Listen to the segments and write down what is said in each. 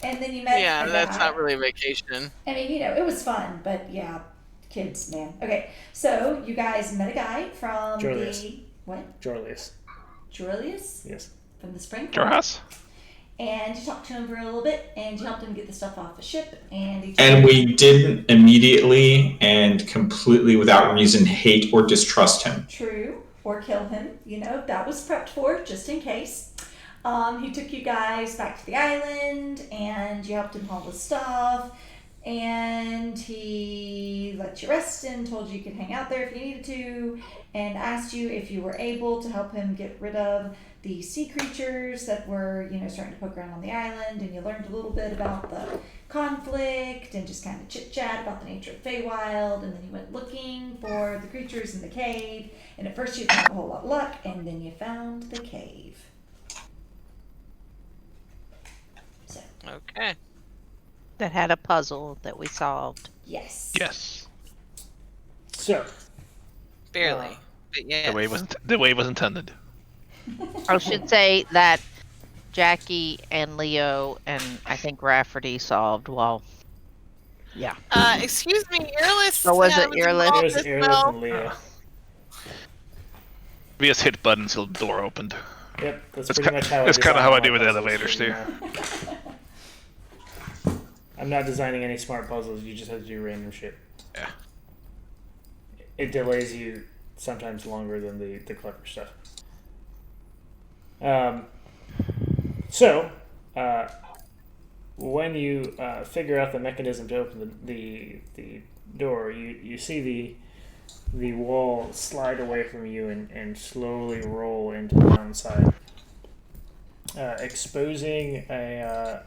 And then you met Yeah, a that's guy. not really a vacation. I mean, it was fun, but yeah, kids, man. Okay, so you guys met a guy from Jorlius. the what? Jorlius. Julius Yes. from the spring court, Jorhas? and you talked to him for a little bit, and you helped him get the stuff off the ship, and he told And you we didn't immediately and completely without reason hate or distrust him. true or kill him. You know that was prepped for just in case. He took you guys back to the island, and you helped him haul the stuff. And he let you rest and told you you could hang out there if you needed to, and asked you if you were able to help him get rid of the sea creatures that were, starting to poke around on the island. And you learned a little bit about the conflict and just kind of chit chat about the nature of Feywild. And then you went looking for the creatures in the cave. And at first you didn't have a whole lot of luck, and then you found the cave. So, Okay. That had a puzzle that we solved. yes. Yes. So, Barely. But yeah. The way was intended. I should say that Jackie and Leo and I think Rafferty solved. Well, yeah. Excuse me, Earless. Or was it Earless? there's Earless and Leo. We just hit buttons till the door opened. Yep, that's That's pretty much how I that's kinda design how I my do with puzzles, elevators, so, too. I'm not designing any smart puzzles, you just have to do random shit. Yeah. It delays you sometimes longer than the clever stuff. So, when you figure out the mechanism to open the door, you see the wall slide away from you and slowly roll into the downside, exposing a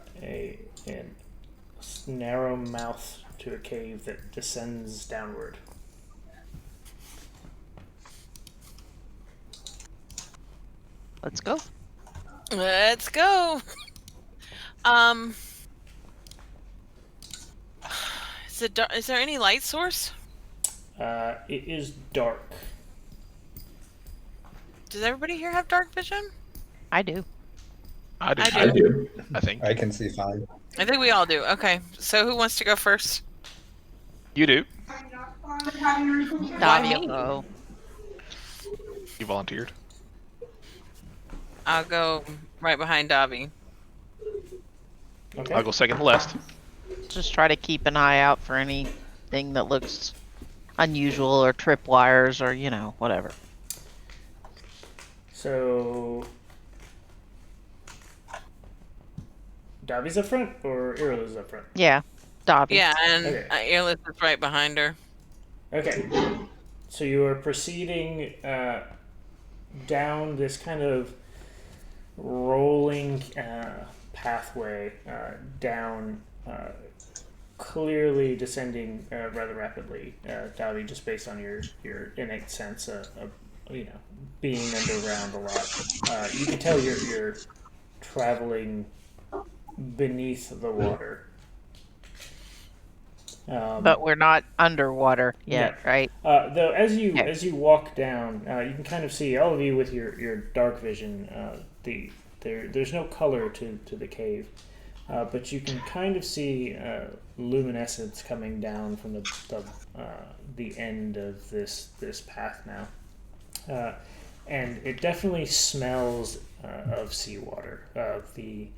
narrow mouth to a cave that descends downward. Let's go. Let's go. Is there any light source? It is dark. Does everybody here have dark vision? I do. I do. I do. I think. I can see fine. I think we all do. Okay. So who wants to go first? You do. Davia me? go. You volunteered. I'll go right behind Davi. Okay. I'll go second to last. Just try to keep an eye out for anything that looks unusual or tripwires or, whatever. So, Davi's up front or Irila's up front? Yeah. Davia. Yeah, and Okay. Earless is right behind her. Okay. So you are proceeding down this kind of rolling pathway down, clearly descending rather rapidly, Davi, just based on your innate sense of being underground a lot. You can tell you're traveling beneath the water. But we're not underwater yet, right? Though as you Okay. as you walk down, you can kind of see all of you with your dark vision. There's no color to the cave, but you can kind of see luminescence coming down from the end of this path now, and it definitely smells of seawater. The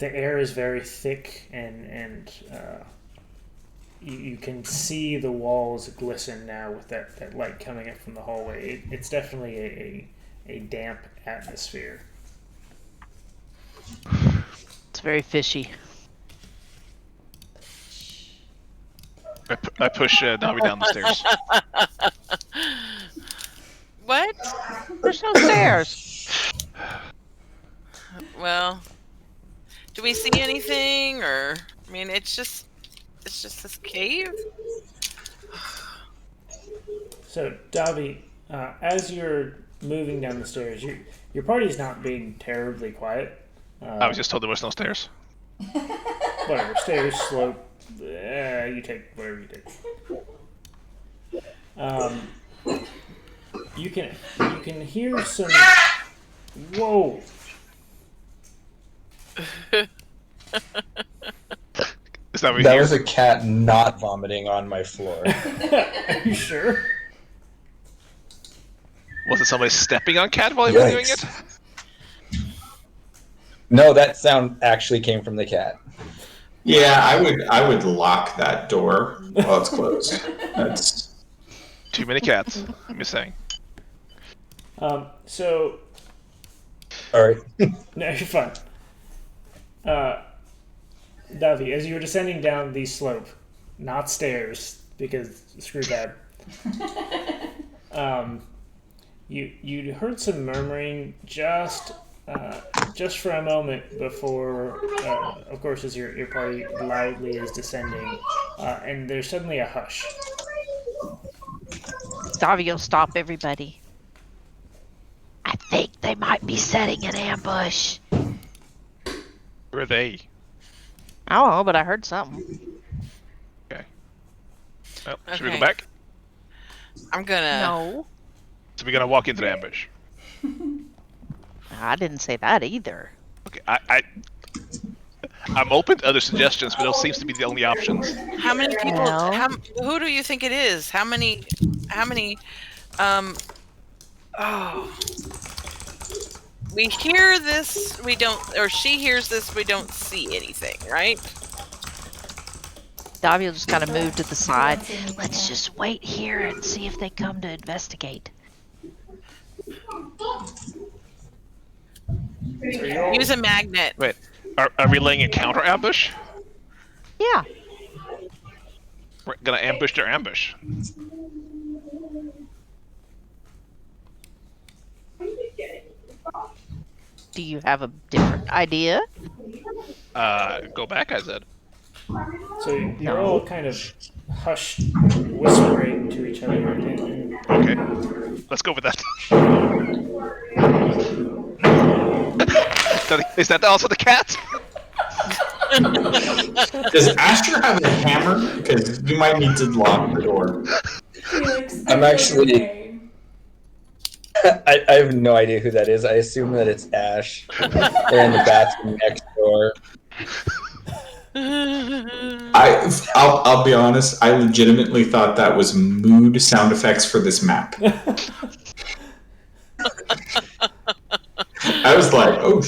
air is very thick and you can see the walls glisten now with that light coming up from the hallway. It's definitely a damp atmosphere. It's very fishy. I push Davi down the stairs. What? There's no stairs. Well, do we see anything, or I mean, it's just this cave. So, Davi, as you're moving down the stairs, your party's not being terribly quiet. I was just told there was no stairs. Whatever, stairs, slope, you take whatever you take. You can hear some. Whoa! Is that what That you was hear? a cat not vomiting on my floor. Are you sure? Was it somebody stepping on cat while he was doing it? Yikes. No, that sound actually came from the cat. Yeah, I would lock that door while it's closed. That's Too many cats. I'm just saying. So Alright. no, you're fine. Davi, as you were descending down the slope, not stairs, because screw that. You heard some murmuring just for a moment before, of course, as your party loudly is descending, and there's suddenly a hush. Davio, stop everybody. I think they might be setting an ambush. Who are they? I don't know, but I heard something. Okay. Well, should we go Okay. back? I'm gonna. No, So we're gonna walk into the ambush. I didn't say that either. Okay, I'm open to other suggestions, but those seems to be the only options. How many people? No. Who do you think it is? How many? Oh. We hear this. We don't. Or she hears this. We don't see anything. Right? Davio just kind of moved to the side. see anything Let's yet. just wait here and see if they come to investigate. So you're all, Use a magnet. Wait, are we laying a counter ambush? Yeah. We're gonna ambush their ambush. Do you have a different idea? Go back, I said. so you're all kind of hushed, whispering to each other. And Okay, let's go with that. Is that also the cat? Does Asher have a hammer? Because you might need to lock the door. Felix, I'm I feel actually- your pain. I have no idea who that is. I assume that it's Ash. They're in the bathroom next door. I'll be honest. I legitimately thought that was mood sound effects for this map. I was like, oh,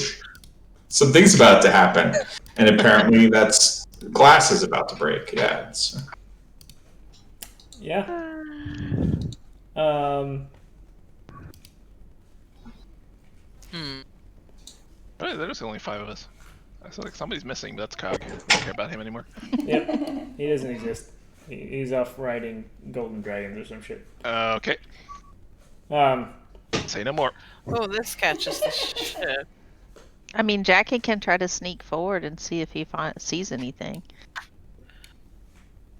something's about to happen, and apparently that's glass is about to break. Yeah. yeah. Oh, there's only 5 of us. I feel like somebody's missing, but that's Cog. I don't care about him anymore. Yep. He doesn't exist. He's off riding golden dragons or some shit. Okay, Um, say no more. Oh, this catches the shit. I mean, Jackie can try to sneak forward and see if he sees anything.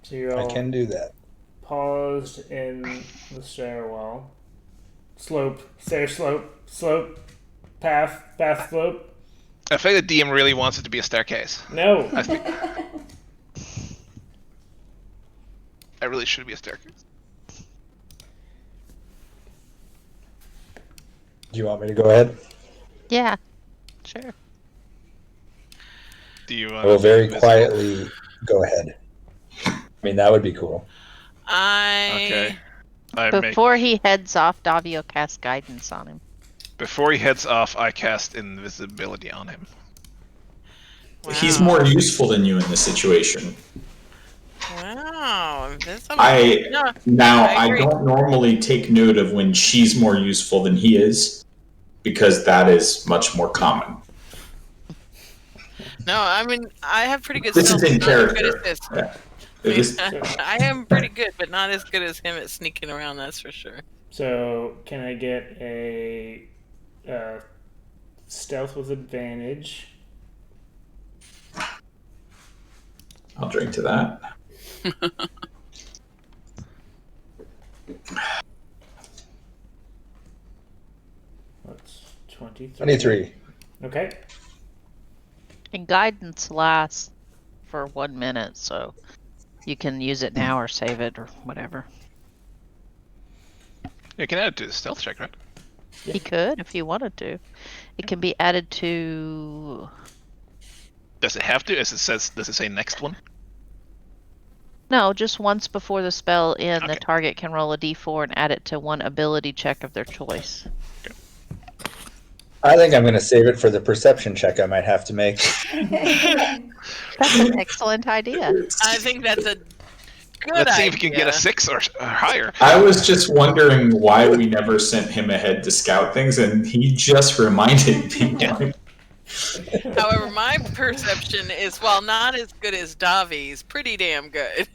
so you're I all can do that. paused in the stairwell. Stair slope, path, slope. I feel like the DM really wants it to be a staircase. No. I think I really should be a staircase. Do you want me to go ahead? Yeah, sure. Do you? I will very quietly go ahead. I mean, that would be cool. Okay. Before he heads off, Davio casts guidance on him. Before he heads off, I cast invisibility on him. He's more useful than you in this situation. Wow, invisible. I I agree. don't normally take note of when she's more useful than he is, because that is much more common. No, I mean I have pretty good. This is stealth, in but not as good character. as this. Yeah. It is- I am pretty good, but not as good as him at sneaking around. That's for sure. So can I get a stealth with advantage? I'll drink to that. That's 23. 23. Okay. And guidance lasts for 1 minute, so you can use it now or save it or whatever. You can add it to the stealth check, right? Yeah. He could if he wanted to. It can be added to. Does it have to? As it says, does it say next one? No, just once before the spell end, the Okay. target can roll a d4 and add it to one ability check of their choice. I think I'm going to save it for the perception check I might have to make. That's an excellent idea. I think that's a good Let's see idea. if we can get a 6 or higher. I was just wondering why we never sent him ahead to scout things, and he just reminded me. Yeah. However, my perception is, while not as good as Davi's, pretty damn good.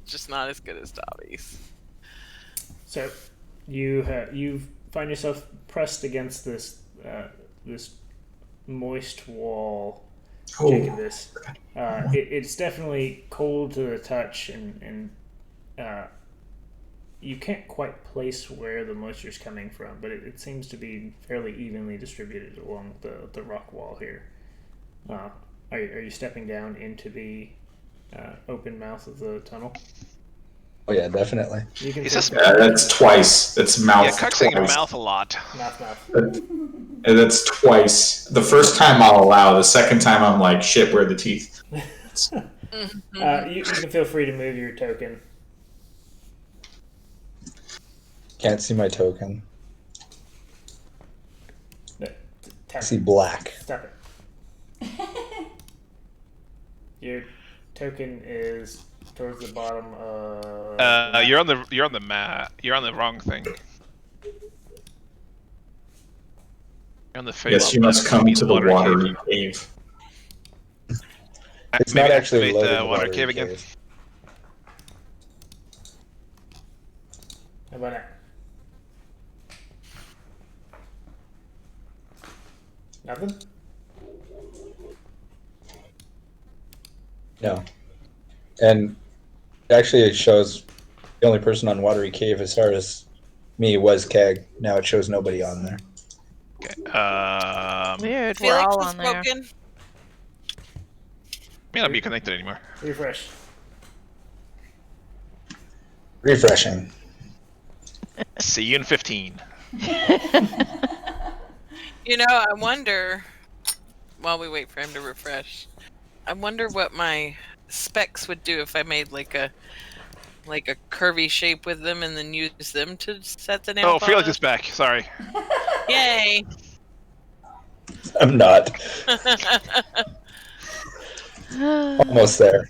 Just not as good as Davi's. So you find yourself pressed against this this moist wall. Oh. Jacobus. It's definitely cold to the touch, and you can't quite place where the moisture is coming from, but it seems to be fairly evenly distributed along the rock wall here. Are you stepping down into the open mouth of the tunnel? Oh yeah, definitely. You can He's take just- That's twice. That's mouth. Yeah, Cuck's saying twice. mouth a lot. mouth. And that's twice. The first time I'll allow. The second time I'm like, shit, where are the teeth? You can feel free to move your token. Can't see my token. I Tap see black. Stop it. Your token is towards the bottom of. You're on the mat. You're on the wrong thing. You're on the Feywild Yes, you must map. come Means to the water watery cave. It's Maybe not actually activate loaded the water watery cave again. cave. How about that? Nothing? No. And actually, it shows the only person on watery cave as far as me was Keg. Now it shows nobody on there. Okay. Weird, we're Felix all is on there. broken. May not be connected anymore. Refresh. Refreshing. See you in 15. You know, I wonder, while we wait for him to refresh, I wonder what my specs would do if I made like a curvy shape with them and then use them to set the nail. Oh, Felix is back. Sorry. Yay! I'm not. Almost there.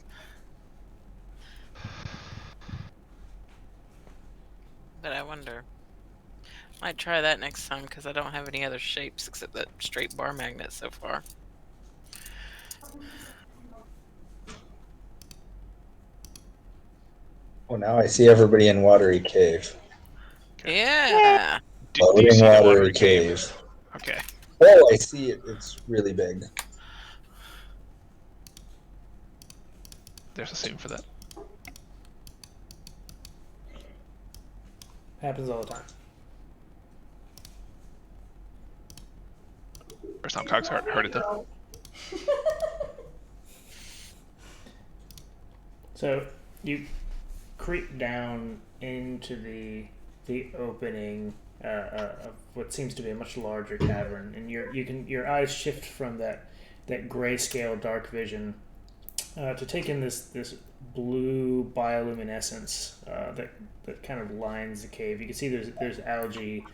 But I wonder. Might try that next time because I don't have any other shapes except that straight bar magnet so far. Oh, now I see everybody in watery cave. Yeah. Do you Loading see the watery watery cave. Okay. Oh, I see it. It's really big. There's a saving for that. Happens all the time. First time Cox heard it though. So you creep down into the opening of what seems to be a much larger cavern, and your eyes shift from that grayscale dark vision to take in this blue bioluminescence that kind of lines the cave. You can see there's algae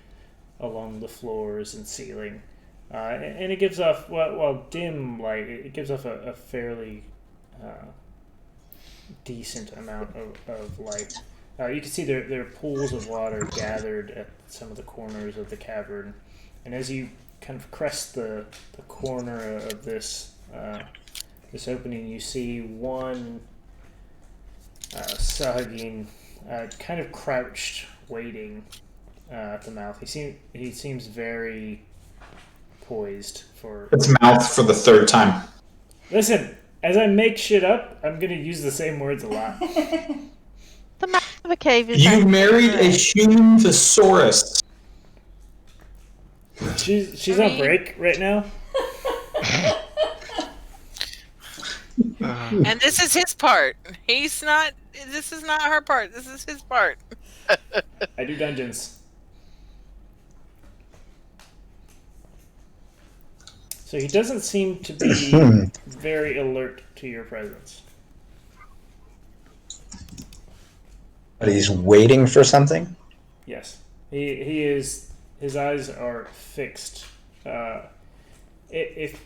along the floors and ceiling, and it gives off while dim light, it gives off a fairly decent amount of light. You can see there are pools of water gathered at some of the corners of the cavern, and as you kind of crest the corner of this opening, you see one Sahagin kind of crouched, waiting at the mouth. He seems very poised for. It's mouth for the third time. Listen, as I make shit up, I'm gonna use the same words a lot. The mouth of a cave is. You actually married a correct. human thesaurus. She's on break right now. And this is his part. He's not. This is not her part. This is his part. I do dungeons. So he doesn't seem to be very alert to your presence. But he's waiting for something? Yes, he is. His eyes are fixed. If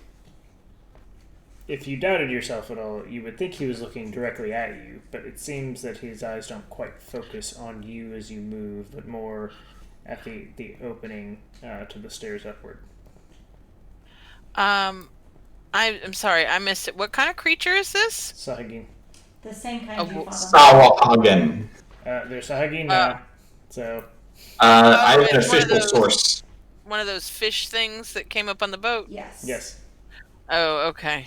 you doubted yourself at all, you would think he was looking directly at you, but it seems that his eyes don't quite focus on you as you move, but more at the opening to the stairs upward. I'm sorry, I missed it. What kind of creature is this? Sahagin. The same kind Oh, you fought on. Sawahagan. They're Sahagin now, so... I have an it's one of official those- source. One of those fish things that came up on the boat? Yes. Yes. Oh, okay.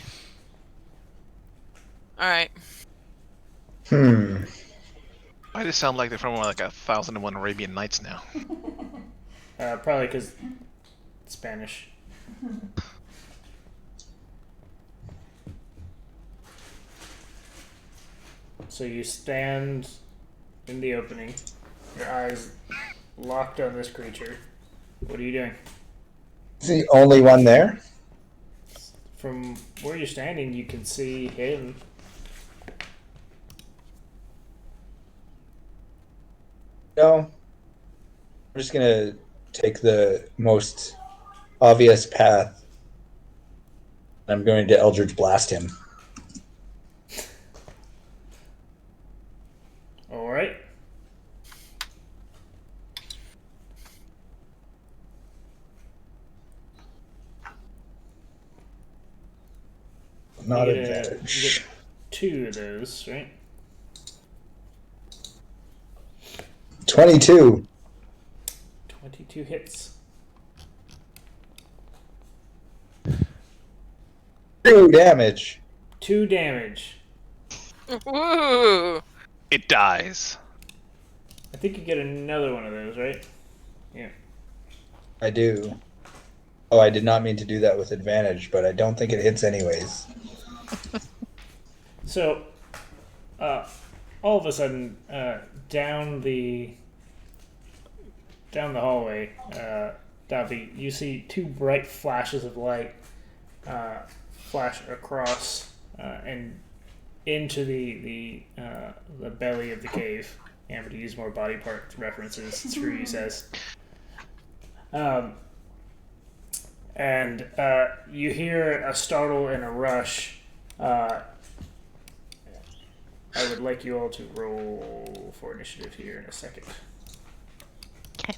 Alright. Why does it sound like they're from like 1001 Arabian Nights now? Probably because Spanish. So you stand in the opening, your eyes locked on this creature. What are you doing? Is he the only one there? From where you're standing, you can see him. No. I'm just gonna take the most obvious path. I'm going to Eldritch Blast him. All right. Not You get advantage. 2 of those, right? 22. 22 hits. 2 damage. 2 damage. Woo! It dies. I think you get another one of those, right? Yeah. I do. Oh, I did not mean to do that with advantage, but I don't think it hits anyways. So, all of a sudden, down the hallway, Davi, you see 2 bright flashes of light flash across and into the belly of the cave. Yeah, but to use more body part references, screw you says. And you hear a startle and a rush. I would like you all to roll for initiative here in a second. Okay.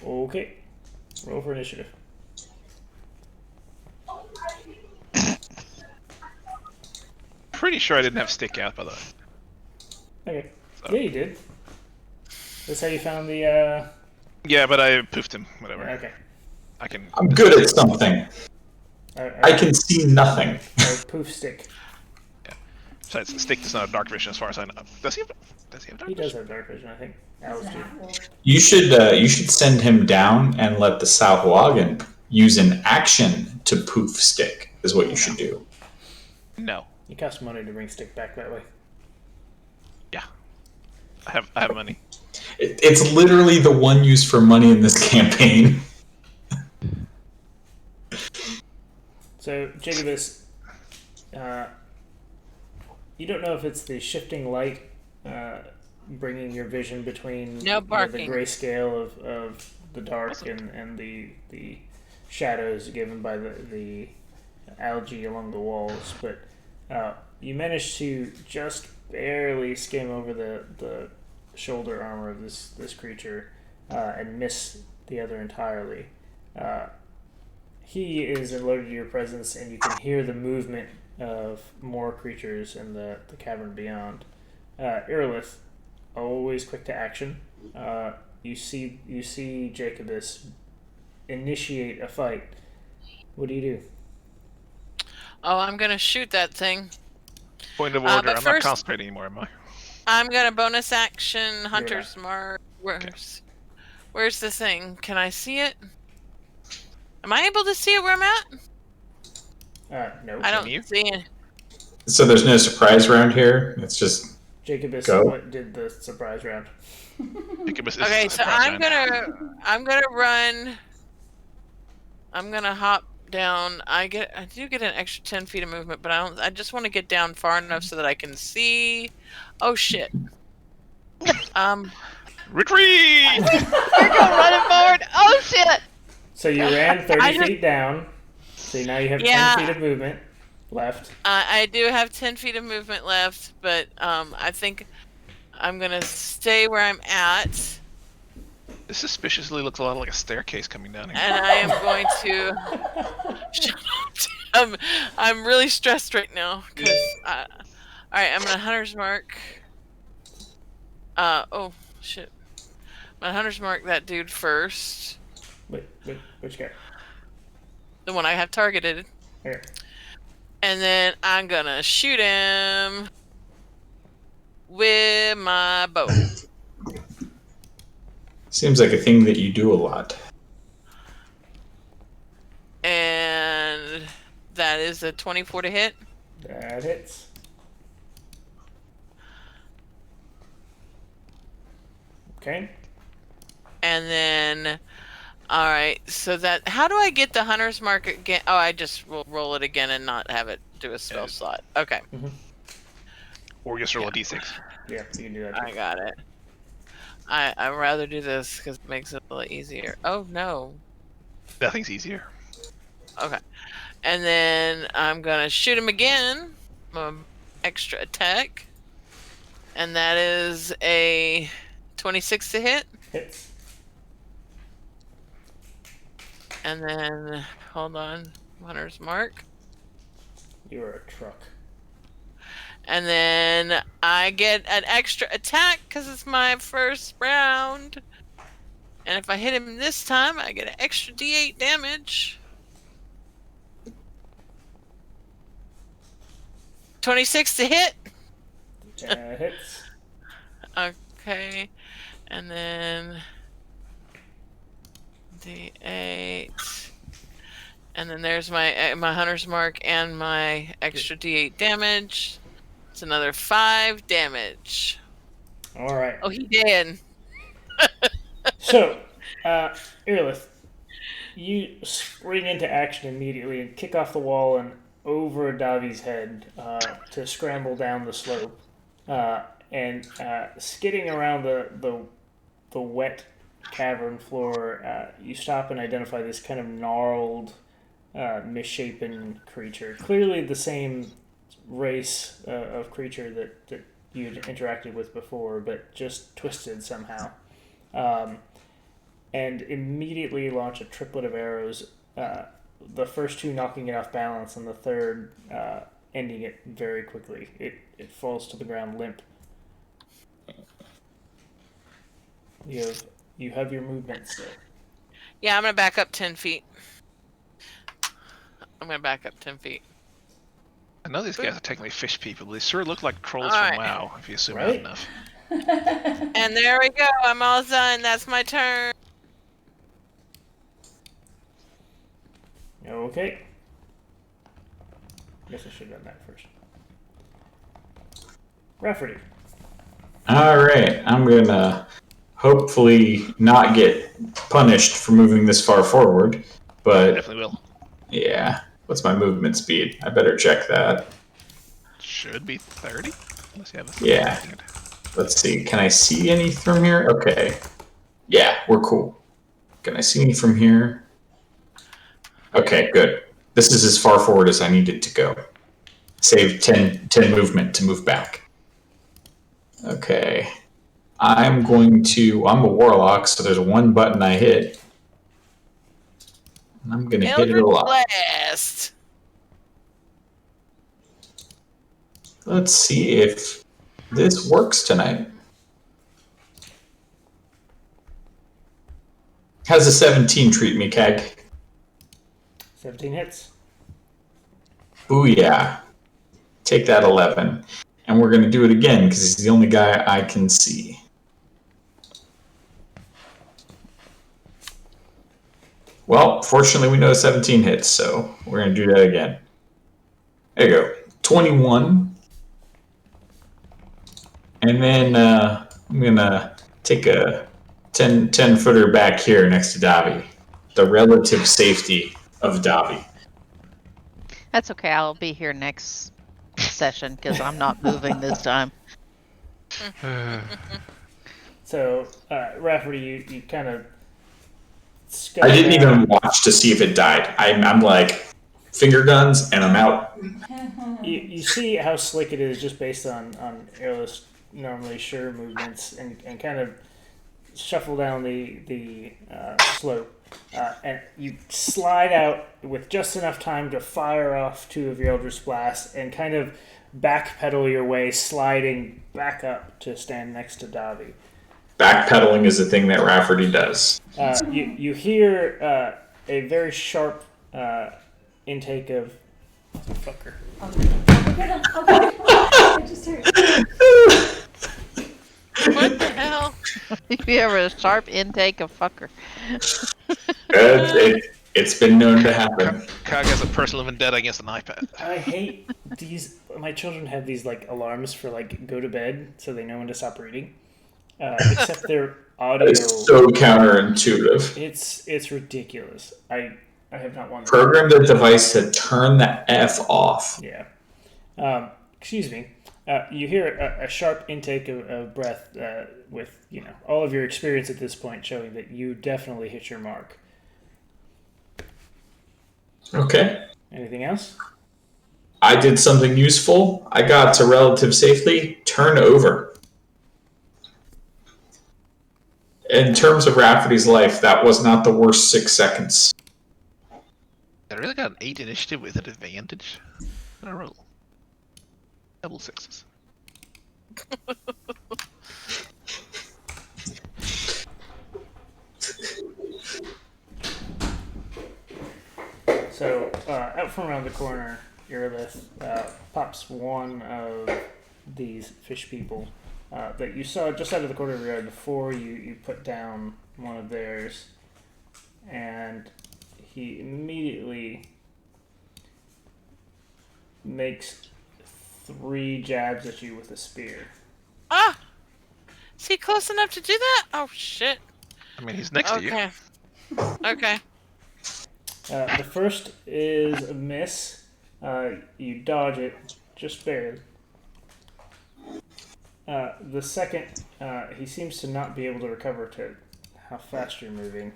Okay. Roll for initiative. Pretty sure I didn't have stick out, by the way. Okay. So- Yeah, you did. That's how you found the, Yeah, but I poofed him. Whatever. Okay. I can. I'm good at something. I can see nothing. Poof stick. Besides, stick does not have dark vision, as far as I know. Does he have? Does he have dark He vision? does have dark vision, I think. Alice do. You should send him down and let the Sahuagin use an action to poof stick. Is what you should do. No. You cost money to bring stick back that way. Yeah. I have money. It's literally the one used for money in this campaign. So, Jacobus, you don't know if it's the shifting light bringing your vision between No the barking. grayscale of the dark and the shadows given by the algae along the walls, but you managed to just barely skim over the shoulder armor of this creature and miss the other entirely. He is alerted to your presence, and you can hear the movement of more creatures in the cavern beyond. Irilith, always quick to action. You see Jacobus initiate a fight. What do you do? Oh, I'm gonna shoot that thing. Point of but order. I'm not first- concentrating anymore, am I? I'm gonna bonus action Hunter's Mark. Where's the thing? Can I see it? Am I able to see it where I'm at? No. I don't you? see it. So there's no surprise round here. It's just Jacobus Go. what did the surprise round. Okay, so I'm gonna run. I'm gonna hop down. I do get an extra 10 feet of movement, but I just want to get down far enough so that I can see. Oh shit. Retreat! You're going running forward. Oh shit! So you ran 30 I just- feet down. So now you have Yeah. 10 feet of movement left. I do have 10 feet of movement left, but I think I'm gonna stay where I'm at, This suspiciously looks a lot like a staircase coming down here. and I am going to. Shut up. I'm really stressed right now because. All right, I'm gonna hunter's mark. Oh shit. I'm gonna hunter's mark that dude first. Wait, which guy? The one I have targeted. Here. And then I'm gonna shoot him with my bow. Seems like a thing that you do a lot. And that is a 24 to hit. That hits. Okay. And then, all right, so that, how do I get the hunter's mark again? Oh, I just will roll it again and not have it do a spell slot. Okay. Or just roll a d6. Yeah, you can do that. I got it. I'd rather do this because it makes it a little easier. Oh, no. Nothing's easier. Okay. And then I'm going to shoot him again. Extra attack. And that is a 26 to hit. Hits. And then, hold on, hunter's mark. You are a truck. And then I get an extra attack because it's my first round. And if I hit him this time, I get an extra d8 damage. 26 to hit. Hits. Okay. And then d8. And then there's my hunter's mark and my extra d8 damage. It's another 5 damage. All right. Oh, he did. So, Earlith, you spring into action immediately and kick off the wall and over Davi's head to scramble down the slope. And skidding around the wet cavern floor, you stop and identify this kind of gnarled, misshapen creature. Clearly the same race of creature that you'd interacted with before, but just twisted somehow. And immediately launch a triplet of arrows, the first two knocking it off balance, and the third ending it very quickly. It falls to the ground limp. You have your movement still. Yeah, I'm going to back up 10 feet. I'm going to back up 10 feet. I know these guys are technically fish people, but they sure look like trolls All from right. WoW, if you zoom out Right? enough. And there we go. I'm all done. That's my turn. Okay. Guess I should have done that first. Rafferty. All right, I'm gonna hopefully not get punished for moving this far forward, but Definitely will. yeah. What's my movement speed? I better check that. Should be 30? Unless you have a Yeah. Let's see. Can I see any from here? Okay. Yeah, we're cool. Can I see any from here? Okay, good. This is as far forward as I needed to go. Save 10 movement to move back. Okay. I'm a warlock, so there's one button I hit. And I'm going to hit it a Eldritch lot. Blast. Let's see if this works tonight. How's a 17 treat me, Keg? 17 hits. Booyah. Take that 11. And we're going to do it again because he's the only guy I can see. Well, fortunately we know 17 hits, so we're going to do that again. There you go. 21. And then I'm going to take a 10 footer back here next to Davi. The relative safety of Davi. That's okay. I'll be here next session because I'm not moving this time. So, Rafferty, you kind of. I didn't even watch to see if it died. I'm like, finger guns, and I'm out. You see how slick it is just based on airless, normally sure movements, and kind of shuffle down the slope. And you slide out with just enough time to fire off 2 of your Eldritch Blasts and kind of backpedal your way, sliding back up to stand next to Davi. Backpedaling is a thing that Rafferty does. You hear a very sharp intake of fucker. I just heard. What the hell? You have a sharp intake of fucker. It's been known to happen. Cog has a personal vendetta against an iPad. I hate these. My children have these like alarms for like go to bed so they know when to stop reading. Except their audio. It's so counterintuitive. It's ridiculous. I have not wanted. Program the device to turn the F off. Yeah. Excuse me. You hear a sharp intake of breath with all of your experience at this point showing that you definitely hit your mark. Okay. Anything else? I did something useful. I got to relative safely. Turn over. In terms of Rafferty's life, that was not the worst 6 seconds. I really got an 8 initiative with an advantage. I don't roll. Double 6s. So, out from around the corner, Irilith pops one of these fish people that you saw just out of the corner of your eye before you put down one of theirs. And he immediately makes 3 jabs at you with a spear. Ah! Is he close enough to do that? Oh, shit. I mean, he's next to you. Okay. The first is a miss. You dodge it just barely. The second, he seems to not be able to recover to how fast you're moving.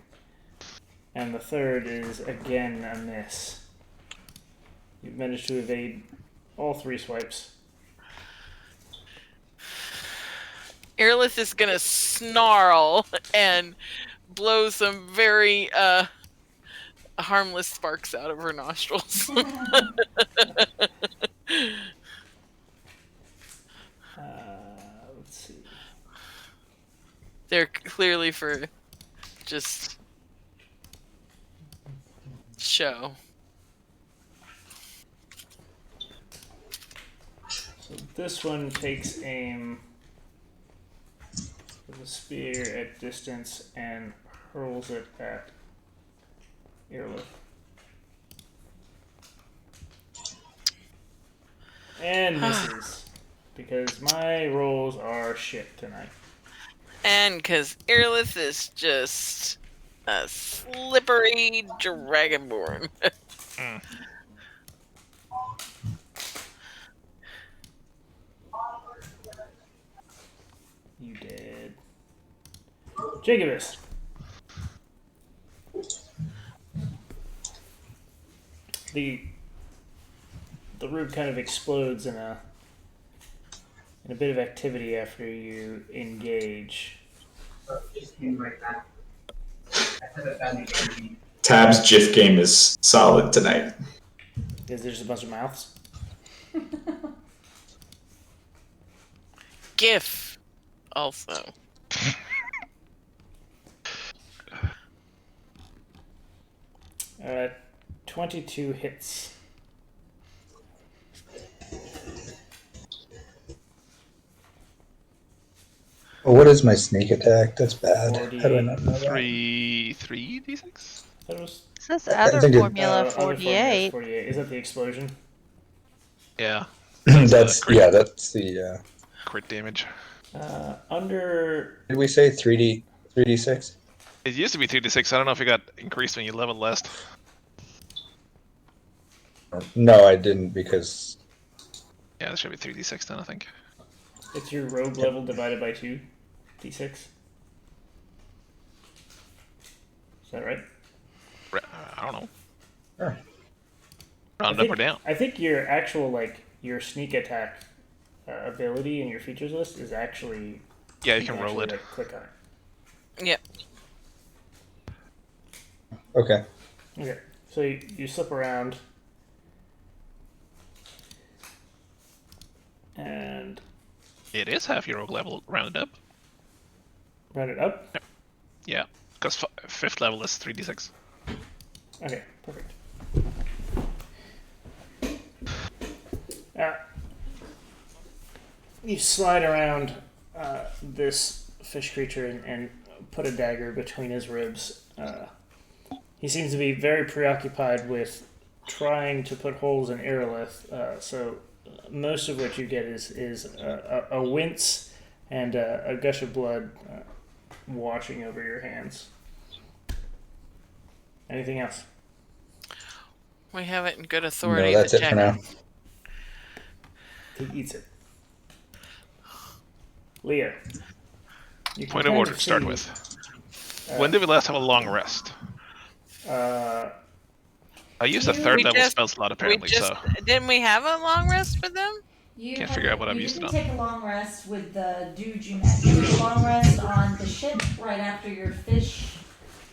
And the third is again a miss. You've managed to evade all 3 swipes. Irilith is gonna snarl and blow some very harmless sparks out of her nostrils. Let's see. They're clearly for just show. So this one takes aim with a spear at distance and hurls it at Irilith. And misses. Because my rolls are shit tonight. And because Irilith is just a slippery dragonborn. You did. Jacobus. The room kind of explodes in a bit of activity after you engage. Tab's GIF game is solid tonight. Is there just a bunch of mouths? GIF also. 22 hits. Well, what is my sneak attack? That's bad. 48. How do I not know that? 3 d6? That was It says I other think it- formula other formula 48. 48. Is that the explosion? Yeah. That's crit. yeah. That's the Crit damage. Under Did we say 3d6? It used to be 2d6. I don't know if it got increased when you leveled last. No, I didn't because Yeah, that should be 3d6 then, I think. it's your rogue level divided by 2, d6. Is that right? I don't know. Sure. Round up or down. I think your actual your sneak attack ability in your features list is actually Yeah, you can roll it. Click on it. Yep. Okay. Okay, so you slip around, and It is half your rogue level rounded up. round it up. Yeah, because 5th level is 3d6. Okay, perfect. You slide around this fish creature and put a dagger between his ribs. He seems to be very preoccupied with trying to put holes in Aerolith, so most of what you get is a wince and a gush of blood washing over your hands. Anything else? We have it in good authority. No, that's that it for now. He eats it. Leah. You can Point of kind order to start see, with. When did we last have a long rest? I used a You- 3rd We level just- spell slot apparently, so Didn't we have a long rest with them? You Can't had- figure out what I've used it You on. didn't take a long rest with the dude you met. You took a long rest on the ship right after your fish.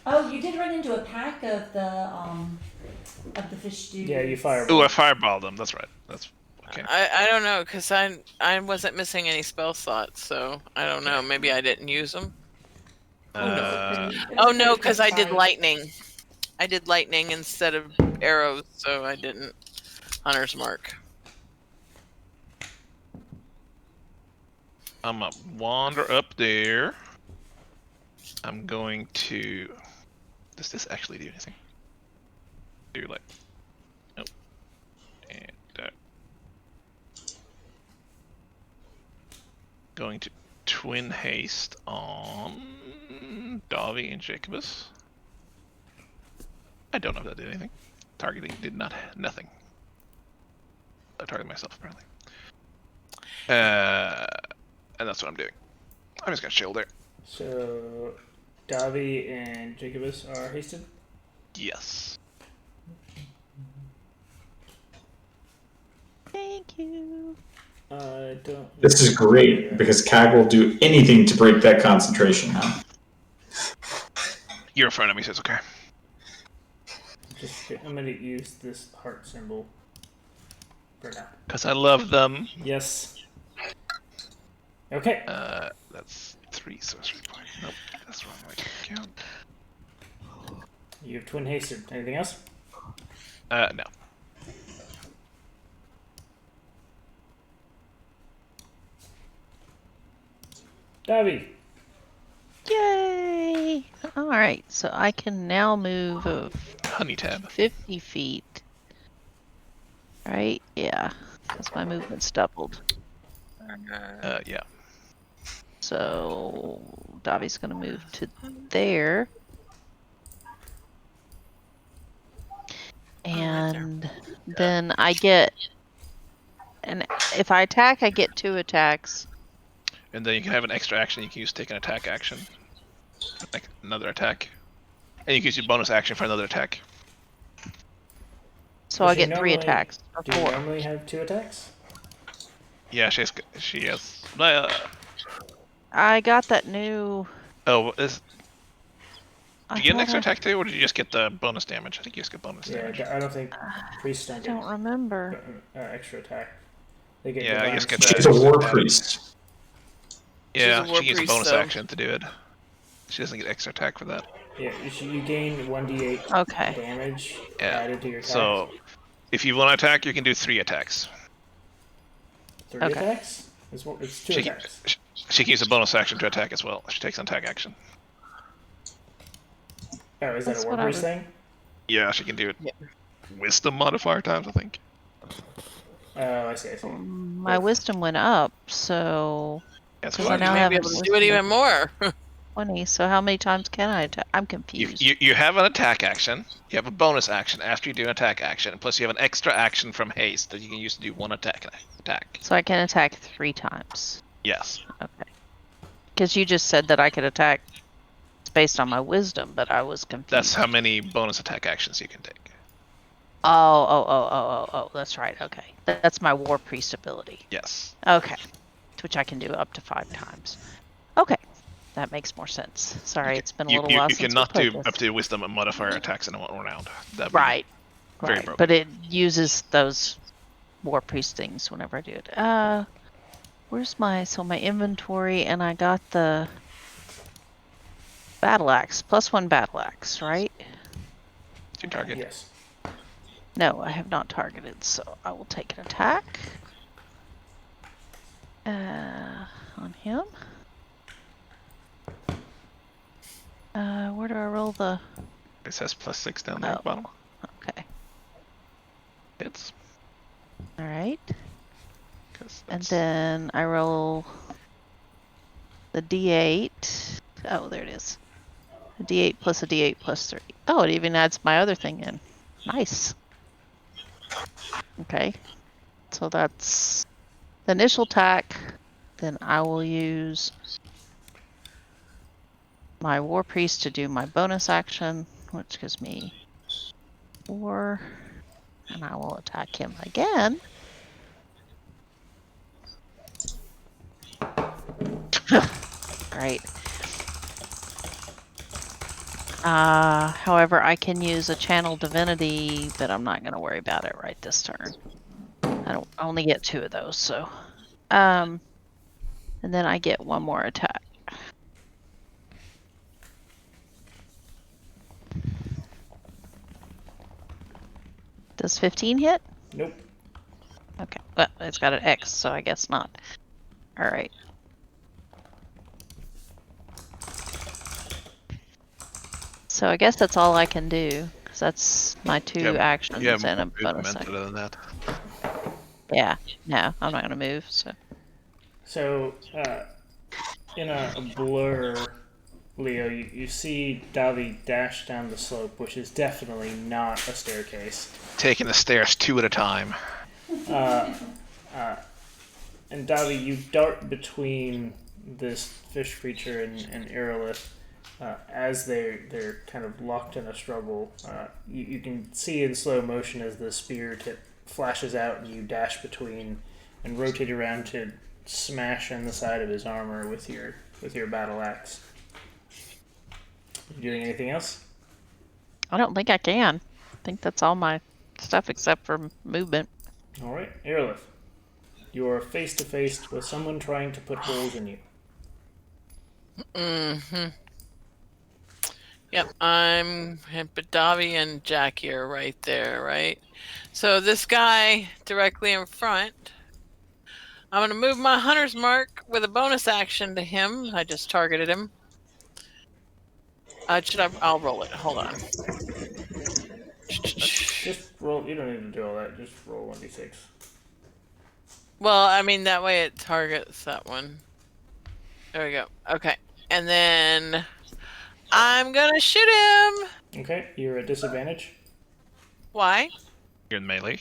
Oh, you did run into a pack of the fish dudes. Yeah, you fireball. Ooh, I fireballed them. That's right. That's okay. I don't know, because I wasn't missing any spell slots, so I don't know. Maybe I didn't use them. It was a Oh no, pretty because quick I did fight. lightning. I did lightning instead of arrows, so I didn't hunter's mark. I'm gonna wander up there. I'm going to. Does this actually do anything? Do like. Nope. And going to twin haste on Davi and Jacobus. I don't know if that did anything. Targeting did nothing. I targeted myself apparently. And that's what I'm doing. I'm just gonna chill there. So, Davi and Jacobus are hasted? Yes. Thank you. I don't. This is great because Cag will do anything to break that concentration now. You're in front of me, so it's okay. I'm going to use this heart symbol for now. Because I love them. Yes. Okay. That's 3 sorcery points. Nope, that's wrong. I can't count. You have twin hasted. Anything else? No. Davi. Yay! Alright, so I can now move Honey tab. 50 feet. Right? Yeah. Because my movement's doubled. Yeah. So Davi's gonna move to there. And then I get, and if I attack, I get 2 attacks. And then you can have an extra action. You can use take an attack action. Like another attack. And you can use your bonus action for another attack. So Does I she get 3 normally- attacks. Or Do you 4. normally have 2 attacks? Yeah, she has. I got that new. Oh, did I you get an thought extra I- attack too, or did you just get the bonus damage? I think you just get bonus Yeah, damage. I don't think priests I don't don't get remember. extra attack. They get Yeah, divine you just get strike. She's a war priest. Yeah, She's a war she gets a priest, bonus though. action to do it. She doesn't get extra attack for that. Yeah, you gain 1d8 Okay. damage Yeah. added to your attack. So, if you want to attack, you can do 3 attacks. 3 Okay. attacks? It's 2 She, attacks. she can use a bonus action to attack as well. She takes an attack action. Oh, is that That's a war what I priest was- thing? Yeah, she can do it. Wisdom modifier times, I think. Oh, I see. My wisdom went up, so Yes, Because Or I you now may have be an able to do it even more. 20. So how many times can I attack? I'm You, confused. you have an attack action. You have a bonus action after you do an attack action. Plus, you have an extra action from haste that you can use to do one attack. So I can attack 3 times. Yes. Okay. Because you just said that I could attack based on my wisdom, but I was confused. That's how many bonus attack actions you can take. Oh, that's right. Okay. That's my War Priest ability. Yes. Okay. Which I can do up to 5 times. Okay. That makes more sense. Sorry, it's been a little while You since we cannot played do this. up to wisdom and modifier attacks in one round. That'd Right. be very Right. broken. But it uses those War Priest things whenever I do it. Where's my inventory, and I got the battle axe, +1 battle axe, right? To target. Yes. No, I have not targeted, so I will take an attack. On him. Where do I roll the? It says +6 down there at the bottom. Okay. Hits. All right. And That's... then I roll the D8. Oh, there it is. A D8 plus a D8 plus 3. Oh, it even adds my other thing in. Nice. Okay. So that's the initial attack. Then I will use my War Priest to do my bonus action, which gives me 4. And I will attack him again. Great. However, I can use a channel divinity, but I'm not going to worry about it right this turn. I only get 2 of those, so. And then I get 1 more attack. Does 15 hit? Nope. Okay. Well, it's got an X, so I guess not. All right. So I guess that's all I can do, because that's my 2 actions Yeah, and a more bonus movement action. other than that. Yeah. No, I'm not going to move, so. So, in a blur, Leo, you see Davi dash down the slope, which is definitely not a staircase. Taking the stairs 2 at a time. And Davi, you dart between this fish creature and Aerolith. As they're kind of locked in a struggle, you can see in slow motion as the spear tip flashes out and you dash between and rotate around to smash in the side of his armor with your battle axe. You doing anything else? I don't think I can. I think that's all my stuff except for movement. All right, Aerolith, you are face to face with someone trying to put holes in you. Mm-hmm. Yep, I'm Badavi and Jackie are right there, right? So this guy directly in front, I'm going to move my hunter's mark with a bonus action to him. I just targeted him. I'll roll it. Hold on. Just roll. You don't need to do all that. Just roll 1d6. Well, I mean, that way it targets that one. There we go. Okay. And then I'm going to shoot him. Okay, you're at disadvantage. Why? You're in melee.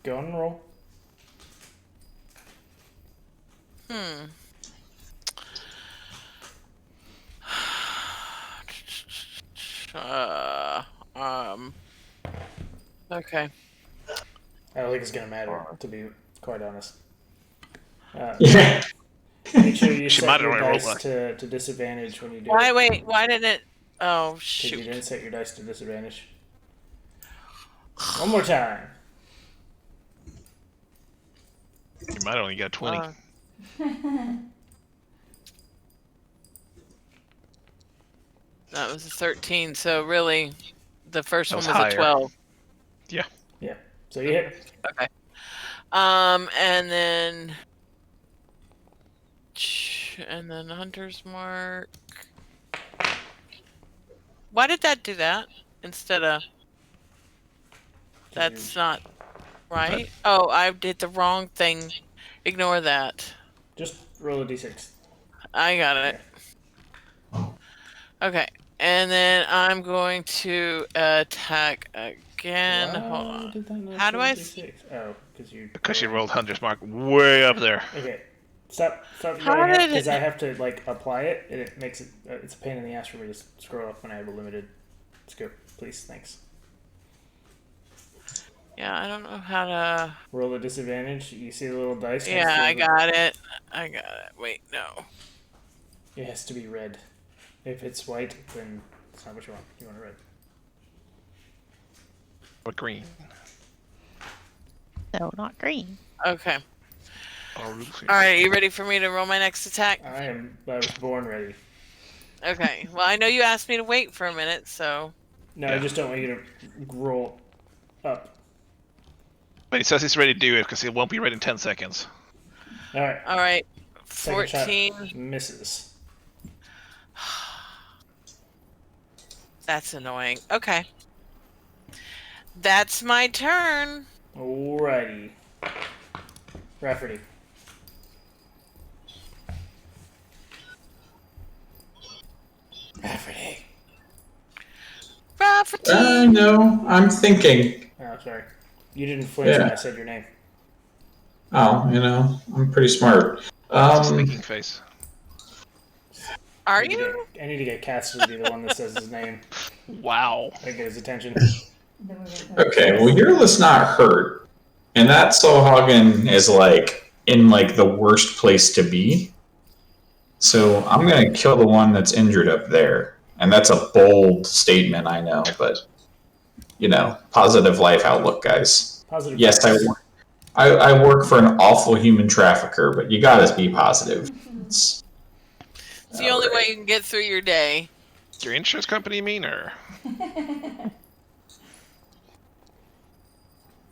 Go on and roll. Okay. I don't think it's gonna matter, to be quite honest. Yeah. Make sure you She set might your have rolled dice to disadvantage when you do Why? it. Wait. Why didn't it? Oh, Because you shoot. didn't set your dice to disadvantage. One more time. You might only get 20. That was a 13. So really, the first That one was was higher. a 12. Yeah. Yeah. So you hit. Okay. And then hunter's mark. Why did that do that instead of? That's not. right? Oh, I did the wrong thing. Ignore that. Just roll a d6. I got it. Okay. And then I'm going to attack again. Hold Why on. did that not How show do I d6? Oh, because you. Because you rolled Hunter's Mark way up there. Okay. Stop How going did because it- I have to like apply it, and it makes it. It's a pain in the ass for me to scroll up when I have a limited scope. Please, thanks. Yeah, I don't know how to. Roll a disadvantage. You see the little dice. next Yeah, to I the- got it. I got it. Wait, no. It has to be red. If it's white, then it's not what you want. You want it red. Or green. No, not green. Okay. All rules here. All right, you ready for me to roll my next attack? I was born ready. Okay. Well, I know you asked me to wait for a minute, so. No, I just don't want you to roll up. But he says he's ready to do it because it won't be ready in 10 seconds. All right. All right. Second shot 14. misses. That's annoying. Okay. That's my turn. Alrighty. Rafferty. Rafferty. Rafferty. No, I'm thinking. Oh, sorry. You didn't flinch when Yeah. I said your name. Oh, I'm pretty smart. It's a thinking face. Are I need to you? I need to get Cassidy to be the one that says his name. Wow. I get his attention. Okay, well, Eurla's not hurt, and that Sohagen is like in like the worst place to be. So I'm gonna kill the one that's injured up there, and that's a bold statement, I know, but positive life outlook, guys. Positive. Yes, vibes. I work for an awful human trafficker, but you gotta be positive. It's the only way you can get through your day. Your insurance company, you mean, or?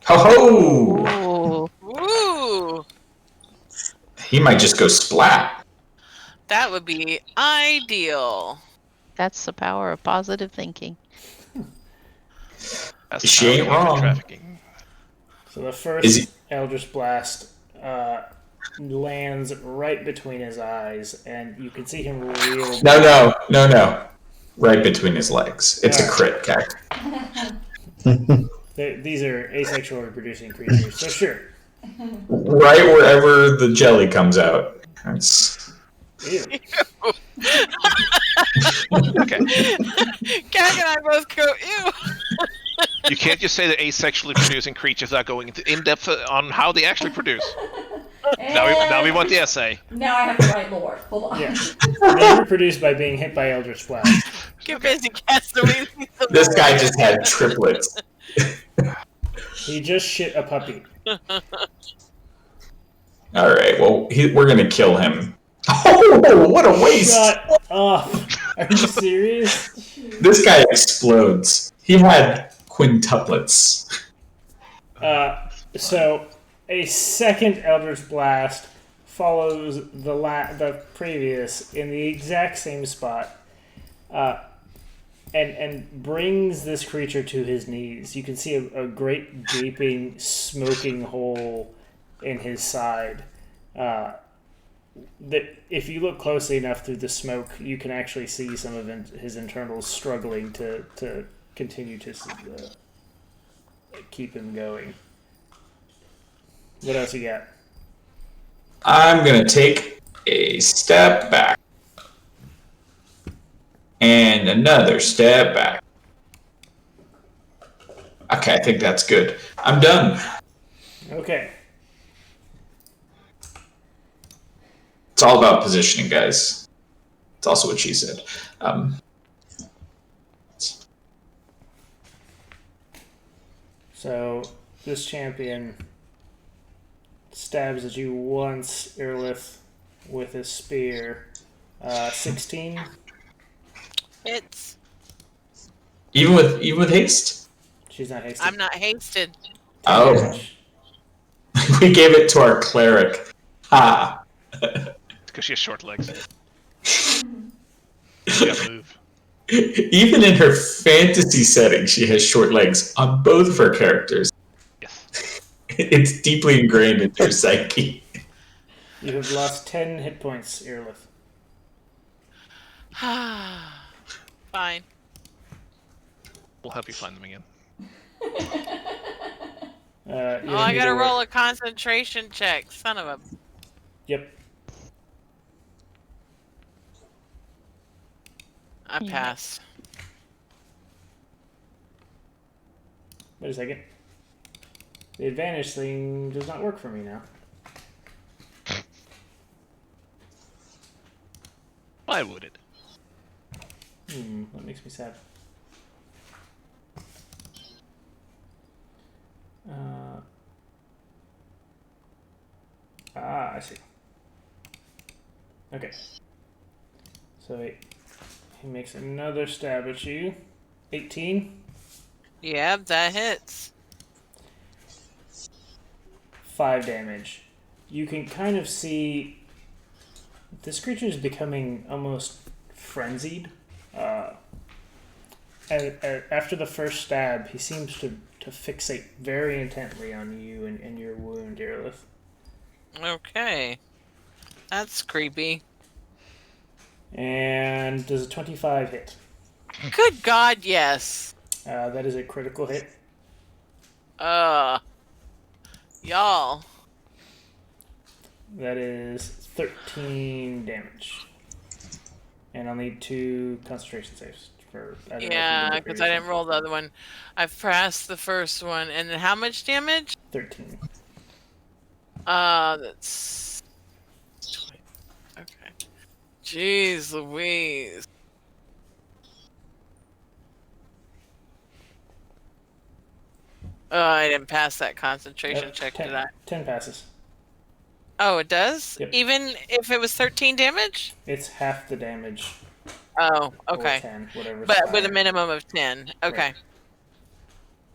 Ho ho! Ooh. Ooh, He might just go splat. that would be ideal. That's the power of positive thinking. That's the She power of ain't human wrong. trafficking. So the first Is he- Eldritch Blast lands right between his eyes, and you can see him reel. No. Right between his legs. It's a crit, Cac. These are asexual reproducing creatures, so sure. Right wherever the jelly comes out. That's... Ew. Okay. Gag and I both go, ew. You can't just say they're asexually producing creatures without going into in-depth on how they actually produce. Now we want the essay. Now I have to write lore. Hold on. Yeah. They reproduce by being hit by Eldritch Blast. Get busy, Castaway. This guy just had triplets. He just shit a puppy. Alright, well, we're gonna kill him. Oh, what a waste! Shut up! Are you serious? This guy explodes. He had quintuplets. So a second Eldritch Blast follows the previous in the exact same spot, and brings this creature to his knees. You can see a great gaping, smoking hole in his side. That if you look closely enough through the smoke, you can actually see some of his internals struggling to continue to keep him going. What else you got? I'm gonna take a step back. And another step back. Okay, I think that's good. I'm done. Okay. It's all about positioning, guys. It's also what she said. So this champion stabs at you once, Irlith, with his spear. 16. It's. Even with haste? She's not hasted. I'm not hasted. Oh. We gave it to our cleric. Ha. Because she has short legs. She gotta move. Even in her fantasy setting, she has short legs on both of her characters. Yes. It's deeply ingrained in your psyche. You have lost 10 hit points, Earlith. Fine. We'll help you find them again. Oh, I gotta roll a concentration check. Son of a. Yep. I pass. Wait a second. The advantage thing does not work for me now. Why would it? That makes me sad. I see. Okay. So he makes another stab at you. 18. Yeah, that hits. 5 damage. You can kind of see this creature is becoming almost frenzied. After the first stab, he seems to fixate very intently on you and your wound, Earlith. Okay. That's creepy. And does a 25 hit? Good God, yes. That is a critical hit. Y'all. That is 13 damage. And I'll need 2 concentration saves for. Yeah, because I didn't roll the other one. I've passed the first one, and then how much damage? 13. That's okay. Jeez Louise. I didn't pass that concentration check, 10, did I? 10 passes. Oh, it does? Yep. Even if it was 13 damage? It's half the damage. Oh, okay. Or 10, whatever. But with a minimum of 10. Okay. Right.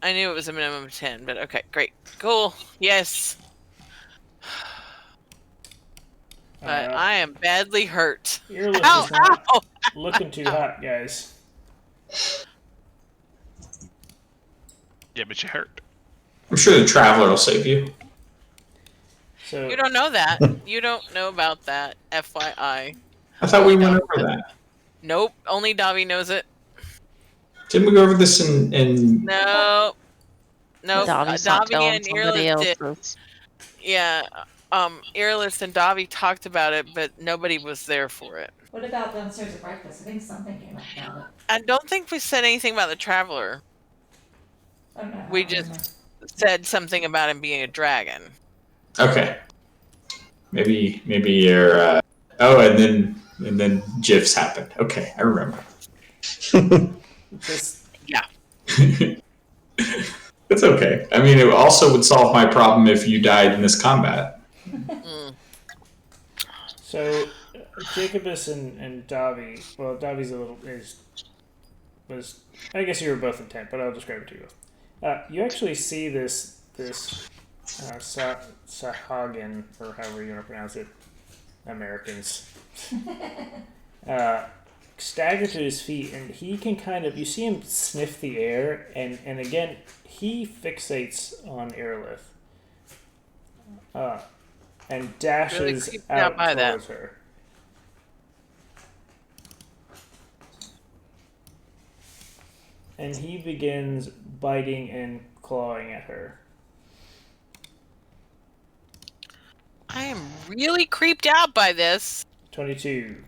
I knew it was a minimum of 10, but okay, great. Cool. Yes. But I am badly hurt. Earlith Ow, is not ow! looking too hot, guys. Yeah, but you hurt. I'm sure the Traveler will save you. So You don't know that. You don't know about that, FYI. I thought we went over that. Nope, only Davi knows it. Didn't we go over this in No. No, Davi's not Davi telling and somebody Earlith else. did. Yeah, Earlith and Davi talked about it, but nobody was there for it. What about downstairs at breakfast? I think something came up about it. I don't think we said anything about the Traveler. Oh, no, We I don't remember. just said something about him being a dragon. Okay. Maybe you're and then GIFs happened. Okay, I remember. this Yeah. It's okay. I mean, it also would solve my problem if you died in this combat. So Jacobus and Davi. Well, Davi's was. I guess you were both intent, but I'll describe it to you. You actually see this Sahagin, or however you want to pronounce it, Americans, stagger to his feet, and he can you see him sniff the air, and again, he fixates on Earlith, and dashes creeped out out by that. towards her. And he begins biting and clawing at her. I am really creeped out by this. 22.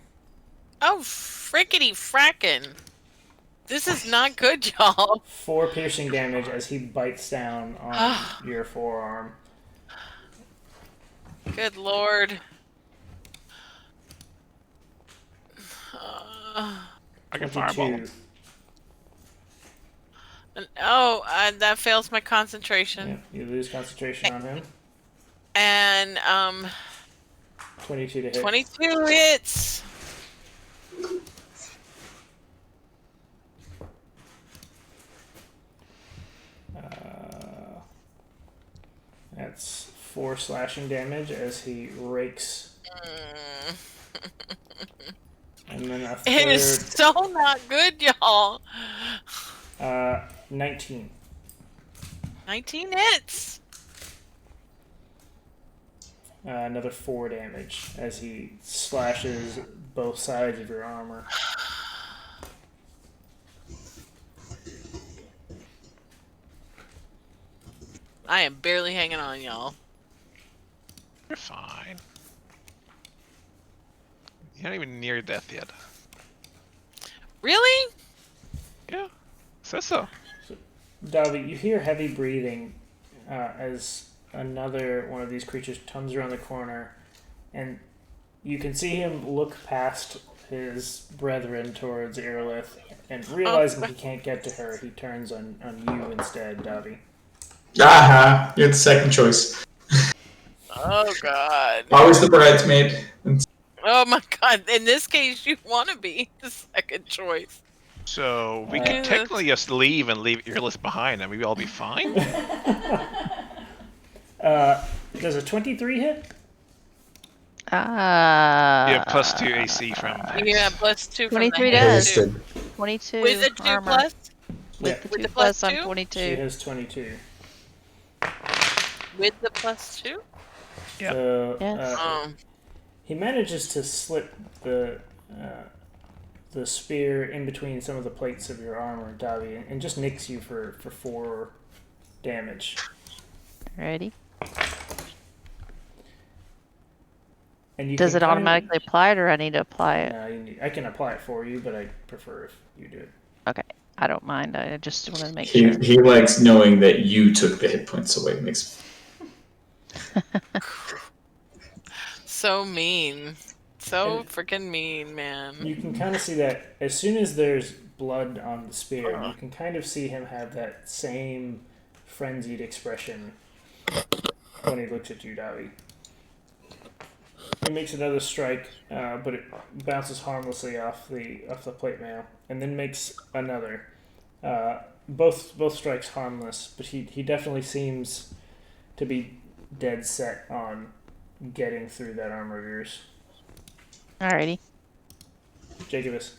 Oh, frickety frackin'. This is not good, y'all. 4 piercing damage as he bites down on your forearm. Good lord. I can fireball him. 22. That fails my concentration. Yeah, you lose concentration on him. And 22 to hit. 22 hits. That's 4 slashing damage as he rakes. And then a It is third. so not good, y'all. 19. 19 hits. another 4 damage as he slashes both sides of your armor. I am barely hanging on, y'all. You're fine. You're not even near death yet. Really? Yeah, says so. Davi, you hear heavy breathing as another one of these creatures comes around the corner, and you can see him look past his brethren towards Irilith, and realizing he can't get to her, he turns on you instead, Davi. Aha! You're the second choice. Oh god. Always the bridesmaid. Oh my god. In this case, you want to be the second choice. So we could technically just leave and leave Earless behind, and we'd all be fine. Does a 23 hit? You have +2 AC from. Yeah, +2 from 23 the does. hand, too. 22 With the 2 armor. plus? With the With 2 the plus, plus I'm two? She 22. has 22. With the +2? Yeah. So, Yes. he manages to slip the spear in between some of the plates of your armor, Davi, and just nicks you for 4 damage. Ready? And you Does can it kind of- automatically apply it, or I need to apply it? I can apply it for you, but I prefer if you do it. Okay, I don't mind. I just wanted to make He sure. he likes knowing that you took the hit points away. Makes So mean. So freaking mean, man. You can kind of see that as soon as there's blood on the spear, you can kind of see him have that same frenzied expression when he looks at you, Davi. He makes another strike, but it bounces harmlessly off the plate mail, and then makes another. Both strikes harmless, but he definitely seems to be dead set on getting through that armor of yours. Alrighty. Jacobus.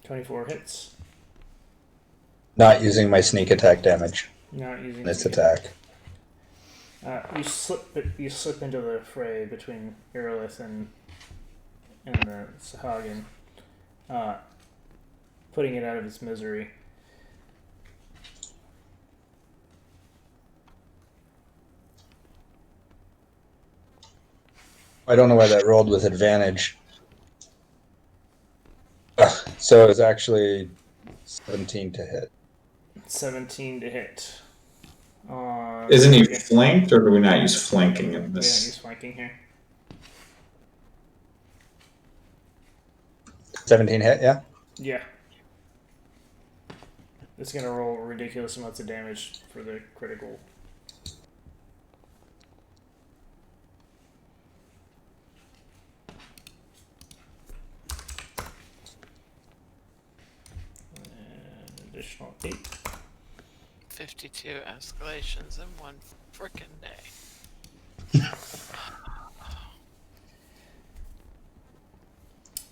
.24 hits. Not using my sneak attack damage. Not using This sneak attack. You slip into the fray between Irilith and the Sahagin, putting it out of its misery. I don't know why that rolled with advantage. So it's actually 17 to hit. 17 to hit. Isn't he Okay. flanked, or do we not use flanking in We don't this? use flanking here. 17 hit, yeah? Yeah. It's gonna roll ridiculous amounts of damage for the critical. An additional 8. 52 escalations in one frickin' day.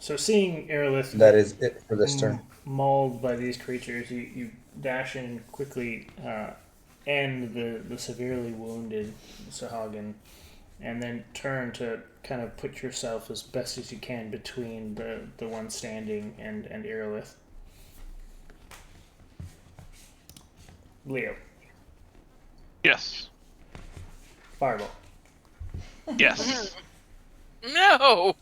So seeing Irilith That is it for this turn. mauled by these creatures, you dash in quickly, end the severely wounded Sahagin, and then turn to kind of put yourself as best as you can between the one standing and Irilith. Leo, Yes. Fireball. Yes. No!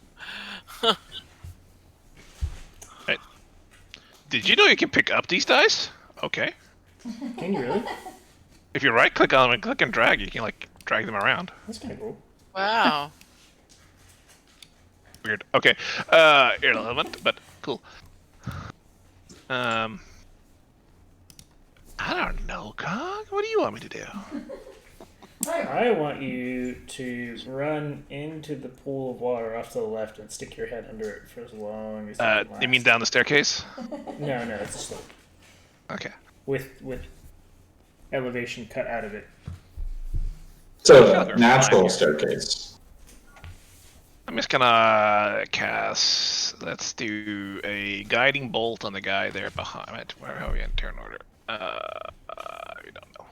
Did you know you can pick up these dice? Okay. Can you really? If you right click on them and click and drag, you can like drag them around. That's kind of cool. Wow. Weird. Okay. Irrelevant, but cool. I don't know, Cog. What do you want me to do? Fireball. I want you to run into the pool of water off to the left and stick your head under it for as long as you can last. You mean down the staircase? No, it's a slope. Okay. With elevation cut out of it. So natural staircase. I'm just gonna cast. Let's do a guiding bolt on the guy there behind. Where are we in turn order? We don't know.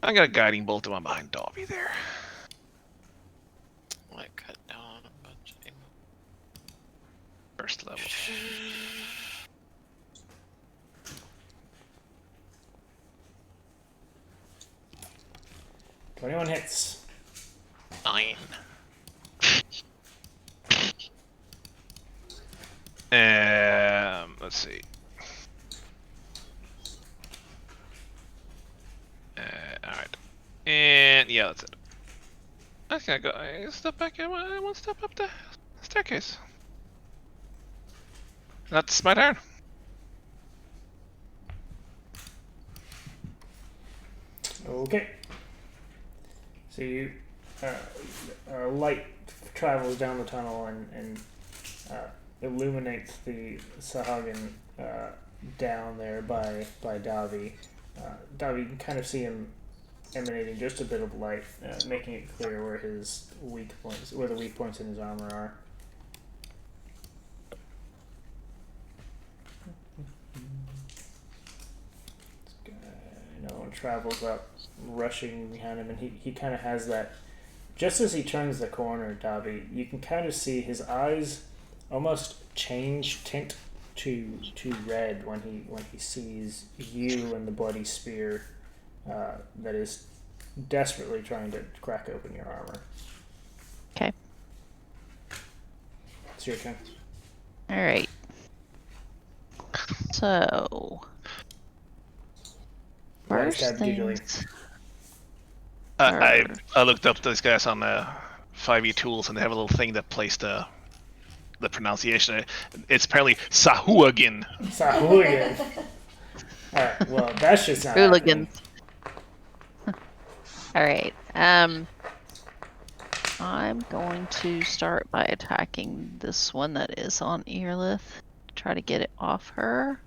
I got a guiding bolt to one behind Dobby there. Like cut down a bunch of ammo. First level. 21 hits. 9. Let's see. Alright. And yeah, that's it. I'm gonna go step back and one step up the staircase. That's my turn. Okay. So you, light travels down the tunnel and illuminates the Sahagin down there by Davi. Davi, you can kind of see him emanating just a bit of light, making it clear where his weak points, where the weak points in his armor are. This guy, travels up, rushing behind him, and he kind of has that. Just as he turns the corner, Davi, you can kind of see his eyes almost change tint to red when he sees you and the bloody spear that is desperately trying to crack open your armor. Okay. It's your turn. All right. So first things. I looked up those guys on 5e Tools, and they have a little thing that plays the pronunciation. It's apparently Sahuagin. Sahuagin. All right. Well, that's just not hooligans. All right. I'm going to start by attacking this one that is on Earlith. Try to get it off her.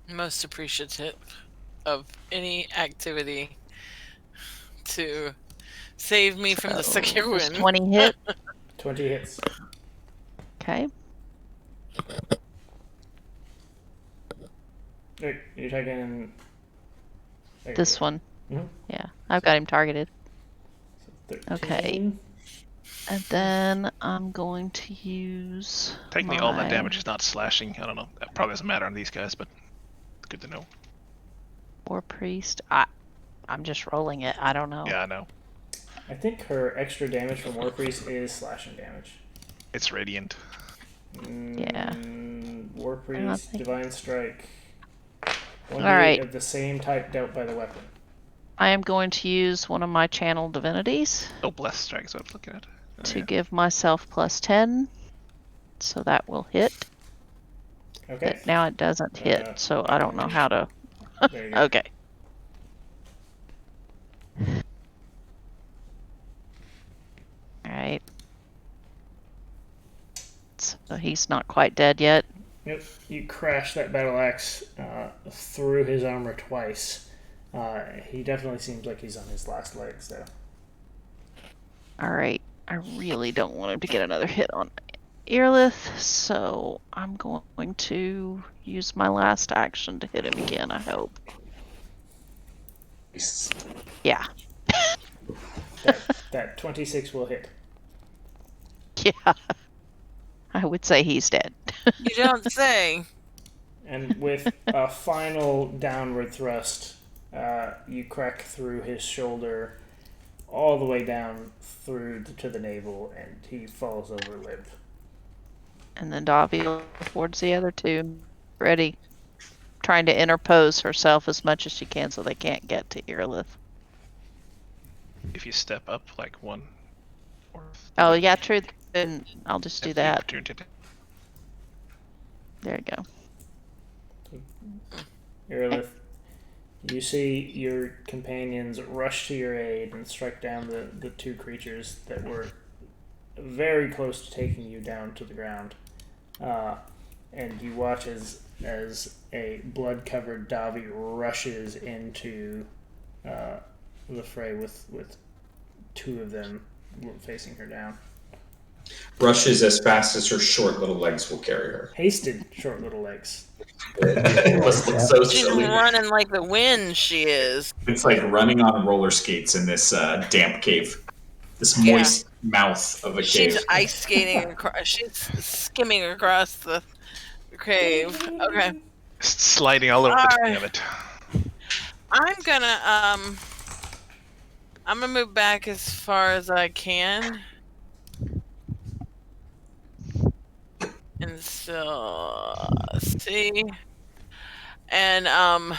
Most appreciative of any activity to save me from the second does win. 20 hit? 20 hits. Okay. Wait, you're taking This one. Mhm. Yeah, I've got him targeted. So 13. Okay. And then I'm going to use Technically, all that damage is not slashing. I don't know. That probably doesn't matter on these guys, but it's good to know. War Priest. I'm just rolling it. I don't know. Yeah, I know. I think her extra damage from War Priest is slashing damage. It's radiant. Yeah. War Priest, Divine Strike. One All right. of the same type dealt by the weapon. I am going to use one of my channel divinities Oh, Blessed Strike is what I'm looking at. Oh, to yeah. give myself plus 10. So that will hit. Okay. But now it doesn't hit, so I don't know how to. There you go. Okay. Alright. So he's not quite dead yet. Yep. You crash that battle axe through his armor twice. He definitely seems like he's on his last legs, though. Alright. I really don't want him to get another hit on Earlith, so I'm going to use my last action to hit him again, I hope. Yeah. That 26 will hit. Yeah. I would say he's dead. You don't say. And with a final downward thrust, you crack through his shoulder all the way down through to the navel, and he falls over limp. And then Davi towards the other two, ready, trying to interpose herself as much as she can so they can't get to Earlith. If you step up like one. Or Oh, yeah, true. Then I'll just do that. opportunity. There you go. Earlith, You see your companions rush to your aid and strike down the two creatures that were very close to taking you down to the ground. And you watch as a blood-covered Davi rushes into the fray with two of them facing her down. Rushes as fast as her short little legs will carry her. Hasted short little legs. It must look so She's silly. running like the wind, she is. It's like running on roller skates in this damp cave. This moist mouth of a cave. She's ice skating across. She's skimming across the cave. Okay. Sliding all over the damn it. I'm gonna move back as far as I can. And so see. And I'm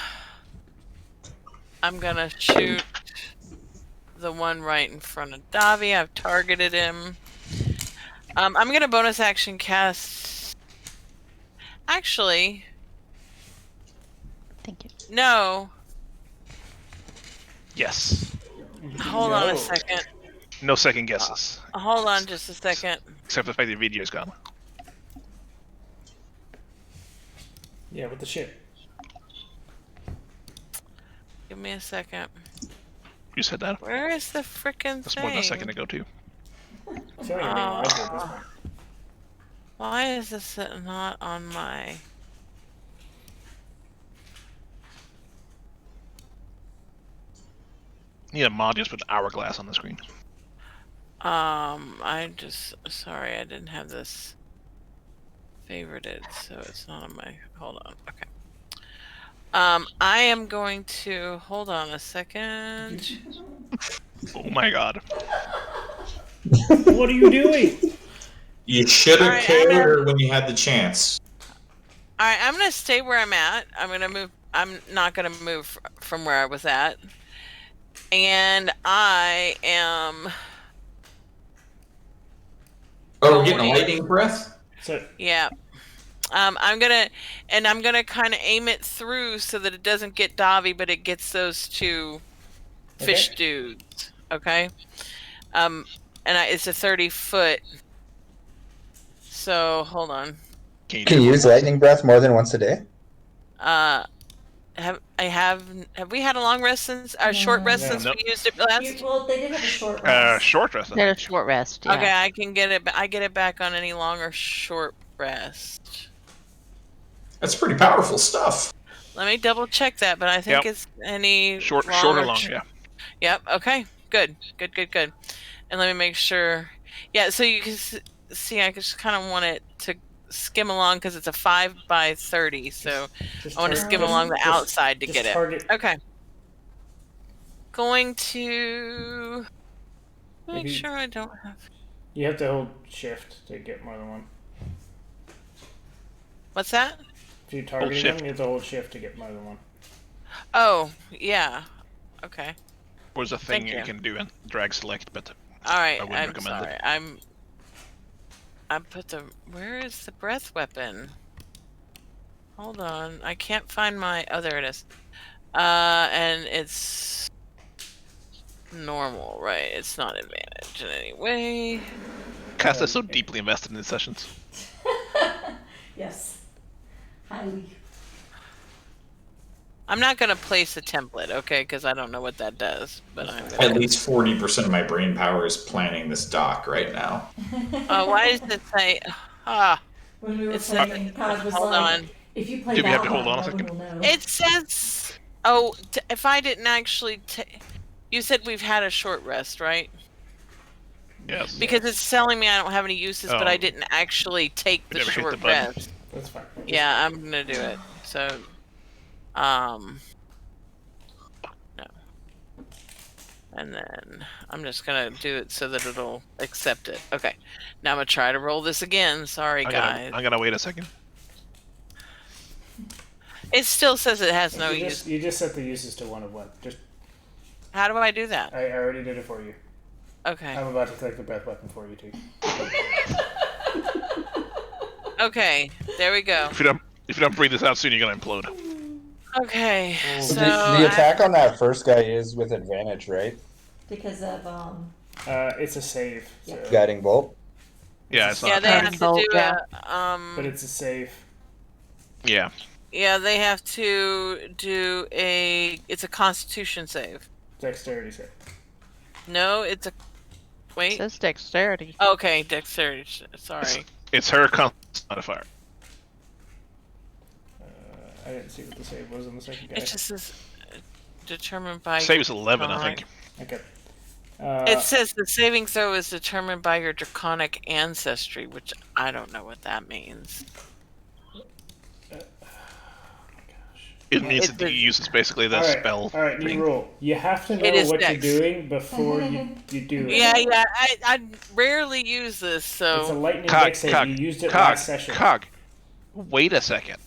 gonna shoot the one right in front of Davi. I've targeted him. I'm gonna bonus action cast. Actually, Thank you. no. Yes. Hold on a second. No second guesses. Hold on just a second. Except for the fact the video's gone. Yeah, with the ship. Give me a second. You said that? Where is the frickin' That's thing? more than a second ago, too. I feel like I'm being lied to at this point. Why is this not on my... Yeah, mod just put hourglass on the screen. Sorry, I didn't have this favorited, so it's not on my... Hold on, okay. I am going to... Hold on a second. Oh my god. What are you doing? You should have Alright, cared when you had the chance. Alright, I'm gonna stay where I'm at. I'm gonna move... I'm not gonna move from where I was at. And I am... Oh, we're getting a lightning breath? So, Yeah. I'm gonna kind of aim it through so that it doesn't get Davi, but it gets those two fish dudes. Okay. It's a 30-foot. So hold on. Can you use lightning breath more than once a day? Have we had a long rest since short rest since we used it last? Well, they did have a short rest. Short rest. They're a short rest. Yeah. Okay, I can get it. I get it back on any long or short rest. That's pretty powerful stuff. Let me double check that, but I think it's any short long or long, yeah. Yep. Okay. Good. And let me make sure. Yeah. So you can see, I just kind of want it to skim along because it's a 5 by 30. So I want to skim along the outside to get it. Okay. Going to make sure I don't have. You have to hold shift to get more than one. What's that? If you're targeting them, you have to hold shift to get more than one. Oh, yeah. Okay. Was a thing you can do and drag select, but all right, I wouldn't recommend sorry. it. I put the... Where is the breath weapon? Hold on. I can't find my... Oh, there it is. And it's... normal, right? It's not advantage in any way. Cass is so deeply invested in these sessions. Yes. Highly. I'm not going to place a template, okay? Because I don't know what that does. But I'm gonna... At least 40% of my brain power is planning this dock right now. Why does it say... When we were playing, Todd was hold like, on. if you play Do we that have to hold one, on a no second? one will know. It says... Oh, if I didn't actually... You said we've had a short rest, right? Yes. Because it's telling me I don't have any uses, but I didn't actually take the never hit short the button. rest. That's fine. Yeah, I'm gonna do it. So, no. And then I'm just gonna do it so that it'll accept it. Okay. Now I'm gonna try to roll this again. Sorry, guys. I'm gonna wait a second. It still says it has no you use. You just set the uses to 1 of 1. Just How do I do that? I already did it for you. Okay. I'm about to click the breath weapon for you too. Okay. There we go. If you don't breathe this out soon, you're gonna implode. Okay, Oh, so the attack on that first guy is with advantage, right? Because of It's a save. So Guiding bolt. Yeah, it's yeah, not they have Guiding to bolt, do yeah. but it's a save. Yeah. yeah, they have to do it's a Constitution save. Dexterity save. No, it's a It wait. says dexterity. Okay, dexterity. Sorry. It's her constitution modifier. I didn't see what the save was on the second guy. It just is determined by Save is your 11, I draconic- think. Okay. It says the saving throw is determined by your draconic ancestry, which I don't know what that means. It needs It- to use is basically the All right, spell. All right, new thing. rule. You have to know It is what dex. you're doing before you do it. Yeah. I rarely use this, It's a so lightning Cog, dex save. cog, You used it cog, last session. cog. Wait a second.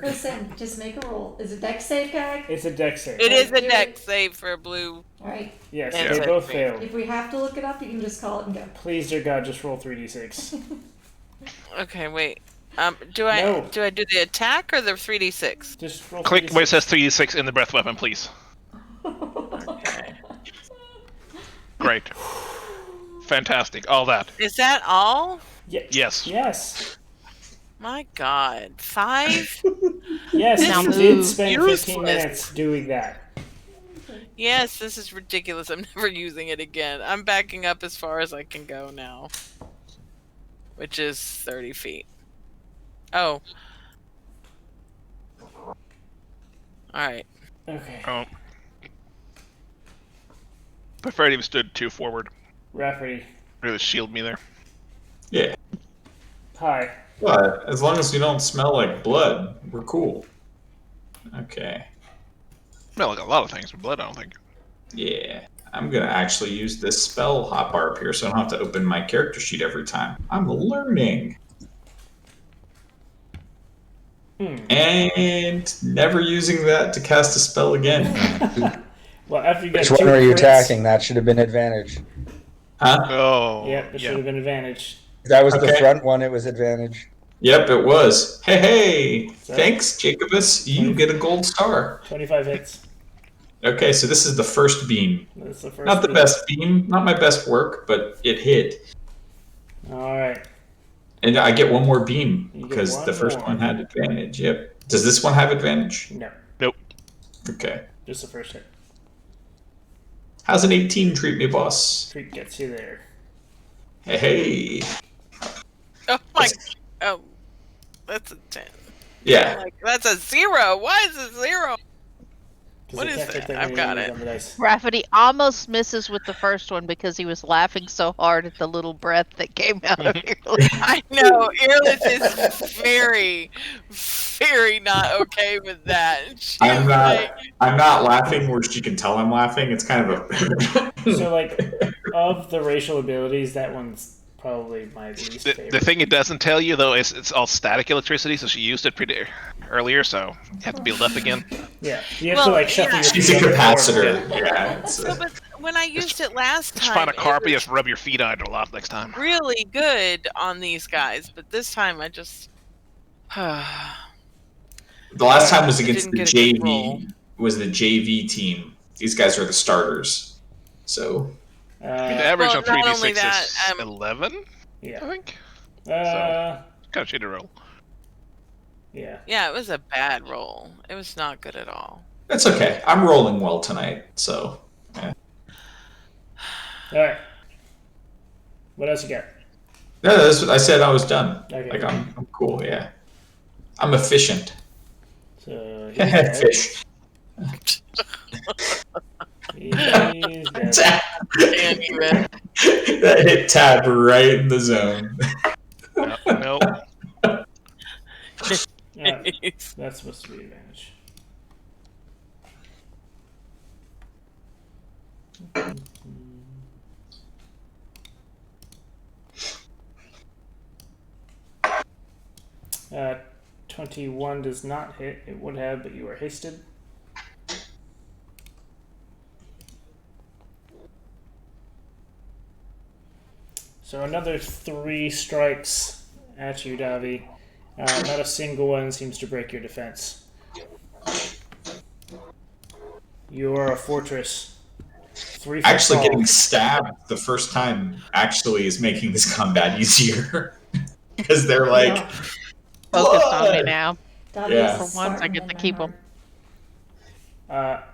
listen, just make a roll. Is it dex save, guy? It's a dex save. it is a dex save for a blue. All right. Yes, Yeah. they both failed. If we have to look it up, you can just call it and go. Please, dear God, just roll 3d6. Okay, wait. Do I No. do the attack or the 3d6? Just roll Click 3d6. where it says 3d6 in the breath weapon, please. Okay. Great. Fantastic. All that. Is that all? Yes. Yes. My God, 5? Yes, Now you move. did spend 15 Useless. minutes doing that. Yes, this is ridiculous. I'm never using it again. I'm backing up as far as I can go now, which is 30 feet. Oh. Alright. Okay. Oh. Preferred he stood 2 forward. Rafferty. Really shield me there. Yeah. Hi. But as long as we don't smell like blood, we're cool. Okay. Smell like a lot of things, but blood I don't think. Yeah. I'm gonna actually use this spell hotbar up here so I don't have to open my character sheet every time. I'm learning. And never using that to cast a spell again. Well, after you get Which 2 one are you crits- attacking? That should have been advantage. Huh? Oh. Yep, it should have been advantage. If that was the Okay. front one, it was advantage. Yep, it was. Hey! So- Thanks, Jacobus. You get a gold star. 25 hits. Okay, so this is the first beam. That's the first Not the beat. best beam, not my best work, but it hit. Alright. And I get one more beam You get because one the first more. one had advantage. Yep. Does this one have advantage? No, Nope. Okay. just the first hit. How's an 18 treat me, boss? Treat gets you there. Hey. Oh my. Oh. That's a 10. Yeah. Like, that's a 0. Why is it 0? 'Cause What I is can't fit that? that I've many got units it. on the dice. Rafferty almost misses with the first one because he was laughing so hard at the little breath that came out of your lips. I know. Earless is very, very not okay with that. She's I'm like, not laughing where she can tell I'm laughing. It's kind of a So, like, of the racial abilities, that one's probably my least favorite. The thing it doesn't tell you though is it's all static electricity, so she used it pretty earlier, so you have to build up again. Yeah, you have Well, to, like, shuffle yeah. your she's a feet on the floor. capacitor. Yeah. It's so, but when I used it last Just time, find a it carpet, was just rub your feet on it a lot next time. really good on these guys, but this time I just. the last time was I against didn't the get a good roll. JV. Was the JV team. These guys are the starters. So I mean, the average Well, on not 3d6 only that, is 11, I yeah. think. Uh, Kind of shitty roll. yeah. Yeah, it was a bad roll. It was not good at all. it's okay. I'm rolling well tonight. So Alright. What else you got? no, that's what I said. I was done. Okay. Like I'm cool. Yeah. I'm efficient. So, he's dead. Fish. He's dead. Tab. And even That hit tab right in the zone. No. That's supposed to be advantage. Uh, 21 does not hit. It would have, but you are hasted. So another 3 strikes at you, Davi. Not a single one seems to break your defense. You are a fortress. 3 foot Actually, tall. getting stabbed the first time actually is making this combat easier. Because they're like, Yeah. Focused on me blood! now. Dobby Yeah. is For once, I Spartan get in to my keep 'em. heart.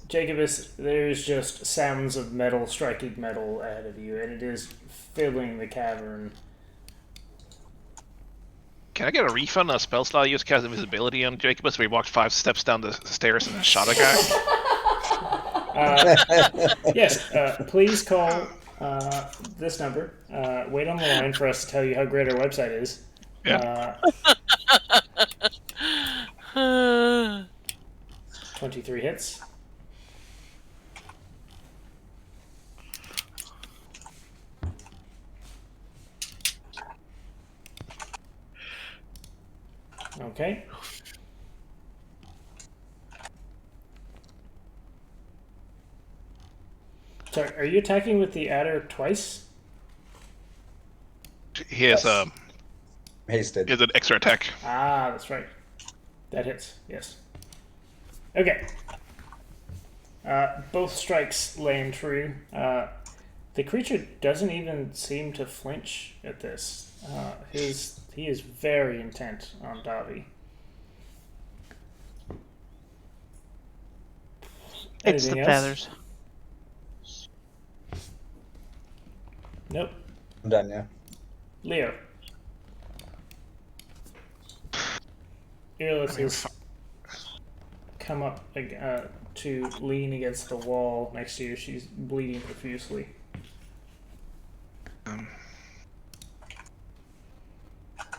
Jacobus, there's just sounds of metal striking metal ahead of you, and it is filling the cavern. Can I get a refund on a spell slot I used to cast invisibility on Jacobus where he walked 5 steps down the stairs and then shot a guy? Yes, please call this number. Wait on the line for us to tell you how great our website is. Yeah. 23 hits. Okay. So, are you attacking with the adder twice? He has Hasted. he has an extra attack. Ah, that's right. That hits, yes. Okay. Both strikes land true. The creature doesn't even seem to flinch at this. He is very intent on Davi. It's the Anything else? feathers. Nope. I'm done now. Leo. Earless has come up to lean against the wall next to you. She's bleeding profusely.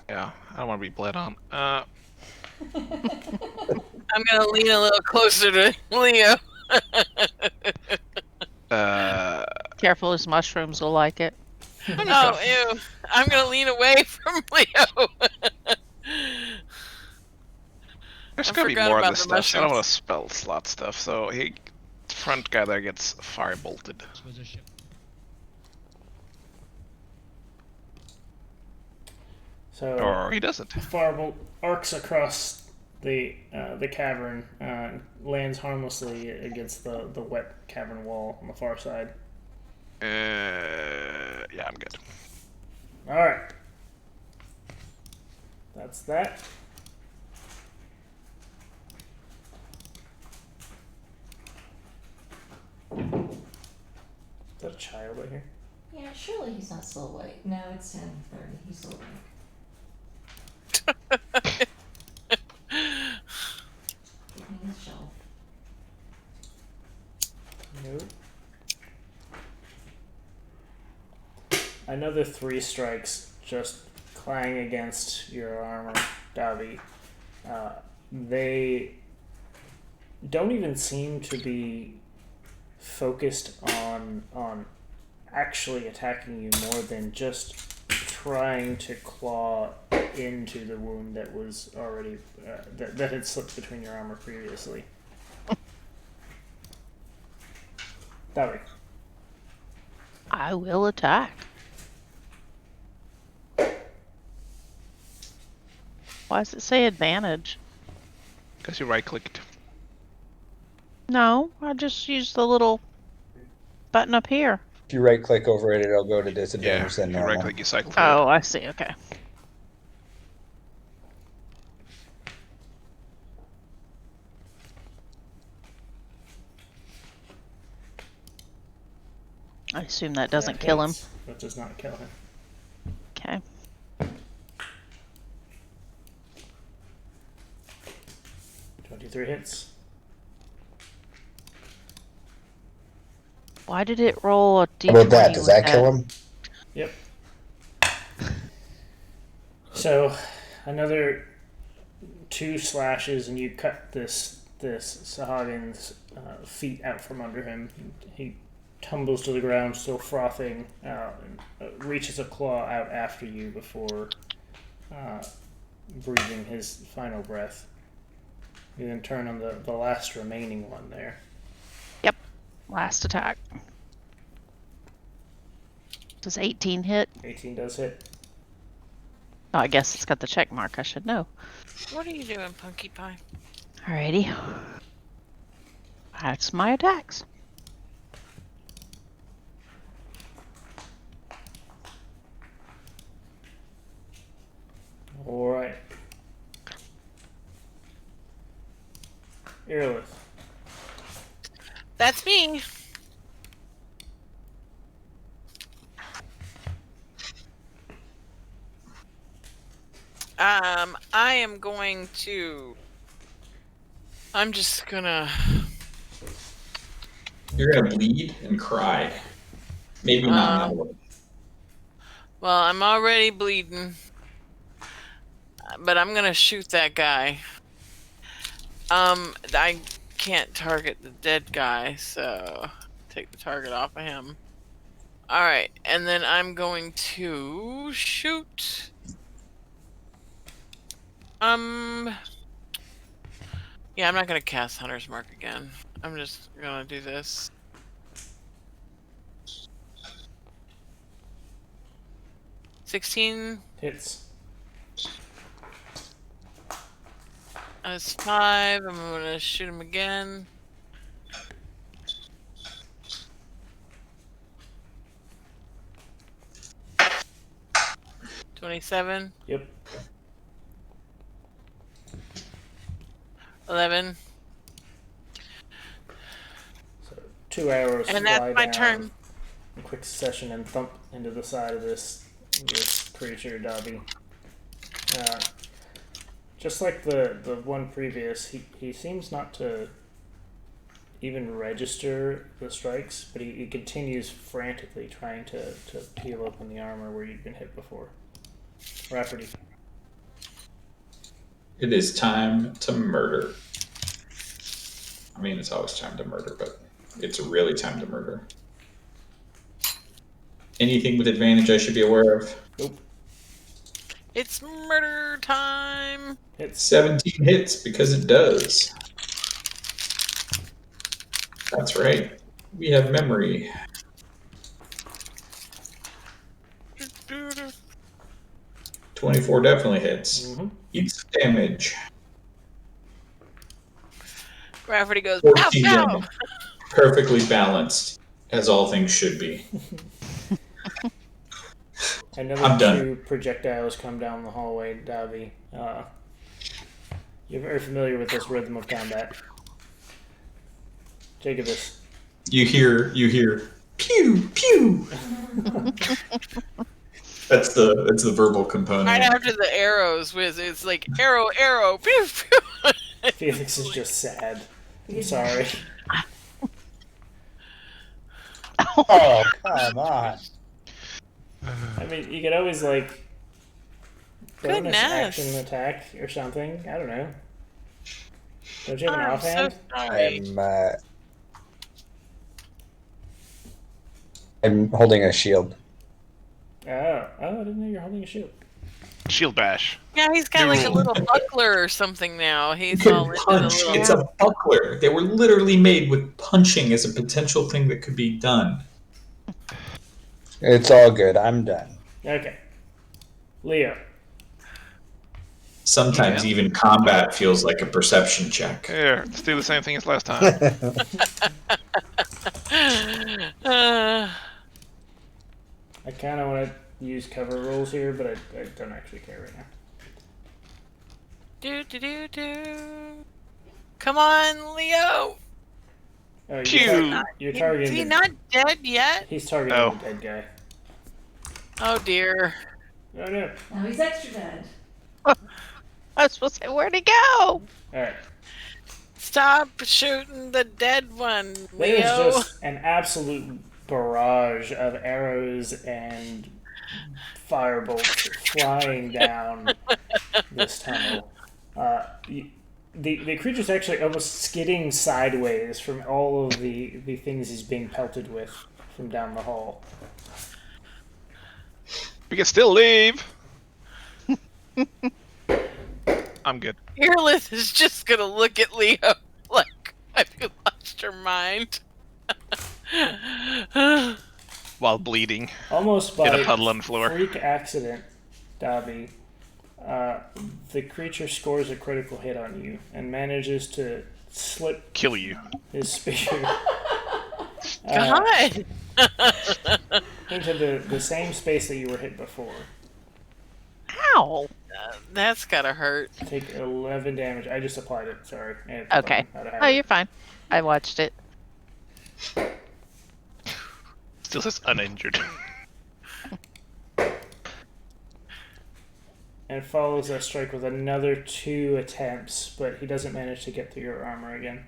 Yeah, I don't want to be bled on. I'm gonna lean a little closer to Leo. Careful, his mushrooms will like it. Oh, ew. I'm gonna lean away from Leo. There's I gotta be forgot more of about this the stuff. So I don't want mushrooms. to spell slot stuff. So he, front guy there gets fire bolted. So Or he doesn't. Firebolt arcs across the cavern, lands harmlessly against the wet cavern wall on the far side. Yeah, I'm good. All right, that's that. Is that a child right here? Yeah, surely he's not still awake. No, it's 10:30. He's still awake. Eating his shelf. Nope. Another 3 strikes just clang against your armor, Davi. They don't even seem to be focused on actually attacking you more than just trying to claw into the wound that was already that had slipped between your armor previously. Davi. I will attack. Why does it say advantage? Because you right clicked. No, I just used the little button up here. If you right click over it, it'll go to Yeah, disadvantage if than you normal. right click, you cycle through. Oh, I see. Okay. I assume that doesn't That kill him. hits. That does not kill him. Okay. Three hits. Why did it roll a d20? How about that? Does with that kill him? Yep. So, another 2 slashes, and you cut this Sahagan's feet out from under him. He tumbles to the ground, still frothing, and reaches a claw out after you before breathing his final breath. You then turn on the last remaining one there. Yep. Last attack. Does 18 hit? 18 does hit. Oh, I guess it's got the check mark. I should know. What are you doing, Punky Pie? Alrighty. That's my attacks. All right. Earless. That's me. I am going to. I'm just gonna. You're gonna bleed and cry. Maybe not that way. Well, I'm already bleeding, but I'm gonna shoot that guy. I can't target the dead guy, so take the target off of him. All right, and then I'm going to shoot. Yeah, I'm not gonna cast Hunter's Mark again. I'm just gonna do this. $16 Hits. That's 5. I'm gonna shoot him again. $27. Yep. 11. So 2 arrows And fly that's my down turn. in quick succession and thump into the side of this creature, Dobby. Just like the one previous, he seems not to even register the strikes, but he continues frantically trying to peel open the armor where you've been hit before. Rafferty. It is time to murder. I mean, it's always time to murder, but it's really time to murder. Anything with advantage I should be aware of? Nope. It's murder time. Hits. 17 hits because it does. That's right. We have memory. 24 definitely hits. Mm-hmm. Eats damage. Rafferty goes, pow, 14 pow. damage. Perfectly balanced, as all things should be. Another I'm done. 2 projectiles come down the hallway, Davi. You're very familiar with this rhythm of combat. Jacobus. You hear, pew, pew. That's the verbal component. Right after the arrows, it's like arrow, arrow, pew, pew. Felix is just sad. I'm sorry. Oh, come on. I mean, you could always, like, bonus Goodness. action attack or something. I don't know. Don't you have an I'm offhand? so sorry. I'm holding a shield. Oh, I didn't know you were holding a shield. Shield bash. Yeah, he's got like a little buckler or something now. You He's can all into the punch. little. It's a buckler. They were literally made with punching as a potential thing that could be done. It's all good. I'm done. Okay. Leo. Sometimes even combat feels like a perception check. Here, let's do the same thing as last time. I kind of want to use cover rules here, but I don't actually care right now. Do. Come on, Leo. Oh, Pew! you're Is targeting he the- not dead yet? He's targeting Oh. the dead guy. Oh dear. Oh no. Now he's extra dead. I was supposed to say, where'd he go? Alright. Stop shooting the dead one, There's Leo. just an absolute barrage of arrows and firebolts flying down this tunnel. The creature's actually almost skidding sideways from all of the things he's being pelted with from down the hall. We can still leave. I'm good. Fearless is just gonna look at Leo like, have you lost your mind? While bleeding Almost in by a puddle on the floor. freak accident, Dobby, The creature scores a critical hit on you and manages to slip Kill you. his spear God. into the same space that you were hit before. Ow! That's gotta hurt. Take 11 damage. I just applied it. Sorry. I hit the Okay. button out of Oh, habit. you're fine. I watched it. Still says uninjured. And follows that strike with another 2 attempts, but he doesn't manage to get through your armor again.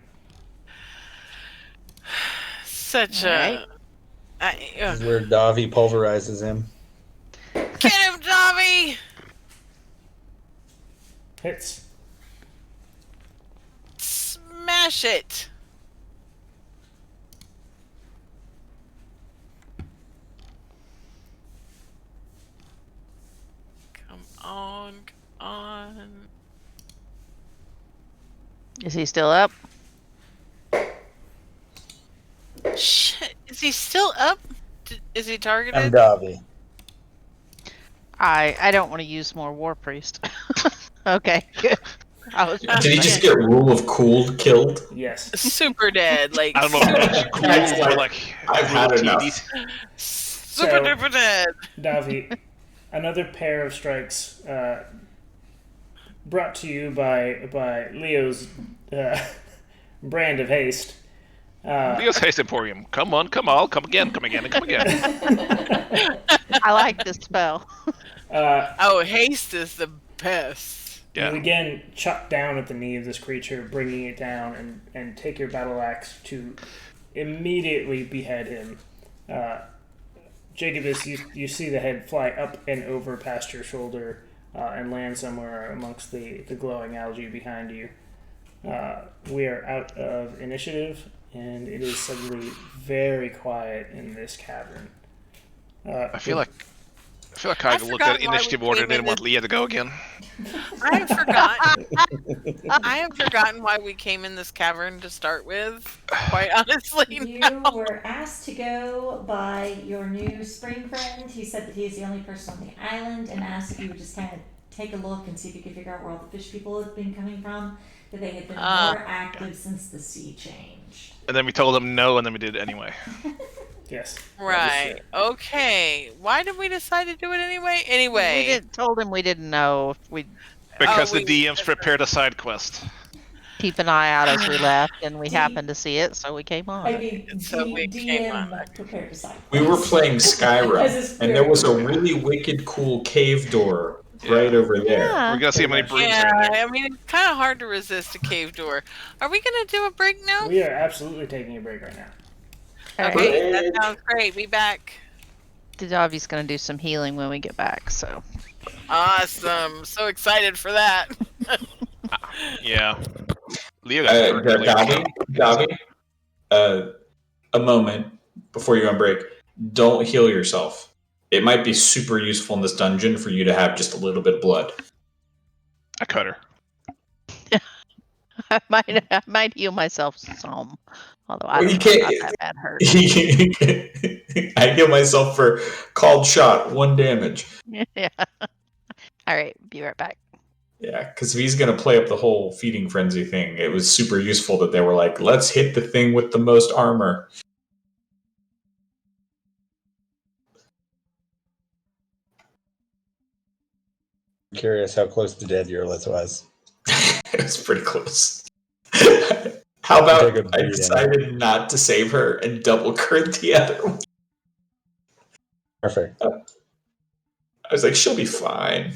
Such Alright. This is where Davi pulverizes him. Get him, Dobby! Hits. Smash it! Come on, come on. Is he still up? Shit, is he still up? Is he I'm targeted? Davi. I don't want to use more War Priest. Okay, good. I was Did he just get Rule of Cool killed? Yes. Super dead, like I don't know if super, it's cool That's or like, like I've had enough. super So- duper dead. Davi, another pair of strikes brought to you by Leo's brand of haste. Leo's Haste Emporium. Come on, come again, come again, and come again. I like this spell. Oh, haste is the best. You Yeah. again chuck down at the knee of this creature, bringing it down, and take your battle axe to immediately behead him. Jacobus, you see the head fly up and over past your shoulder and land somewhere amongst the glowing algae behind you. We are out of initiative, and it is suddenly very quiet in this cavern. I feel like I I've looked at forgotten why we initiative order came and didn't in want this- Leah to go again. I have forgotten. I have forgotten why we came in this cavern to start with. Quite honestly, You no. were asked to go by your new spring friend. He said that he is the only person on the island and asked if you would just kind of take a look and see if you could figure out where all the fish people have been coming from. That they had been more active since the sea changed. And then we told them no, and then we did it anyway. Yes. Right. Okay. Why did we decide to do it anyway? We Anyway. didn't told him we didn't know if we'd Because we- the DMs prepared a side quest. keep an eye out as we left, and we happened to see it, so we came on. I mean, So we came on. DM prepared to side We were quest. playing As Skyrim, is and there was a very really wicked cool cave door right over there. Yeah. We're gonna see how many brooms Yeah, are in there. I mean, it's kind of hard to resist a cave door. Are we gonna do a break now? We are absolutely taking a break right now. Alright. Okay, that sounds great. Be back. Davi's gonna do some healing when we get back, so. Awesome. So excited for that. Yeah. Leah got started really Davi, a moment before you go on break. Don't heal yourself. It might be super useful in this dungeon for you to have just a little bit of blood. I cut her. I might heal myself some, although I Well, don't you know can't- about that bad hurt. I heal myself for called shot, 1 damage. Yeah. All right, be right back. Yeah, because if he's going to play up the whole feeding frenzy thing, it was super useful that they were like, let's hit the thing with the most armor. Curious how close to dead Urlith was. It was pretty close. How about Take a I beat, decided not to save her and double crit the other one? Perfect. I was like, she'll be fine.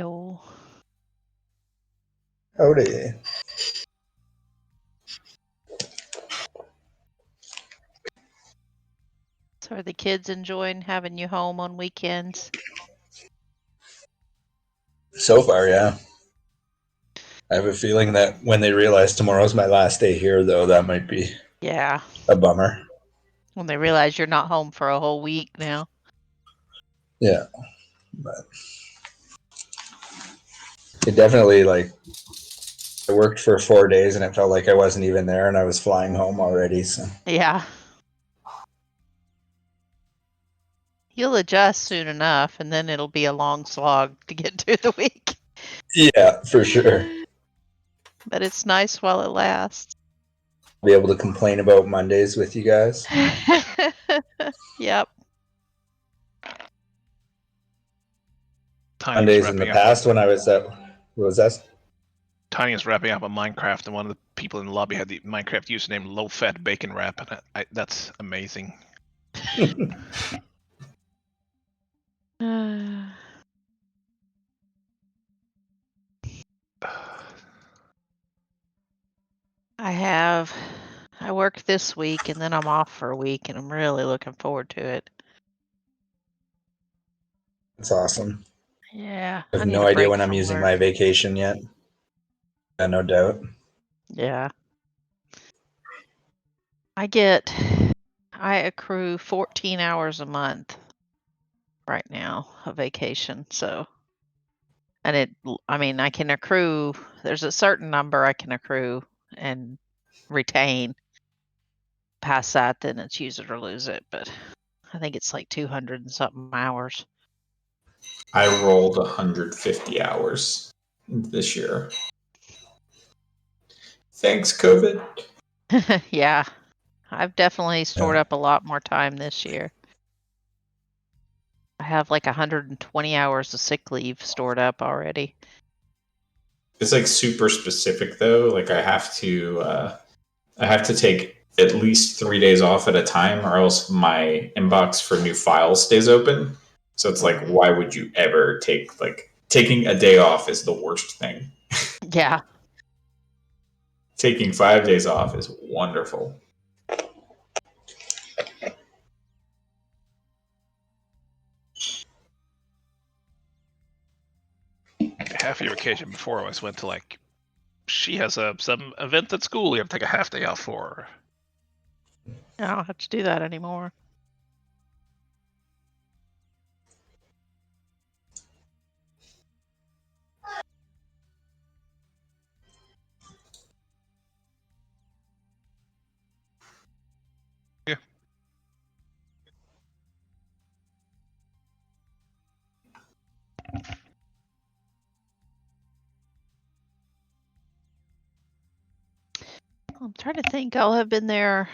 Hello. Howdy. So are the kids enjoying having you home on weekends? So far, yeah. I have a feeling that when they realize tomorrow's my last day here, though, that might be Yeah. a bummer. When they realize you're not home for a whole week now. Yeah. But it definitely, like, I worked for 4 days and it felt like I wasn't even there and I was flying home already. So, Yeah. You'll adjust soon enough, and then it'll be a long slog to get to the week. yeah, for sure. But it's nice while it lasts. Be able to complain about Mondays with you guys. Yep. Tanya's Mondays in the wrapping up past when I was at, what was that? Tanya's wrapping up on Minecraft, and one of the people in the lobby had the Minecraft username low fat bacon wrap, and that's amazing. I work this week and then I'm off for a week and I'm really looking forward to it. That's awesome. Yeah. I I have need no a idea break when I'm from using work. my vacation yet. Yeah, no doubt. Yeah. I accrue 14 hours a month right now of vacation. So, and I can accrue, there's a certain number I can accrue and retain. Past that, then it's use it or lose it. But I think it's like 200 and something hours. I rolled 150 hours this year. Thanks, COVID. Yeah. I've definitely stored up a lot more time this year. I have like 120 hours of sick leave stored up already. It's like super specific though. Like I have to take at least 3 days off at a time, or else my inbox for new files stays open. So it's like, why would you ever taking a day off is the worst thing. Yeah. Taking 5 days off is wonderful. Half your vacation before I always went to like, she has some event at school. You have to take a half day off for. I don't have to do that anymore. Yeah. I'm trying to think. I'll have been there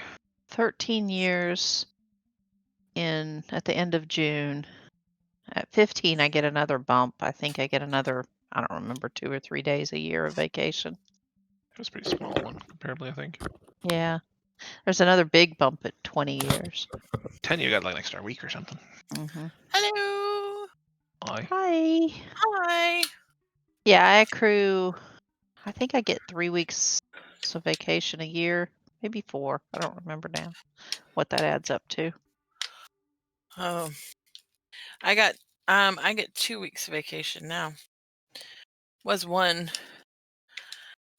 13 years at the end of June. At 15, I get another bump. I think I get another, I don't remember, 2 or 3 days a year of vacation. It was a pretty small one comparatively, I think. Yeah. There's another big bump at 20 years. 10, you got like an extra week or something. Mm-hmm. Hello. Aye. Hi. Hi. Yeah, I accrue, I think I get 3 weeks of vacation a year, maybe 4. I don't remember now what that adds up to. Oh, I get 2 weeks of vacation now. Was one,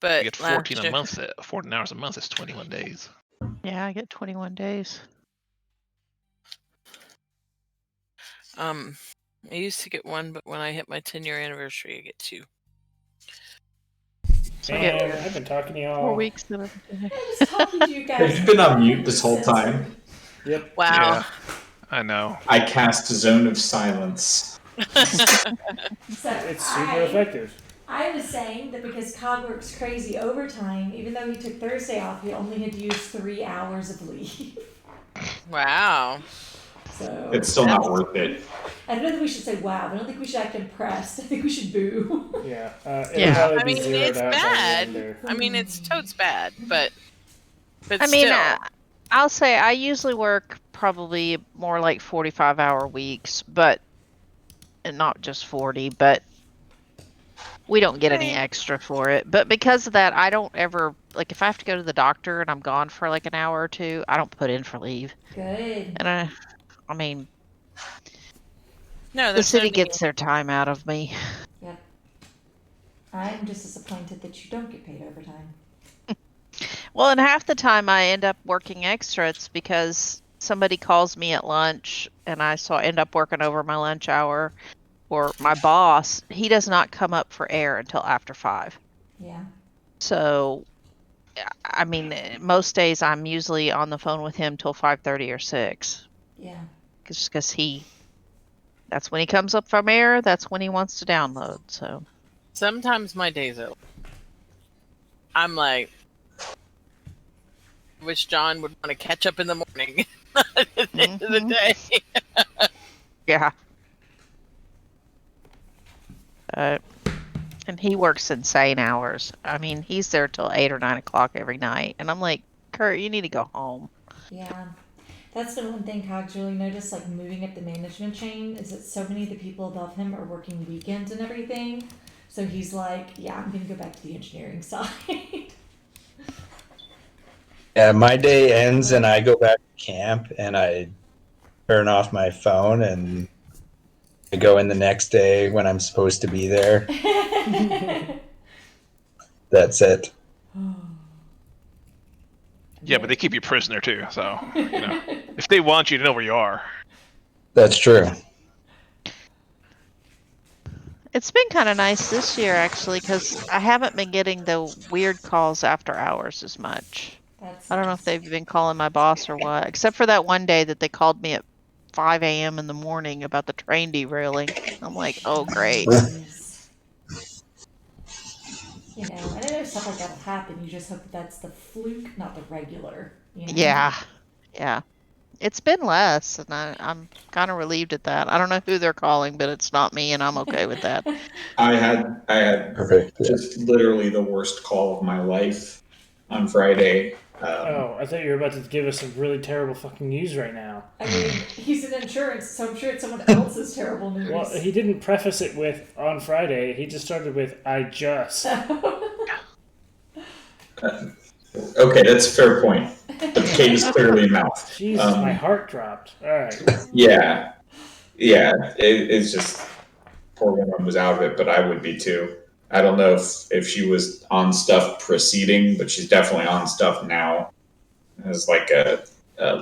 but You get last 14 a year- month. 14 hours a month is 21 days. Yeah, I get 21 days. I used to get 1, but when I hit my 10-year anniversary, I get 2. So I get And I've been talking to y'all. 4 weeks of it. I was talking to you guys. You've been on mute this whole time. Yep. Wow. Yeah, I know. I cast Zone of Silence. So It's super effective. I was saying that because Cog works crazy overtime, even though he took Thursday off, he only had to use 3 hours of leave. Wow. So It's still not worth it. I don't think we should say wow, but I don't think we should act impressed. I think we should boo. Yeah. It'll Yeah. probably I be mean, zeroed it's out by the bad. end there. I mean, it's totes bad, but I mean, still. I'll say I usually work probably more like 45-hour weeks, but and not just 40, but We don't get any Right. extra for it, but because of that, I don't ever like if I have to go to the doctor and I'm gone for like an hour or two, I don't put in for leave. Good. And I mean, No, the there's no city need. gets their time out of me. Yep. I'm just disappointed that you don't get paid overtime. Well, and half the time I end up working extra. It's because somebody calls me at lunch and I end up working over my lunch hour. Or my boss, he does not come up for air until after 5. Yeah. So, I mean, most days I'm usually on the phone with him till 5:30 or 6. Yeah. Just because that's when he comes up from air. That's when he wants to download. So, Sometimes my days are. I'm like, wish John would want to catch up in the morning. At the end of the Mhm. day. yeah. And he works insane hours. I mean, he's there till 8 or 9 o'clock every night. And I'm like, Kurt, you need to go home. Yeah. That's the one thing Cog's really noticed, like moving up the management chain, is that so many of the people above him are working weekends and everything. So he's like, yeah, I'm going to go back to the engineering side. Yeah, my day ends and I go back to camp and I turn off my phone and I go in the next day when I'm supposed to be there. That's it. Yeah, but they keep you prisoner too, so if they want you to know where you are. That's true. It's been kind of nice this year, actually, because I haven't been getting the weird calls after hours as much. That's I don't know if nice. they've been calling my boss or what, except for that one day that they called me at 5 a.m. in the morning about the train derailing. I'm like, oh, great. Jeez. You know, and I know stuff like that will happen. You just hope that that's the fluke, not the regular. You know? Yeah. Yeah. It's been less, and I'm kind of relieved at that. I don't know who they're calling, but it's not me, and I'm okay with that. I had Perfect. Yeah. just literally the worst call of my life on Friday. Oh, I thought you were about to give us some really terrible fucking news right now. I mean, he's in insurance, so I'm sure it's someone else's terrible news. Well, he didn't preface it with on Friday. He just started with I just. Okay, that's a fair point. But the cave is clearly in mouth. Jesus, my heart dropped. All right. Yeah, it's just poor woman was out of it, but I would be too. I don't know if she was on stuff preceding, but she's definitely on stuff now. It's like a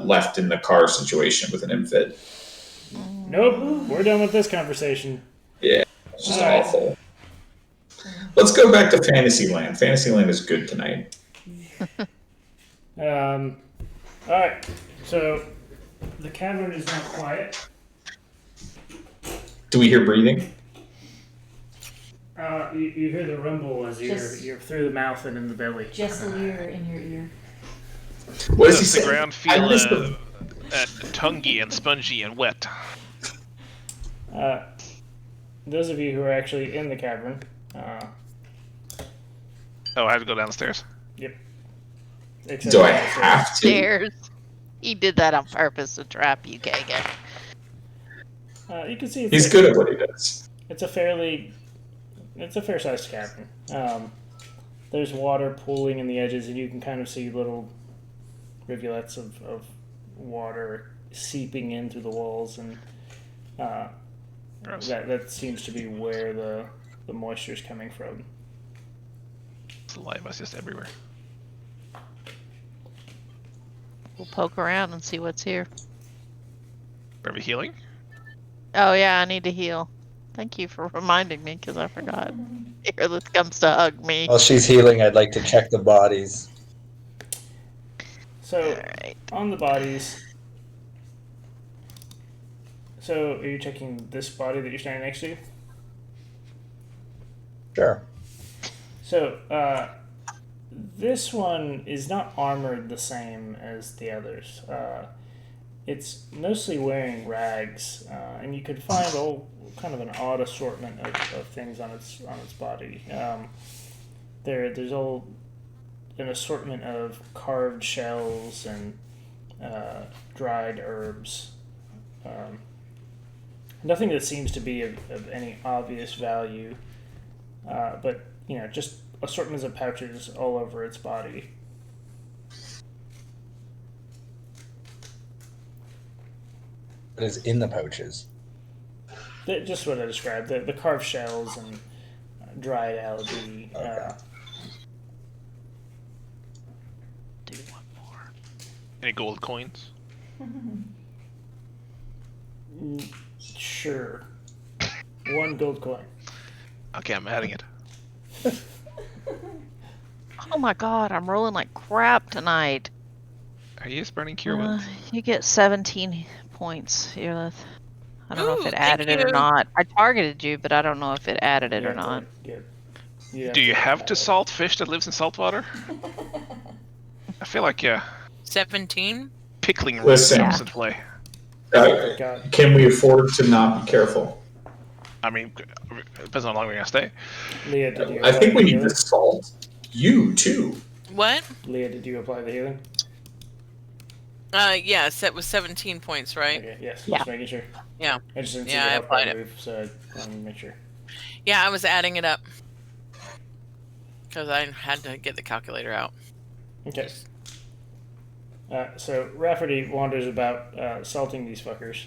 left in the car situation with an infant. Nope, we're done with this conversation. Yeah, it's just All right. awful. Let's go back to Fantasyland. Fantasyland is good tonight. All right, so the cavern is now quiet. Do we hear breathing? You hear the rumble as Just- you're through the mouth and in the belly. Just a leer in your ear. What does he Does the say? ground I feel missed the- tonguey and spongy and wet? Those of you who are actually in the cavern, Oh, I have to go down the stairs. except Do I downstairs. have to? Stairs. He did that on purpose to trap you, Kagan. You can see it's He's good at what he does. It's a fair-sized cavern. There's water pooling in the edges, and you can kind of see little rivulets of water seeping in through the walls, and Gross. that seems to be where the moisture is coming from. Saliva's just everywhere. We'll poke around and see what's here. Are we healing? Oh, yeah, I need to heal. Thank you for reminding me, because I forgot. Here, this comes to hug me. While she's healing, I'd like to check the bodies. So, Alright. on the bodies. So, are you checking this body that you're standing next to? Sure. So, this one is not armored the same as the others. It's mostly wearing rags, and you could find kind of an odd assortment of things on its body. There's an assortment of carved shells and dried herbs. Nothing that seems to be of any obvious value. but just assortments of pouches all over its body. What is in the pouches? Just what I described: the carved shells and dried algae. Okay. Do one more. Any gold coins? Sure. 1 gold coin. Okay, I'm adding it. Oh my god, I'm rolling like crap tonight. Are you burning cure wounds? You get 17 points, Earlith. I don't know if Ooh, it added thank it or you. not. I targeted you, but I don't know if it added it or not. Do you have to salt fish that lives in salt water? I feel like 17? pickling rules Listen. comes into play. Can we afford to not be careful? I mean, it depends on how long we're gonna stay. Leah, did you I think apply we the need to healing? salt you too. What? Leah, did you apply the healing? Yes, that was 17 points, right? Okay, yes. Yeah. Just making sure. Yeah. I just didn't see Yeah, the I health bar applied it. move, so I wanted to make sure. Yeah, I was adding it up. Because I had to get the calculator out. Okay. So Rafferty wanders about salting these fuckers.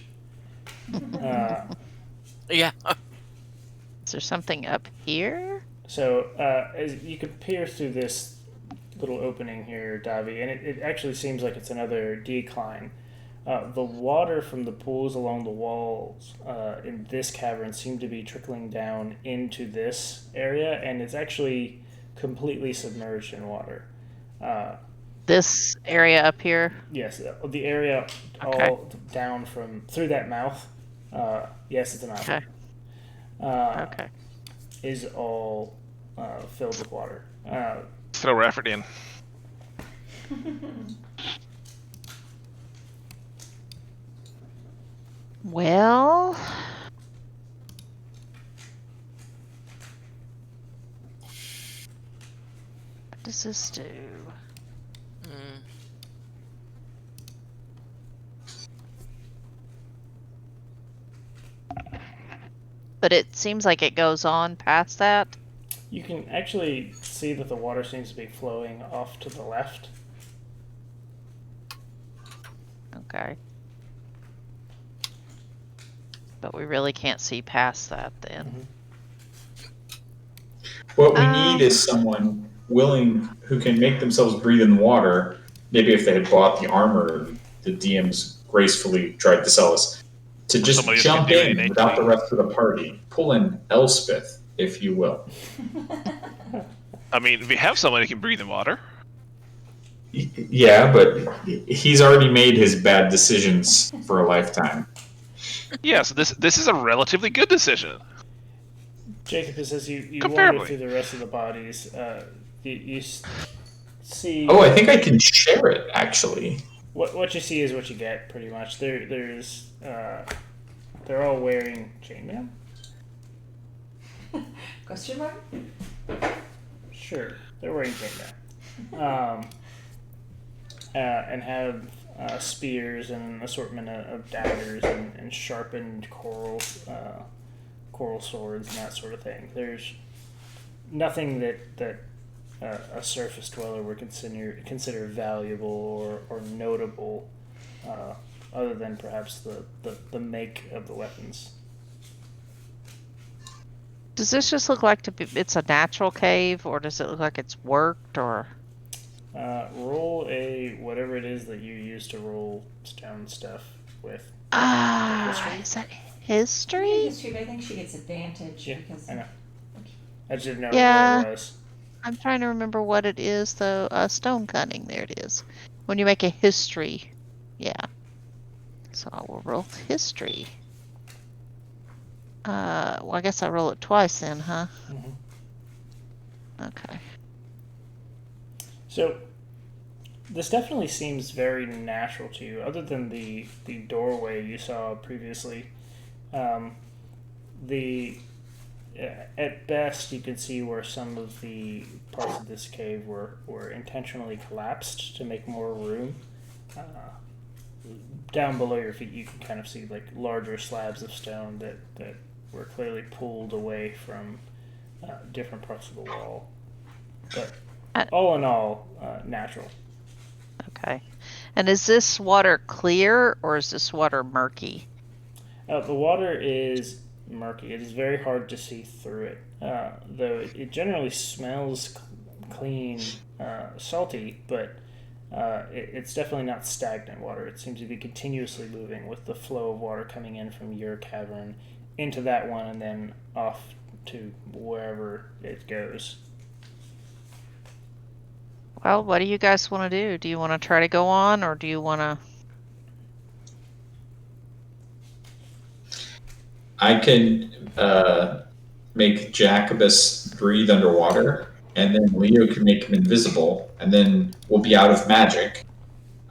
Yeah. Is there something up here? So as you can peer through this little opening here, Davi, and it actually seems like it's another decline. The water from the pools along the walls in this cavern seem to be trickling down into this area, and it's actually completely submerged in water. This area up here? Yes, the area all down from through that mouth. Yes, it's a mouth. Okay. Okay. Is all filled with water. Throw Rafferty in. Well, what does this do? Mm. But it seems like it goes on past that. You can actually see that the water seems to be flowing off to the left. Okay. But we really can't see past that then. What we need is someone willing who can make themselves breathe in water. Maybe if they had bought the armor, the DMs gracefully tried to sell us, to just somebody that jump can do in it without the innately. rest of the party. Pull in Elspeth, if you will. I mean, we have someone who can breathe in water. Yeah, but he's already made his bad decisions for a lifetime. Yeah, so this is a relatively good decision. Jacob, as you wander Comparably. through the rest of the bodies, you see. Oh, I think I can share it, actually. What you see is what you get, pretty much. There's they're all wearing chainmail. Question mark? Sure, they're wearing chainmail. And have spears and an assortment of daggers and sharpened coral swords and that sort of thing. There's nothing that a surface dweller would consider valuable or notable, other than perhaps the make of the weapons. Does this just look like it's a natural cave, or does it look like it's worked, or? Roll a whatever it is that you use to roll stone stuff with. Is that history? History, but I think she gets advantage Yeah, because I know. I just didn't know Yeah. what it was. I'm trying to remember what it is, though. Stone cutting, there it is. When you make a history. Yeah. So I will roll history. Well, I guess I roll it twice then, huh? Mm-hmm. Okay. So, this definitely seems very natural to you, other than the doorway you saw previously. At best, you can see where some of the parts of this cave were intentionally collapsed to make more room. Down below your feet, you can kind of see like larger slabs of stone that were clearly pulled away from different parts of the wall. But Uh, all in all, natural. Okay. And is this water clear or is this water murky? The water is murky. It is very hard to see through it, though it generally smells clean, salty, but it's definitely not stagnant water. It seems to be continuously moving with the flow of water coming in from your cavern into that one and then off to wherever it goes. Well, what do you guys want to do? Do you want to try to go on or do you want to... I can make Jacobus breathe underwater, and then Leo can make him invisible, and then we'll be out of magic.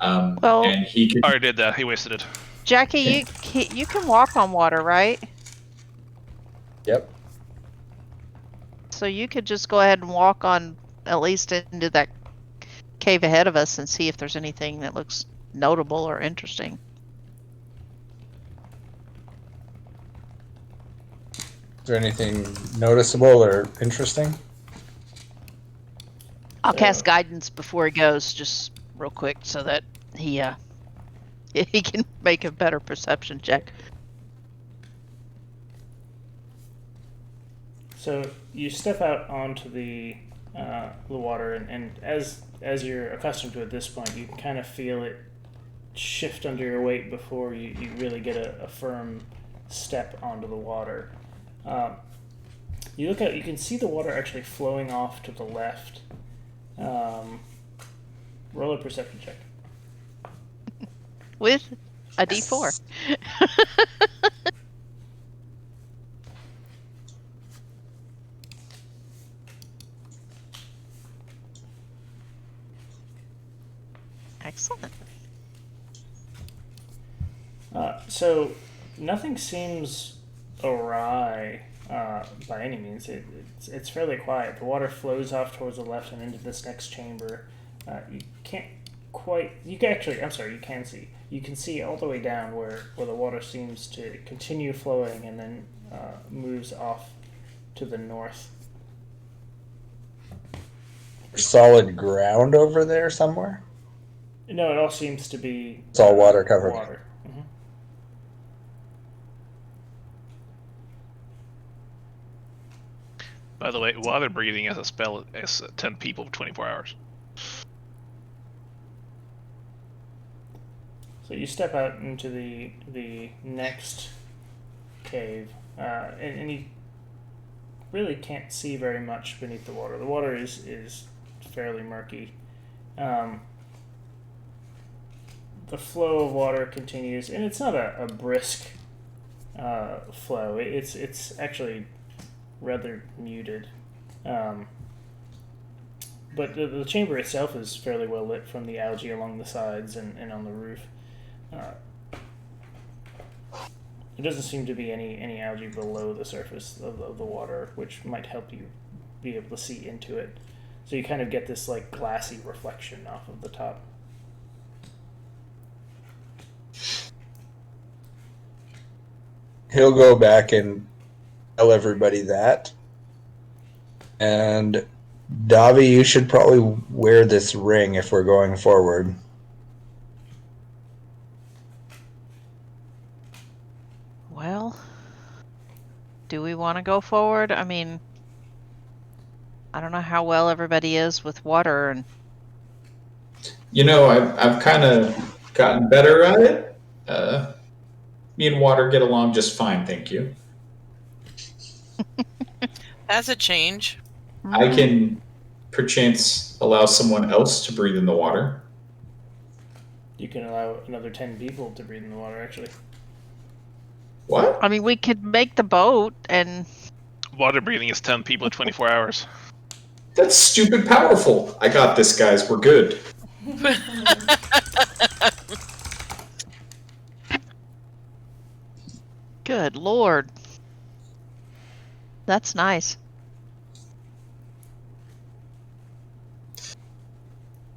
Well- and he can. I already did that. He wasted it. Jackie, you can walk on water, right? Yep. So you could just go ahead and walk on at least into that cave ahead of us and see if there's anything that looks notable or interesting. Is there anything noticeable or interesting? I'll cast guidance before he goes, just real quick, so that he he can make a better perception check. So you step out onto the water, and as you're accustomed to at this point, you can kind of feel it shift under your weight before you really get a firm step onto the water. You look out, you can see the water actually flowing off to the left. Roll a perception check. With a D4. Excellent. So nothing seems awry by any means. It's fairly quiet. The water flows off towards the left and into this next chamber. You can't quite. You can actually. I'm sorry. You can see. You can see all the way down where the water seems to continue flowing and then moves off to the north. Solid ground over there somewhere? No, it all seems to be. It's all water covered. Water. Mm-hmm. By the way, water breathing as a spell is 10 people for 24 hours. So you step out into the next cave, and you really can't see very much beneath the water. The water is fairly murky. The flow of water continues, and it's not a brisk flow. It's actually rather muted. But the chamber itself is fairly well lit from the algae along the sides and on the roof. There doesn't seem to be any algae below the surface of the water, which might help you be able to see into it. So you kind of get this like glassy reflection off of the top. He'll go back and tell everybody that. And Davi, you should probably wear this ring if we're going forward. Well, do we want to go forward? I mean, I don't know how well everybody is with water, and You know, I've kind of gotten better at it. Me and water get along just fine, thank you. That's a change. I can perchance allow someone else to breathe in the water. You can allow another 10 people to breathe in the water, actually. What? I mean, we could make the boat and Water breathing is 10 people in 24 hours. That's stupid powerful. I got this, guys. We're good. good Lord. That's nice.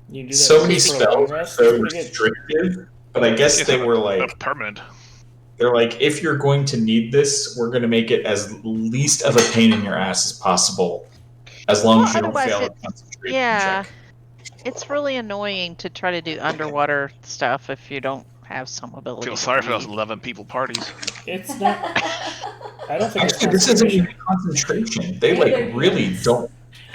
You can do that So many for a long spells are rest. so Pretty good. restrictive, but I guess Yes, they were like permanent. They're like, if you're going to need this, we're going to make it as least of a pain in your ass as possible, as long as you don't otherwise fail a it's concentration yeah. check. It's really annoying to try to do underwater stuff if you don't have some ability. Feel to sorry for those breathe. 11 people parties. It's not. I don't think it's Actually, this isn't concentration. even concentration. They Yeah, like really yes. don't.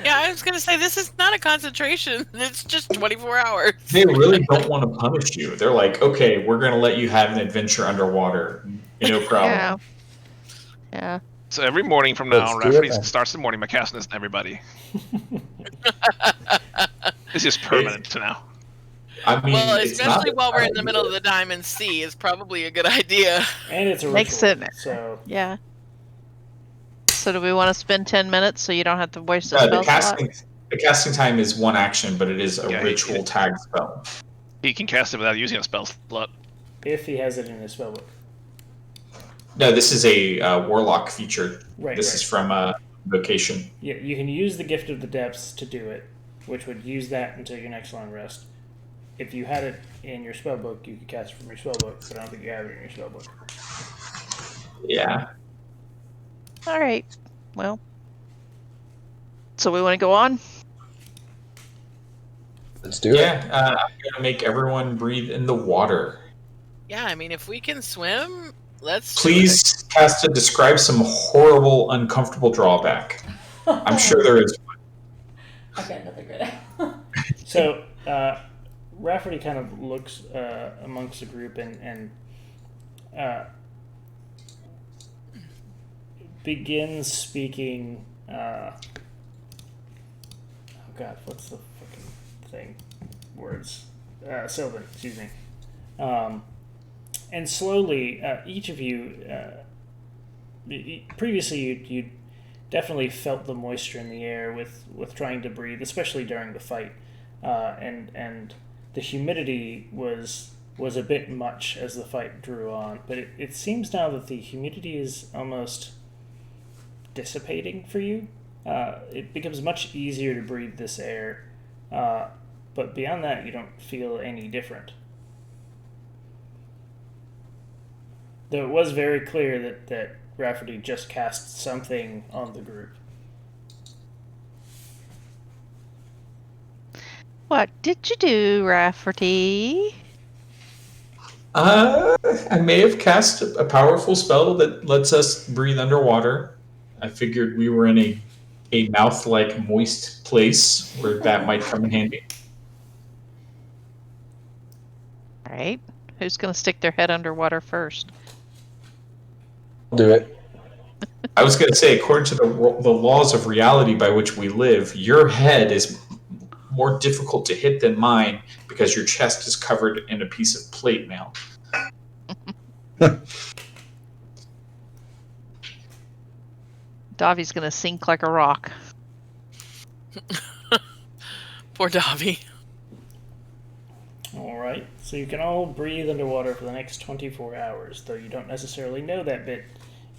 Yeah, I was gonna say this is not a concentration. It's just 24 hours. They really don't want to punish you. They're like, okay, we're going to let you have an adventure underwater. No problem. Yeah. So every morning from now, Let's on, do it Rafferty then. starts the morning by casting this to everybody. It's just permanent now. I mean, Well, it's not especially a while we're bad in the middle of idea. the Diamond Sea is probably a good idea. And it's a Makes ritual. it- So Yeah. So do we want to spend 10 minutes so you don't have to waste a The spell slot? casting time is one action, but it is a Yeah, ritual tag spell. He can cast it without using a spell slot. if he has it in his spellbook. No, this is a warlock feature. Right, This right. is from Vocation. Yeah, you can use the Gift of the Depths to do it, which would use that until your next long rest. If you had it in your spellbook, you could cast it from your spellbook, but I don't think you have it in your spellbook. Yeah. All right. Well. So we want to go on? Let's do it. Yeah, I'm going to make everyone breathe in the water. Yeah, I mean, if we can swim, let's do Please cast a describe some horrible, uncomfortable drawback. I'm sure there is. I've got another good. So, Rafferty kind of looks amongst the group and begins speaking. Oh God, what's the fucking thing? Words. Sylvan, excuse me. And slowly, each of you. Previously, you definitely felt the moisture in the air with trying to breathe, especially during the fight, and the humidity was a bit much as the fight drew on. But it seems now that the humidity is almost dissipating for you. It becomes much easier to breathe this air, but beyond that, you don't feel any different. Though it was very clear that Rafferty just cast something on the group. What did you do, Rafferty? I may have cast a powerful spell that lets us breathe underwater. I figured we were in a mouth-like moist place where that might come in handy. All right. Who's going to stick their head underwater first? I'll do it. I was going to say, according to the laws of reality by which we live, your head is more difficult to hit than mine because your chest is covered in a piece of plate mail. Davi's going to sink like a rock. Poor Davi. All right, so you can all breathe underwater for the next 24 hours, though you don't necessarily know that bit.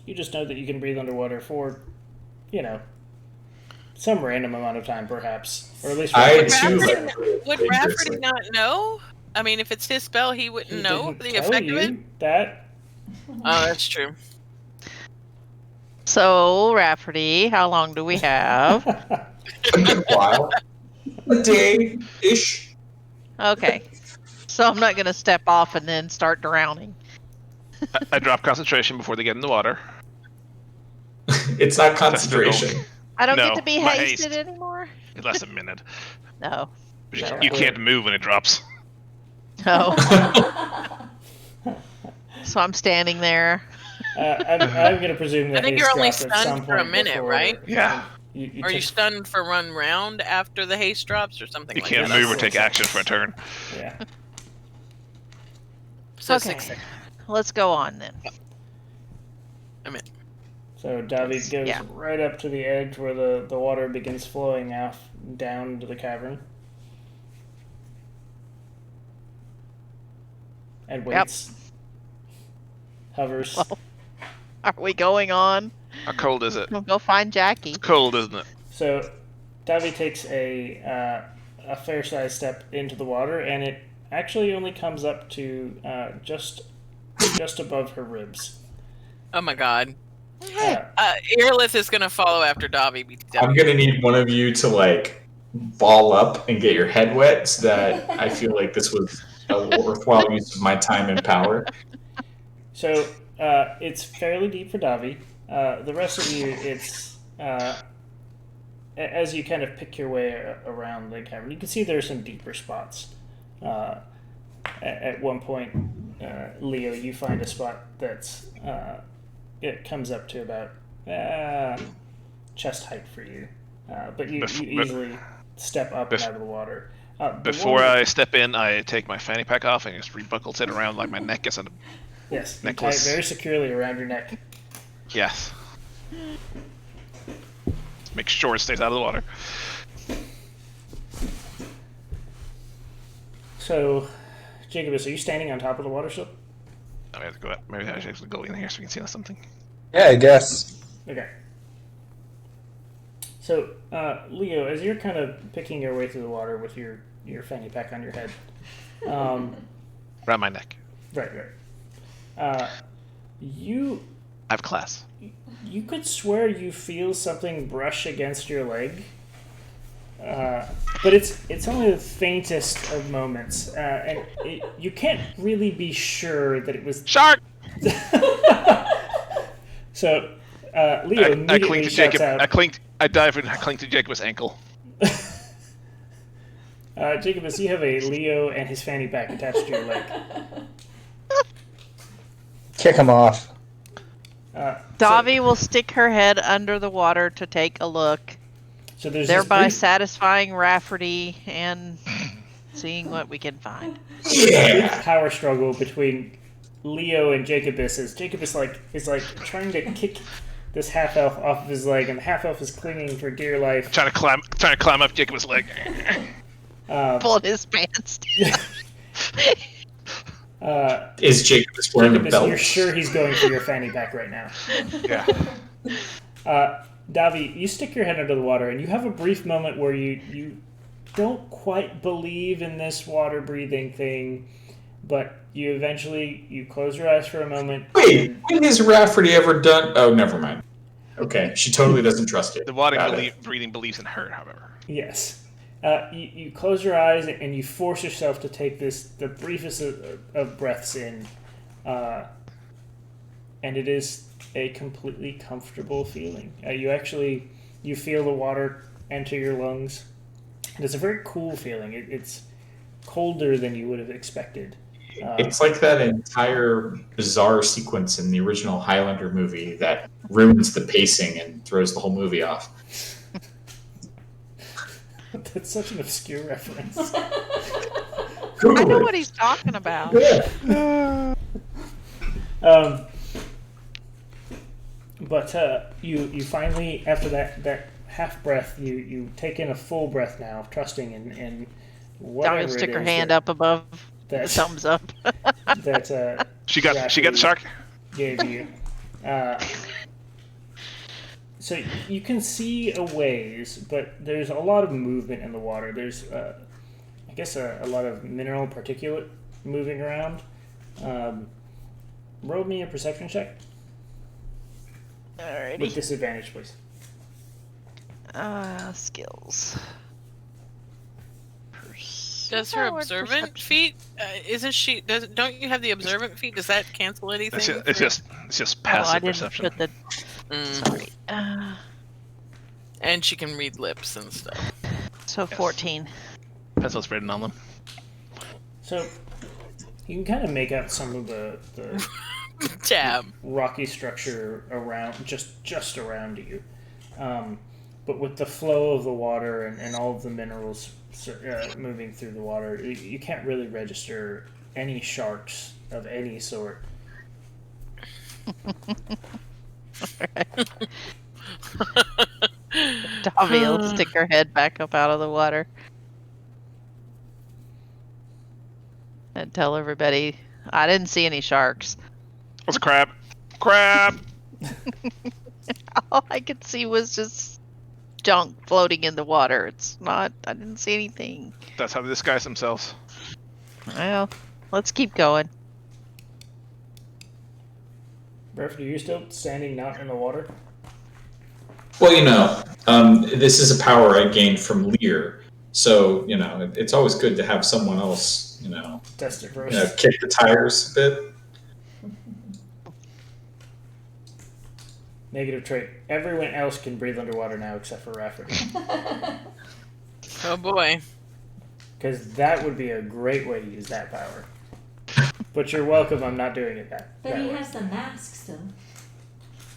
You just know that you can breathe underwater for, some random amount of time, perhaps, or at least. I Would too. Would Rafferty not know? I mean, if it's his spell, he wouldn't He know didn't the tell effect of you it. that. Oh, that's true. So, Rafferty, how long do we have? A good while. A day-ish. Okay. So I'm not going to step off and then start drowning. I drop concentration before they get in the water. It's not concentration. I don't No, get to be my hasted haste. anymore? It lasts a minute. No. But No. you can't move when it drops. No. So I'm standing there. I'm going to presume that I think haste you're only dropped at some stunned for a point minute, before right? Yeah. You Are you took- stunned for one round after the haste drops or something You like can't that? move or That's take 6 action for a seconds. turn. Yeah. So Okay. 6 seconds. Let's go on then. So David goes Yeah. right up to the edge where the water begins flowing off down to the cavern. And waits. Hovers. Well, are we going on? How cold is it? We'll go find Jackie. It's cold, isn't it? So Davi takes a fair-sized step into the water, and it actually only comes up to just just above her ribs. Oh my god. Uh, Aerolith is gonna follow after Davi. I'm gonna need one of you to like ball up and get your head wet, so that I feel like this was a worthwhile use of my time and power. So it's fairly deep for Davi. The rest of you, it's as you kind of pick your way around the cavern, you can see there are some deeper spots. At one point, Leo, you find a spot that's it comes up to about chest height for you, but you easily step up and out of the water. Before I step in, I take my fanny pack off and just rebuckles it around like my neck is a yes, you tie it necklace. very securely around your neck. Yes. Make sure it stays out of the water. So, Jacobus, are you standing on top of the water still? I have to go. Maybe I should actually go in here so we can see something. Yeah, I guess. Okay. So, Leo, as you're kind of picking your way through the water with your fanny pack on your head, Around my neck. right. You I have class. you could swear you feel something brush against your leg, but it's only the faintest of moments, and you can't really be sure that it was. Shark! So, Leo I immediately cling to shouts Jacob. out. I dive and I cling to Jacob's ankle. Jacobus, you have a Leo and his fanny pack attached to your leg. Kick him off. Davi will stick her head under the water to take a look, So there's thereby this satisfying Rafferty and seeing what we can find. brief power struggle between Leo and Jacobus as Jacobus is trying to kick this half elf off of his leg, and the half elf is clinging for dear life. Trying to climb up Jacob's leg. Pulled his pants down. Is Jacobus wearing a Jacobus, belt? you're sure he's going for your fanny pack right now. Yeah. Davi, you stick your head under the water, and you have a brief moment where you don't quite believe in this water breathing thing, but you eventually close your eyes for a moment. Wait, when has Rafferty ever done? Oh, never mind. Okay, she totally doesn't trust it. The water Got it. breathing believes in her, however. Yes. You close your eyes and you force yourself to take the briefest of breaths in, and it is a completely comfortable feeling. You feel the water enter your lungs, and it's a very cool feeling. It's colder than you would have expected. It's like that entire bizarre sequence in the original Highlander movie that ruins the pacing and throws the whole movie off. That's such an obscure reference. I know what he's talking about. But you finally, after that half breath, you take in a full breath now, trusting in whatever Davi it will stick her is hand up above the that thumbs up. that She got the shark. gave you. So you can see a ways, but there's a lot of movement in the water. There's, I guess, a lot of mineral particulate moving around. Roll me a perception check with Alrighty. disadvantage, please. Skills. Does her Forward observant perception. feat? Isn't she? Don't you have the observant feat? Does that cancel anything? It's just Oh, passive I didn't perception. put the. Mm. Sorry. And she can read lips and stuff. So 14. That's what's written on them. So you can kind of make out some of the Damn. rocky structure around, just around you. But with the flow of the water and all of the minerals moving through the water, you can't really register any sharks of any sort. Davi will stick her head back up out of the water and tell everybody, I didn't see any sharks. What's a crab? Crab! All I could see was just junk floating in the water. I didn't see anything. That's how they disguise themselves. Well, let's keep going. Rafferty, are you still standing not in the water? Well, this is a power I gained from Lear. So, it's always good to have someone else, Test it first. kick the tires a bit. Negative trait. Everyone else can breathe underwater now except for Rafferty. Oh boy. Because that would be a great way to use that power. But you're welcome, I'm not doing it that But he way. has the mask still.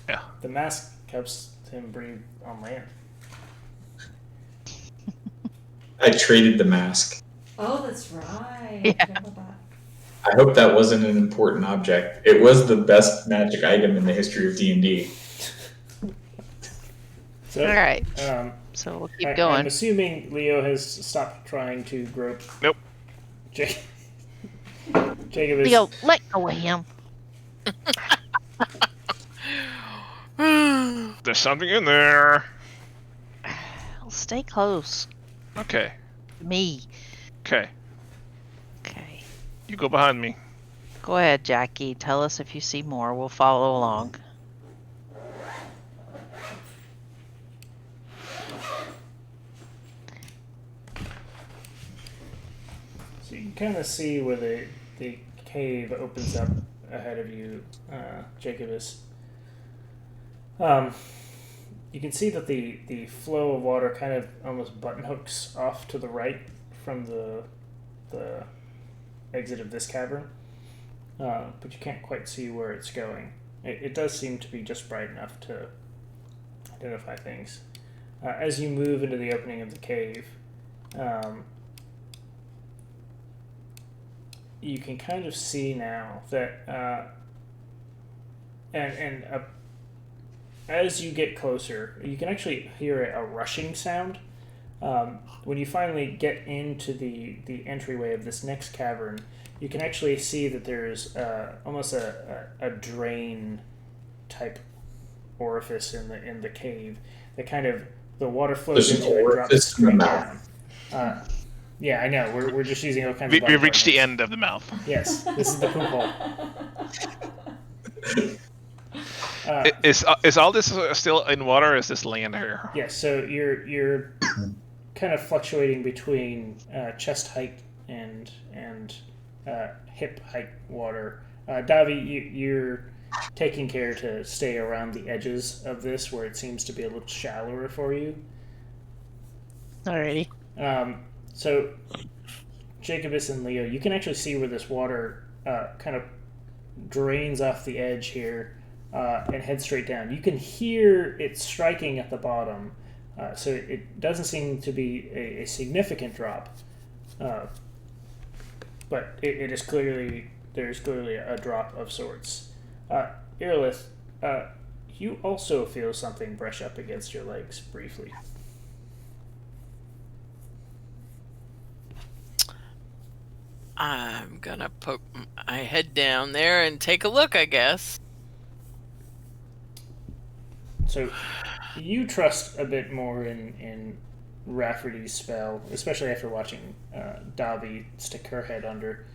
Yeah. The mask helps him breathe on land. I traded the mask. Oh, that's right. Yeah. I forgot about that. I hope that wasn't an important object. It was the best magic item in the history of D&D. So, All right. So we'll keep I'm going. assuming Leo has stopped trying to grope. Nope. Jacob is. Leo, let go of him. There's something in there. Stay close Okay. to me. Okay. Okay. You go behind me. Go ahead, Jackie. Tell us if you see more. We'll follow along. So you can kind of see where the cave opens up ahead of you, Jacobus. You can see that the flow of water kind of almost button hooks off to the right from the exit of this cavern, but you can't quite see where it's going. It does seem to be just bright enough to identify things. As you move into the opening of the cave, you can kind of see now that, as you get closer, you can actually hear a rushing sound. When you finally get into the entryway of this next cavern, you can actually see that there's almost a drain type orifice in the cave. That kind of the water flows There's an into it, drops orifice in straight the down. Yeah, I know. We're just using all kinds of. We reached the end of the mouth. Yes, this is the poop hole. Is all this still in water, or is this land here? Yes, so you're kind of fluctuating between chest height and hip height water. Davi, you're taking care to stay around the edges of this, where it seems to be a little shallower for you. Alrighty. So, Jacobus and Leo, you can actually see where this water kind of drains off the edge here and heads straight down. You can hear it striking at the bottom, so it doesn't seem to be a significant drop, but there's clearly a drop of sorts. Irilith, you also feel something brush up against your legs briefly. I'm gonna poke my head down there and take a look, I guess. So, you trust a bit more in Rafferty's spell, especially after watching Davi stick her head under,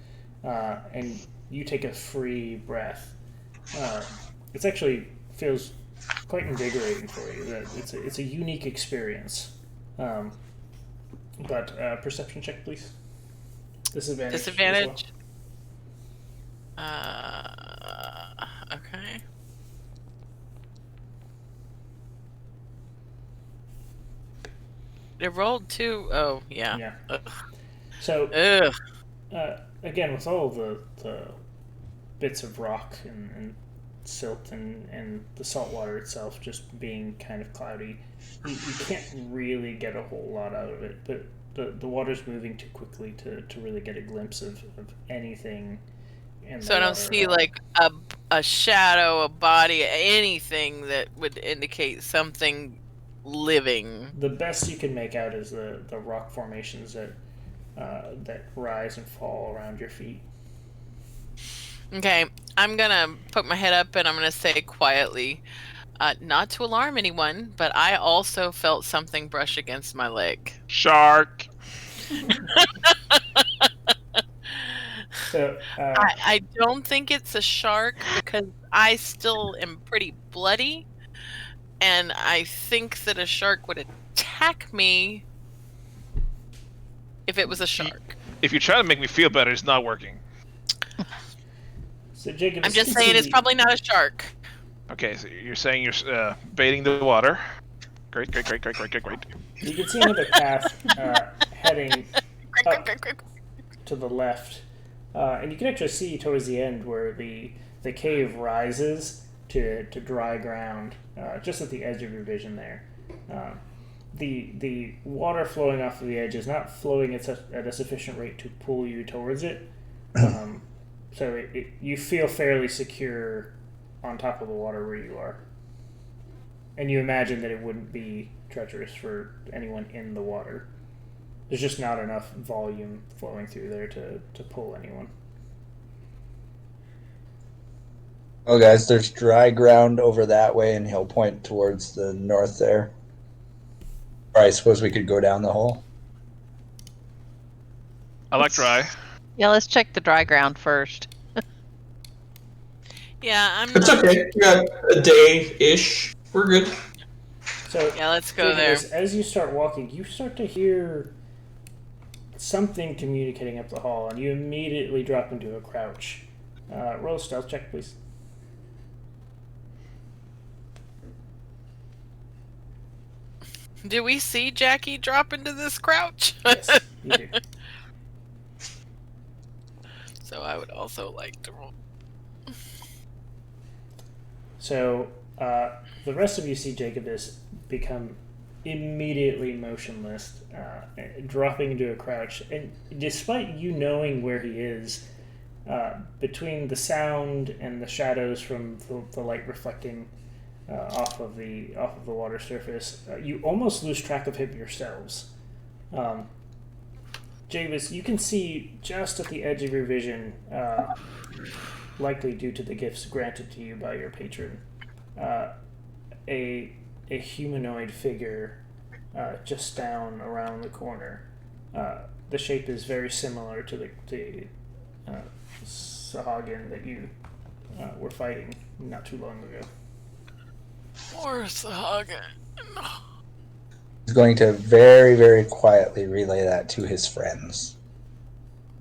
and you take a free breath. It actually feels quite invigorating for you. It's a unique experience. But perception check, please. Disadvantage. Disadvantage. Okay. It rolled 2. Oh, yeah. Yeah. Ugh. So, Ugh. again, with all the bits of rock and silt and the salt water itself just being kind of cloudy, you can't really get a whole lot out of it. But the water's moving too quickly to really get a glimpse of anything in the So I don't water see at all. like a shadow, a body, anything that would indicate something living. The best you can make out is the rock formations that rise and fall around your feet. Okay, I'm gonna put my head up and I'm gonna say quietly, not to alarm anyone, but I also felt something brush against my leg. Shark. So, I don't think it's a shark because I still am pretty bloody, and I think that a shark would attack me if it was a shark. If you're trying to make me feel better, it's not working. so Jacob, I'm just saying it's probably not a shark. Okay, so you're saying you're baiting the water. Great. You can see another path heading up to the left, and you can actually see towards the end where the cave rises to dry ground, just at the edge of your vision there. The water flowing off of the edge is not flowing at a sufficient rate to pull you towards it, so you feel fairly secure on top of the water where you are, and you imagine that it wouldn't be treacherous for anyone in the water. There's just not enough volume flowing through there to pull anyone. Oh, guys, there's dry ground over that way, and he'll point towards the north there. Or I suppose we could go down the hole. I like dry. Yeah, let's check the dry ground first. Yeah, I'm It's not. okay. We got a day-ish. We're good. So Yeah, let's go there. As you start walking, you start to hear something communicating up the hall, and you immediately drop into a crouch. Roll a stealth check, please. Do we see Jackie drop into this crouch? Yes, you do. So I would also like to roll. So the rest of you see Jacobus become immediately motionless, dropping into a crouch. And despite you knowing where he is, between the sound and the shadows from the light reflecting off of the water surface, you almost lose track of him yourselves. Jacobus, you can see just at the edge of your vision, likely due to the gifts granted to you by your patron, a humanoid figure just down around the corner. The shape is very similar to the Sahagin that you were fighting not too long ago. Or Sahagin. He's going to very, very quietly relay that to his friends.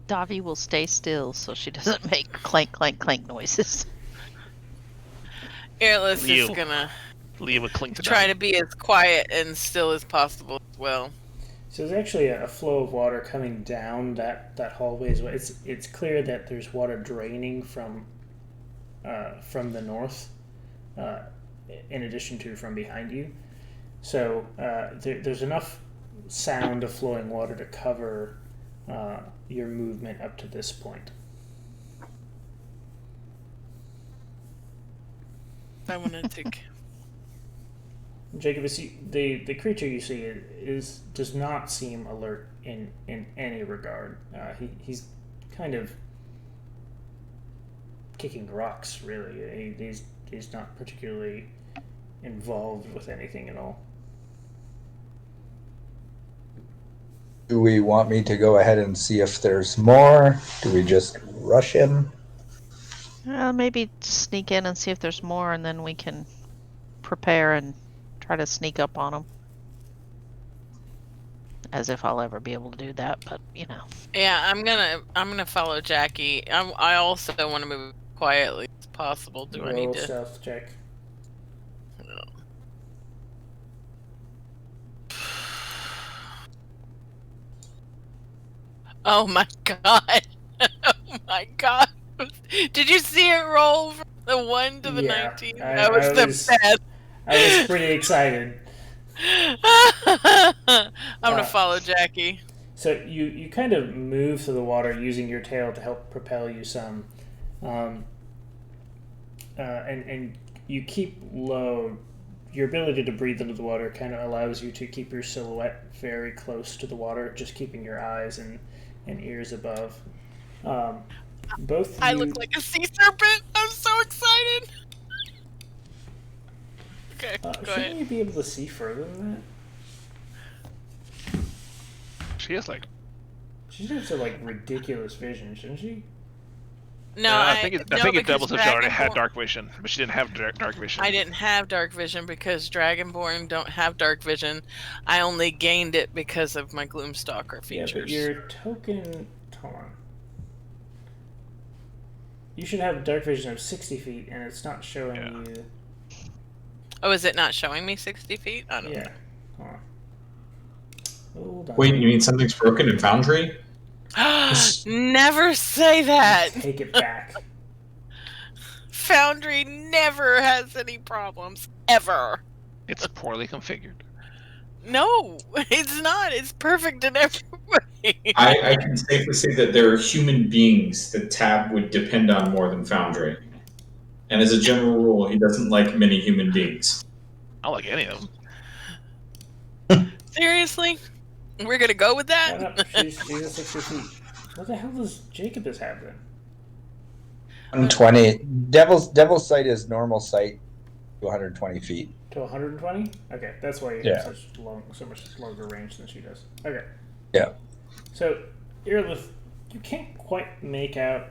Davi will stay still so she doesn't make clank, clank, clank noises. Airless is Leo. gonna Leave a clink to try to be as quiet and still as possible as well. So there's actually a flow of water coming down that hallway as well. It's clear that there's water draining from the north, in addition to from behind you. So there's enough sound of flowing water to cover your movement up to this point. I want to take. Jacob, the creature you see does not seem alert in any regard. He's kind of kicking rocks, really. He's not particularly involved with anything at all. Do we want me to go ahead and see if there's more? Do we just rush him? Maybe sneak in and see if there's more, and then we can prepare and try to sneak up on him. As if I'll ever be able to do that, but you know. Yeah, I'm gonna follow Jackie. I also want to move quietly as possible. Do I Roll need to? stealth check. Oh my god! Oh my god! Did you see it roll from the 1 to the 19? That was the best. I was pretty excited. I'm gonna follow Jackie. So you kind of move through the water using your tail to help propel you some, and you keep low. Your ability to breathe into the water kind of allows you to keep your silhouette very close to the water, just keeping your eyes and ears above. Both I you, look like a sea serpent. I'm so excited. Okay, go shouldn't ahead. you be able to see further than that? She has like She has like ridiculous vision, shouldn't she? No, I think it because doubles if she already had Dragonborn- dark vision, but she didn't have dark vision. I didn't have dark vision because Dragonborn don't have dark vision. I only gained it because of my Gloomstalker Yeah, features. but your token. Hold on. You should have dark vision of 60 feet, and it's not showing you. Oh, is it not showing me 60 feet? I don't know. Yeah. Hold on. Hold on. Wait, you mean something's broken in Foundry? Never say that. Take it back. Foundry never has any problems ever. It's poorly configured. No, it's not. It's perfect in every way. I can safely say that there are human beings that Tab would depend on more than Foundry. And as a general rule, he doesn't like many human beings. I don't like any of them. Seriously? We're gonna go with that? No, she's at 60 feet. What the hell does Jacobus have then? 120. Devil's sight is normal sight to 120 feet. To 120? Okay, that's why you have so much longer range than she does. Okay. Yeah. So, Earlith, you can't quite make out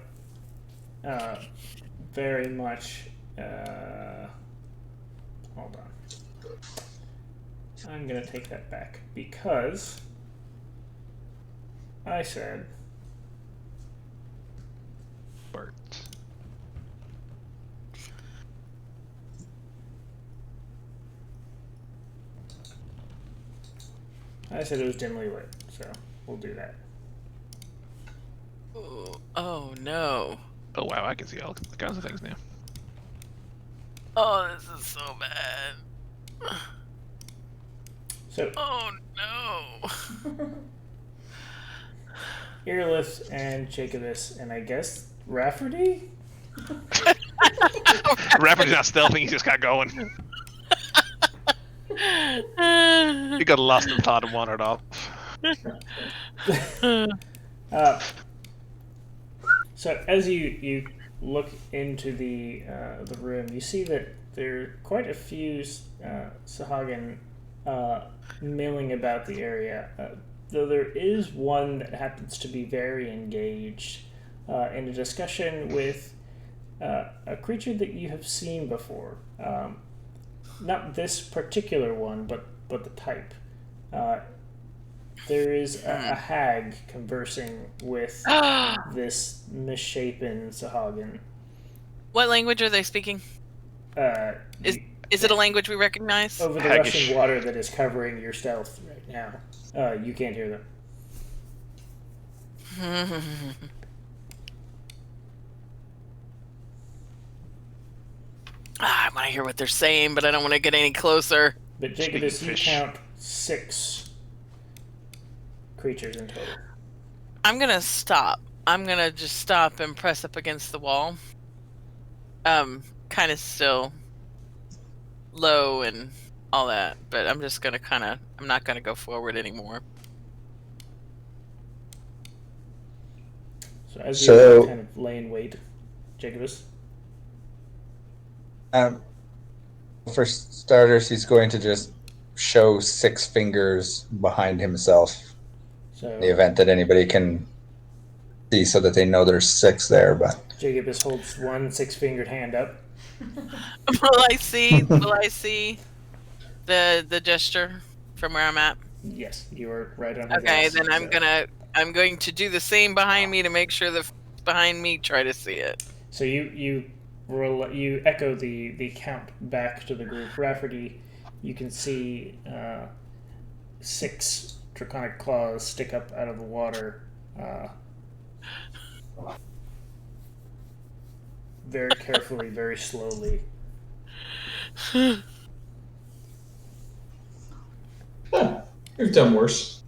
very much. Hold on. I'm gonna take that back because I said Bert. it was dimly lit, so we'll do that. Oh no. Oh wow, I can see all kinds of things now. Oh, this is so bad. So, Oh no. Earlith and Jacobus, and I guess Rafferty? Rapper's not stealthing, he just got going. He got lost in thought and wandered off. So as you look into the room, you see that there are quite a few Sahagin milling about the area. Though there is one that happens to be very engaged in a discussion with a creature that you have seen before. Not this particular one, but the type. There is a hag conversing with this misshapen Sahagin. What language are they speaking? Is it a language we recognize? Over the Haggish. rushing water that is covering your stealth right now. You can't hear them. I want to hear what they're saying, but I don't want to get any closer. But Jacobus, you fish. count 6 creatures in total. I'm gonna stop. I'm gonna just stop and press up against the wall. Kind of still low and all that, but I'm just gonna I'm not gonna go forward anymore. So as So- you kind of lay in wait, Jacobus. For starters, he's going to just show 6 fingers behind himself So in the event that anybody can see so that they know there's 6 there. But Jacobus holds one 6-fingered hand up. Will I see the gesture from where I'm at? Yes, you are right on his Okay, ass, then so- I'm going to do the same behind me to make sure the behind me try to see it. So you echo the count back to the group. Rafferty, you can see 6 draconic claws stick up out of the water. Very carefully, very slowly. Yeah, we've done worse.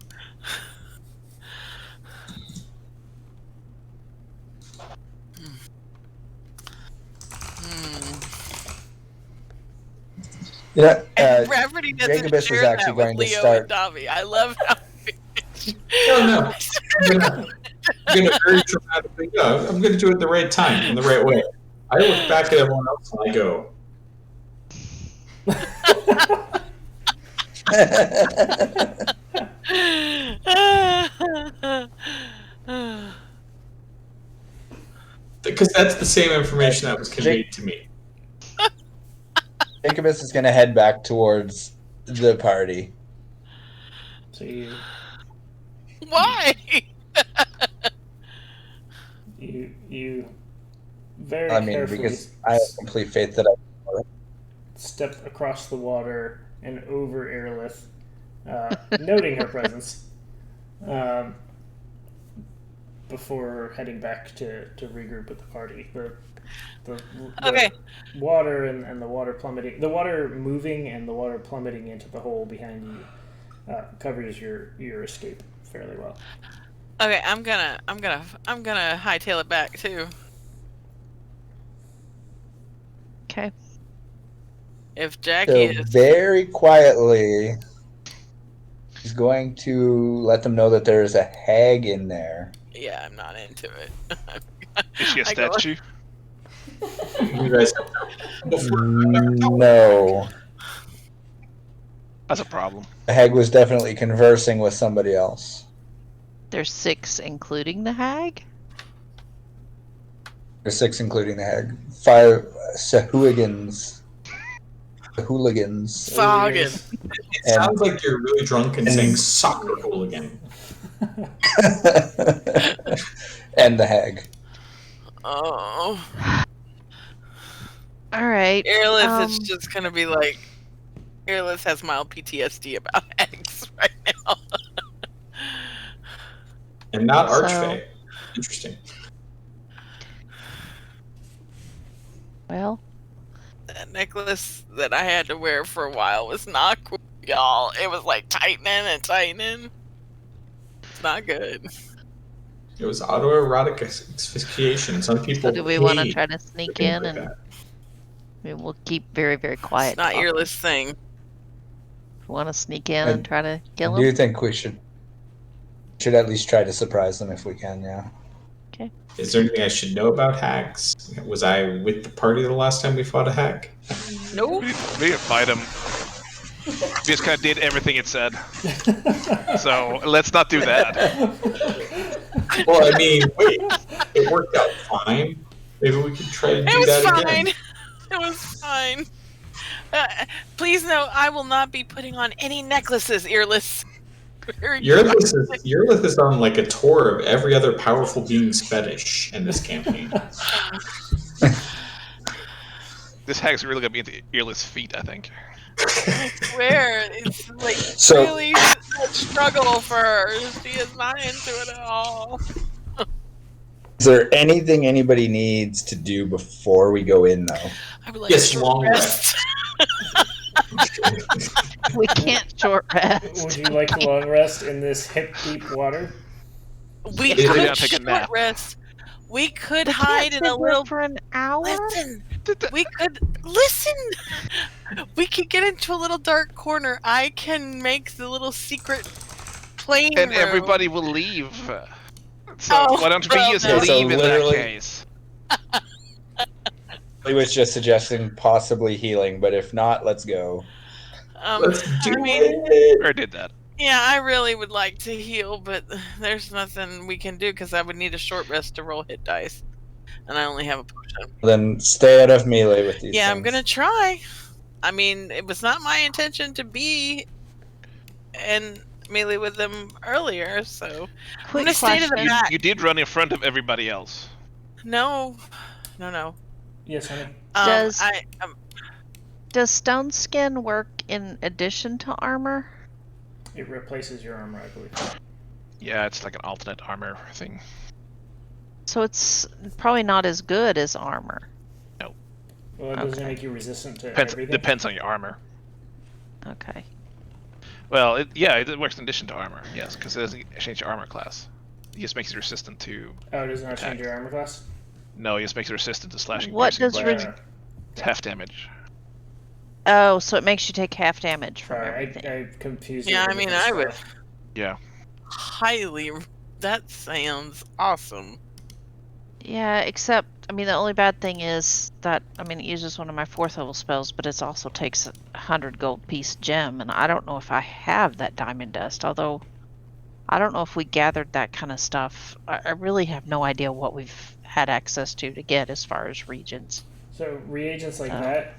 yeah, Rafferty doesn't Jacobus is share actually that with going to Leo start- and Davi. I love how. No. I'm gonna very dramatically go. I'm gonna do it the right time, in the right way. I look back at everyone else and I go, Because that's the same information that was conveyed to me. Jacobus is going to head back towards the party. So you Why? you very I mean, carefully because I have complete faith that step across the water and over Aerolith, noting her presence, before heading back to regroup with the party. The Okay. water and the water plummeting, the water moving and the water plummeting into the hole behind you covers your escape fairly well. Okay, I'm gonna hightail it back too. Okay. If Jackie so is very quietly he's going to let them know that there is a hag in there. yeah, I'm not into it. Is she a I go- statue? You guys No. That's a problem. The hag was definitely conversing with somebody else. There's 6, including the hag. There's 6, including the hag. 5 Sahooligans. Soggin. It sounds like you're really drunk and saying soccer hooligan. And the hag. Oh. All right. Airlift is just gonna be like, Airlift has mild PTSD about eggs right now. And not So- Archfey. Interesting. Well, That necklace that I had to wear for a while was not cool, y'all. It was like tightening and tightening. It's not good. It was autoerotic asphyxiation. Some people. so do we want to hate try to sneak things in like and that. we'll keep very, very quiet. It's not talking. Earless thing. If we want to sneak in I- and try to kill I do him. think we should at least try to surprise them if we can, yeah. Is there anything I should know about hags? Was I with the party the last time we fought a hag? Nope. We didn't fight him. We just kind of did everything it said. So let's not do that. Well, I mean, wait. It worked out fine. Maybe we could try to do It was that fine. again. It was fine. Please know I will not be putting on any necklaces, Earless. Eurlith is on like a tour of every other powerful being's fetish in this campaign. This hag's really gonna be into earless feet, I think. I swear, it's like So- really a struggle for her. She is not into it at all. Is there anything anybody needs to do before we go in, though? I would like Yes, to long rest. We can't short rest. Would you like to long rest in this hip deep water? We Is it could gonna take a short nap? rest. We could We hide can't in sit a there little. for an hour. Listen, we could listen. We could get into a little dark corner. I can make the little secret plane And room. everybody will leave. So Oh, why don't we well, just no. So leave in that literally- case? He was just suggesting possibly healing, but if not, let's go. Let's do I mean, it. Or did that. yeah, I really would like to heal, but there's nothing we can do because I would need a short rest to roll hit dice, and I only have a potion. Then stay out of melee with these Yeah, things. I'm gonna try. I mean, it was not my intention to be in melee with them earlier, so I'm Quick gonna stay to the question. back. You did run in front of everybody else. No. Yes, honey. Does- I Does stone skin work in addition to armor? It replaces your armor, I believe. Yeah, it's like an alternate armor thing. So it's probably not as good as armor. Well, it doesn't Okay. make you resistant to Depends, everything. depends on your armor. Okay. Well, it works in addition to armor, yes, because it doesn't change your armor class. It just makes it resistant to. Oh, it does not change your armor class? No, it just makes it resistant to slashing. What piercing, does bludgeoning, Uh, half damage? Oh, so it makes you take half damage from sorry, everything. I confused Yeah, it I with mean, the I would spell. Yeah. highly. That sounds awesome. Yeah, except, I mean, the only bad thing is that, I mean, it uses one of my 4th level spells, but it also takes a 100 gold piece gem, and I don't know if I have that diamond dust, although I don't know if we gathered that kind of stuff. I really have no idea what we've had access to get as far as regions. So reagents like Oh. that,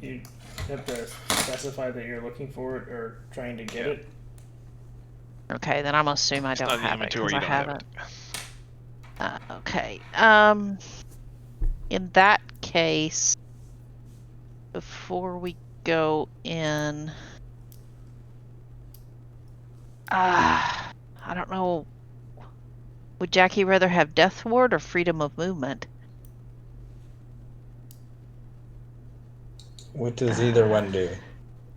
you have to specify that you're looking for it or trying to get Yeah. it. Okay, then I'm gonna assume I It's don't not in the have it inventory. because You I don't have haven't. it. Okay. In that case, before we go in, I don't know. Would Jackie rather have Death Ward or freedom of movement? What does either one do?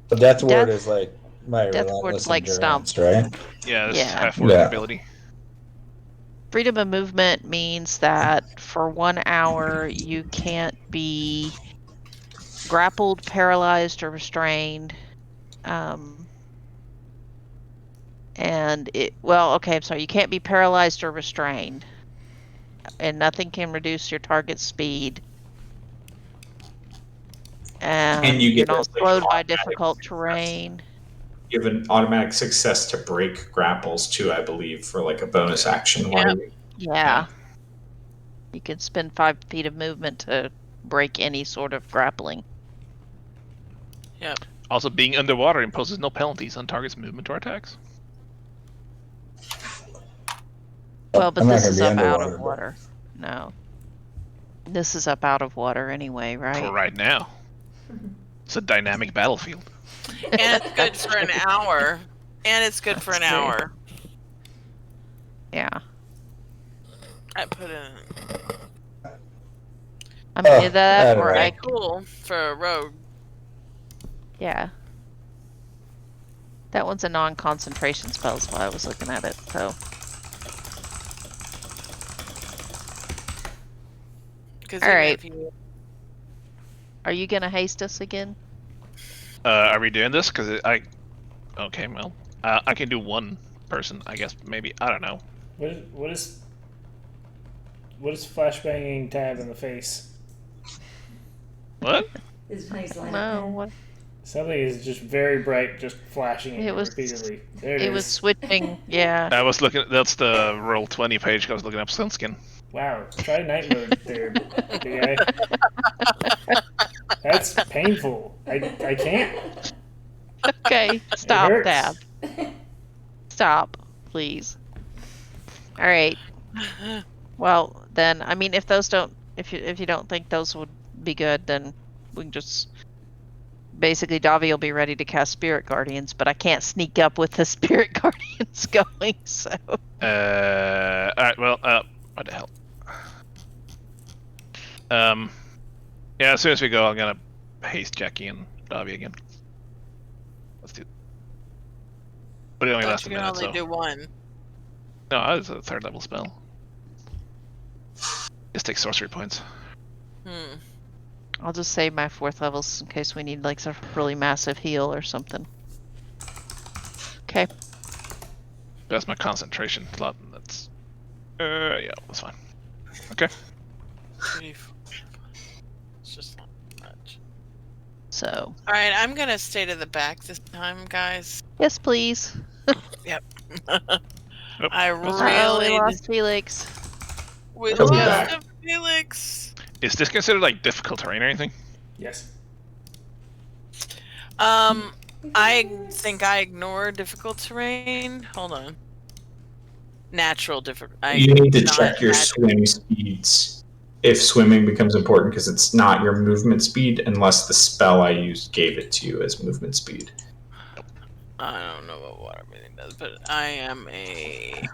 The Death Ward Death- is like my Death relentless Ward's like endurance, right? Yeah, this Yeah. half working Yeah. ability. Freedom of movement means that for 1 hour you can't be grappled, paralyzed, or restrained. And I'm sorry, you can't be paralyzed or restrained, and nothing can reduce your target's speed. And you you're get not like, slowed by automatic difficult success. terrain. You have an automatic success to break grapples too, I believe, for like a bonus Yeah. action. Yeah. Yeah. You can spend 5 feet of movement to break any sort of grappling. Yep. Also, being underwater imposes no penalties on target's movement or attacks. Well, but I'm not this gonna is be up out underwater, of but- water. No. This is up out of water anyway, For right? right now. It's a dynamic battlefield. And it's good for an hour. And it's good for an That's true. hour. Yeah. I put in I mean, Oh, either that or alright. cool for a rogue. yeah. That one's a non-concentration spell is why I was looking at it, so. Because All even right. if you Are you gonna haste us again? Are we doing this? Because okay, well, I can do one person, I guess. Maybe, I don't know. What is flashbanging Tab in the face? What? Is nice line No, up what? Something is just very bright, just flashing at It you was- repeatedly. There it It is. was switching, yeah. I was looking. That's the roll 20 page. I was looking up Sunskin. Wow, try night mode there, big guy. That's painful. I can't. Okay, stop, hurts. Dab. Stop, please. All right. Well, then, I mean, if you don't think those would be good, then we can just basically Davi will be ready to cast Spirit Guardians, but I can't sneak up with the Spirit Guardians going. So All right. Well, what the hell? Yeah. As soon as we go, I'm gonna haste Jackie and Davi again. Let's do. But it only thought lasts a you can minute, only so. do one. No, it's a 3rd level spell. Just take sorcery points. I'll just save my 4th levels in case we need like some really massive heal or something. Okay. That's my concentration slot. That's. Yeah, that's fine. Okay. 3, 4, 5. It's just not much. So All right, I'm gonna stay to the back this time, guys. yes, please. I that's Uh-oh, we really lost Felix. we Let's lost go. a Felix. Is this considered like difficult terrain or anything? Yes. I think I ignore difficult terrain. Hold on. Natural difficult. You need to not check your magic. swim speeds if swimming becomes important because it's not your movement speed unless the spell I used gave it to you as movement speed. I don't know what water breathing does, but I am a.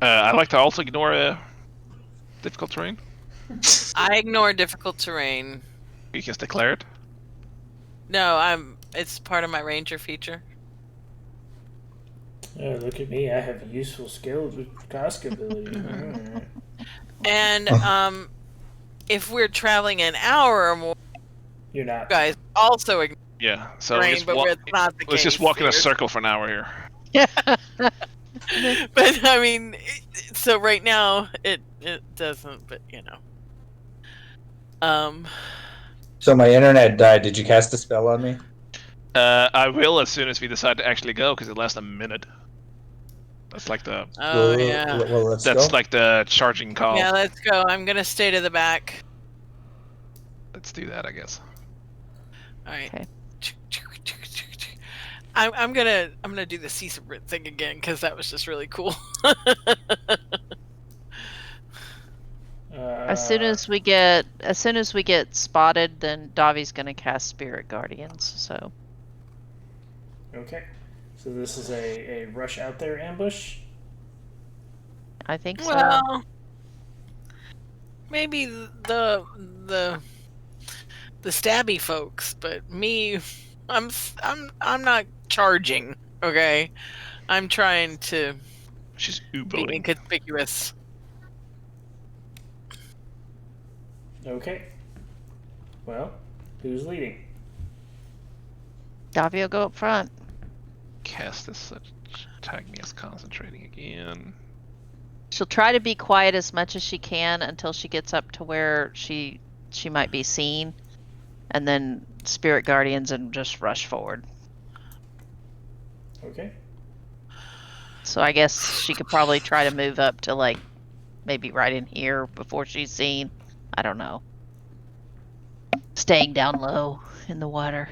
I like to also ignore difficult terrain. I ignore difficult terrain. You just declare it. No, it's part of my ranger feature. Oh, look at me. I have useful skills with task ability. And if we're traveling an hour or more, You're not. you guys also ignore Yeah. So terrain, just but wa- it's not the let's case. just walk in a here. circle for an hour here. But I mean, so right now it doesn't. But you know. So my internet died. Did you cast a spell on me? I will as soon as we decide to actually go, because it lasts a minute. That's like the Oh yeah. Well, let's that's go. like the charging call. Yeah, let's go. I'm gonna stay to the back. Let's do that, I guess. All right. Okay. I'm gonna do the Caesar thing again because that was just really cool. As soon as we get spotted, then Davi's gonna cast Spirit Guardians. So Okay. So this is a rush out there ambush. I think so. Well, maybe the stabby folks, but me, I'm not charging. Okay, I'm trying to She's be U-boating. inconspicuous. Okay. Well, who's leading? Davi will go up front. Cast as such. Tag me as concentrating again. She'll try to be quiet as much as she can until she gets up to where she might be seen, and then Spirit Guardians and just rush forward. Okay. So I guess she could probably try to move up to like maybe right in here before she's seen. I don't know. Staying down low in the water,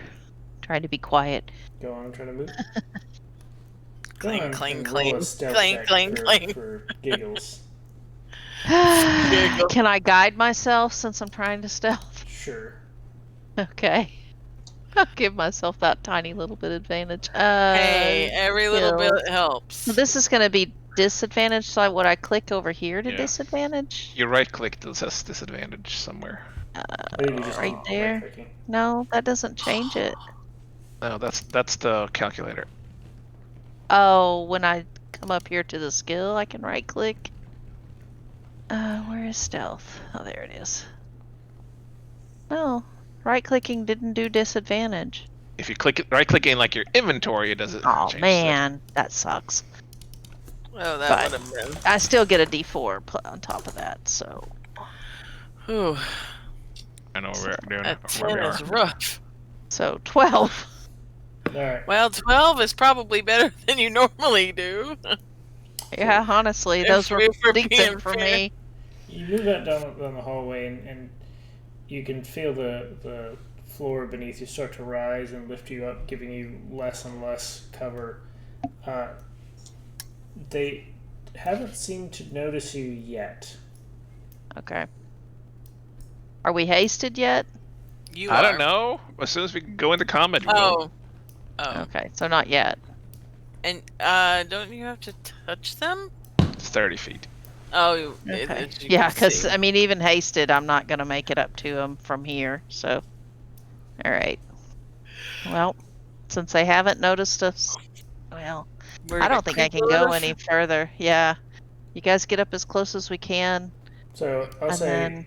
trying to be quiet. Go on, try to move. Cling, Go on cling, and cling. roll a stealth Cling, check cling, cling. for giggles. Can I guide myself since I'm trying to stealth? Sure. Okay. I'll give myself that tiny little bit advantage. Hey, every little bit skills. helps. So this is going to be disadvantage. So would I click over here to Yeah. disadvantage? You right click to assess disadvantage somewhere. I think you just Right keep there. right-clicking. No, that doesn't change it. No, that's the calculator. Oh, when I come up here to the skill, I can right click. Where is stealth? Oh, there it is. No, right clicking didn't do disadvantage. If you click it, right click in like your inventory, it doesn't Oh change man, that sucks. Oh, that But- would have been. I still get a D4 on top of that, so. Whew, I know where we're doing that where 10 we are. is rough. So 12. Alright. Well, 12 is probably better than you normally do. Yeah, honestly, If those were we're being decent for fair. me. You move that down the hallway, and you can feel the floor beneath you start to rise and lift you up, giving you less and less cover. They haven't seemed to notice you yet. Okay. Are we hasted yet? You I are. don't know. As soon as we go into combat, we will. Oh. Okay, so not yet. And don't you have to touch them? It's 30 feet. Oh, Okay. as you Yeah, can because see. I mean, even hasted, I'm not gonna make it up to them from here. So, all right. Well, since they haven't noticed us, well, We're I gonna don't think I creep can a go little any further. Yeah, you guys get up as close as we can, So I'll and say then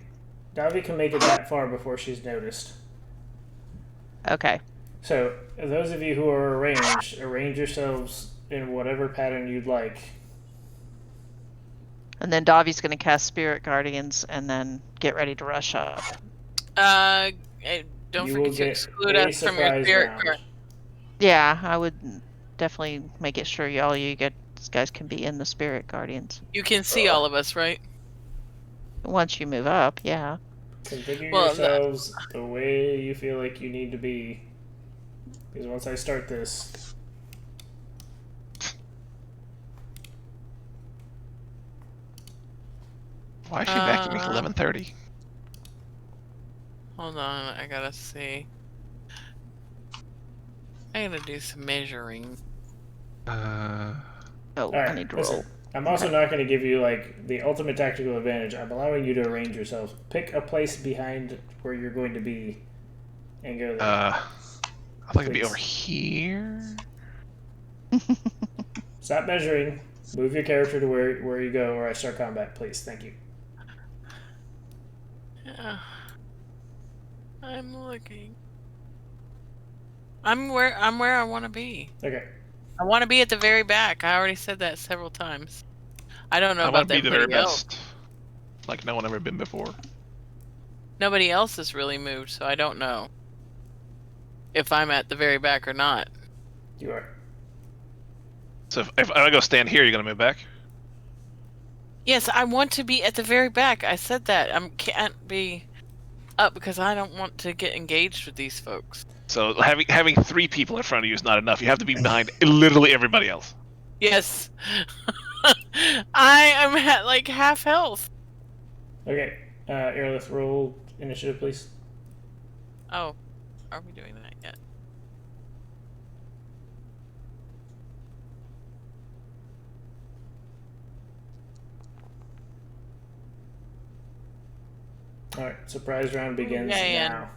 Davi can make it that far before she's noticed. okay. So those of you who are arranged, arrange yourselves in whatever pattern you'd like. And then Davi's gonna cast Spirit Guardians, and then get ready to rush up. Don't You will forget to get exclude a us from your surprise spirit round. card. Yeah, I would definitely make it sure you guys can be in the Spirit Guardians You can see all of us, right? once you move up. Yeah. Configure Well, yourselves the way you feel like you need to be. Because once I start this, Why is she vacuuming Uh, 11:30? Hold on, I gotta see. I gotta do some measuring. Oh, I alright, need to listen. roll. I'm also not going to give you like the ultimate tactical advantage. I'm allowing you to arrange yourselves. Pick a place behind where you're going to be, and go there. I'd like to be Please. over here. Stop measuring. Move your character to where you go, or I start combat, please. Thank you. Yeah. I'm looking. I'm where I want to be. Okay. I want to be at the very back. I already said that several times. I don't know I about want to be the very everybody else. best. Like no one ever been before. Nobody else has really moved, so I don't know if I'm at the very back or not. You are. So if I go stand here, you're gonna move back. Yes, I want to be at the very back. I said that. I can't be up because I don't want to get engaged with these folks. So having 3 people in front of you is not enough. You have to be behind literally everybody else. Yes. I am at like half health. Okay, Aerolith, roll initiative, please. Oh, are we doing that yet? All right, surprise round begins yeah. now.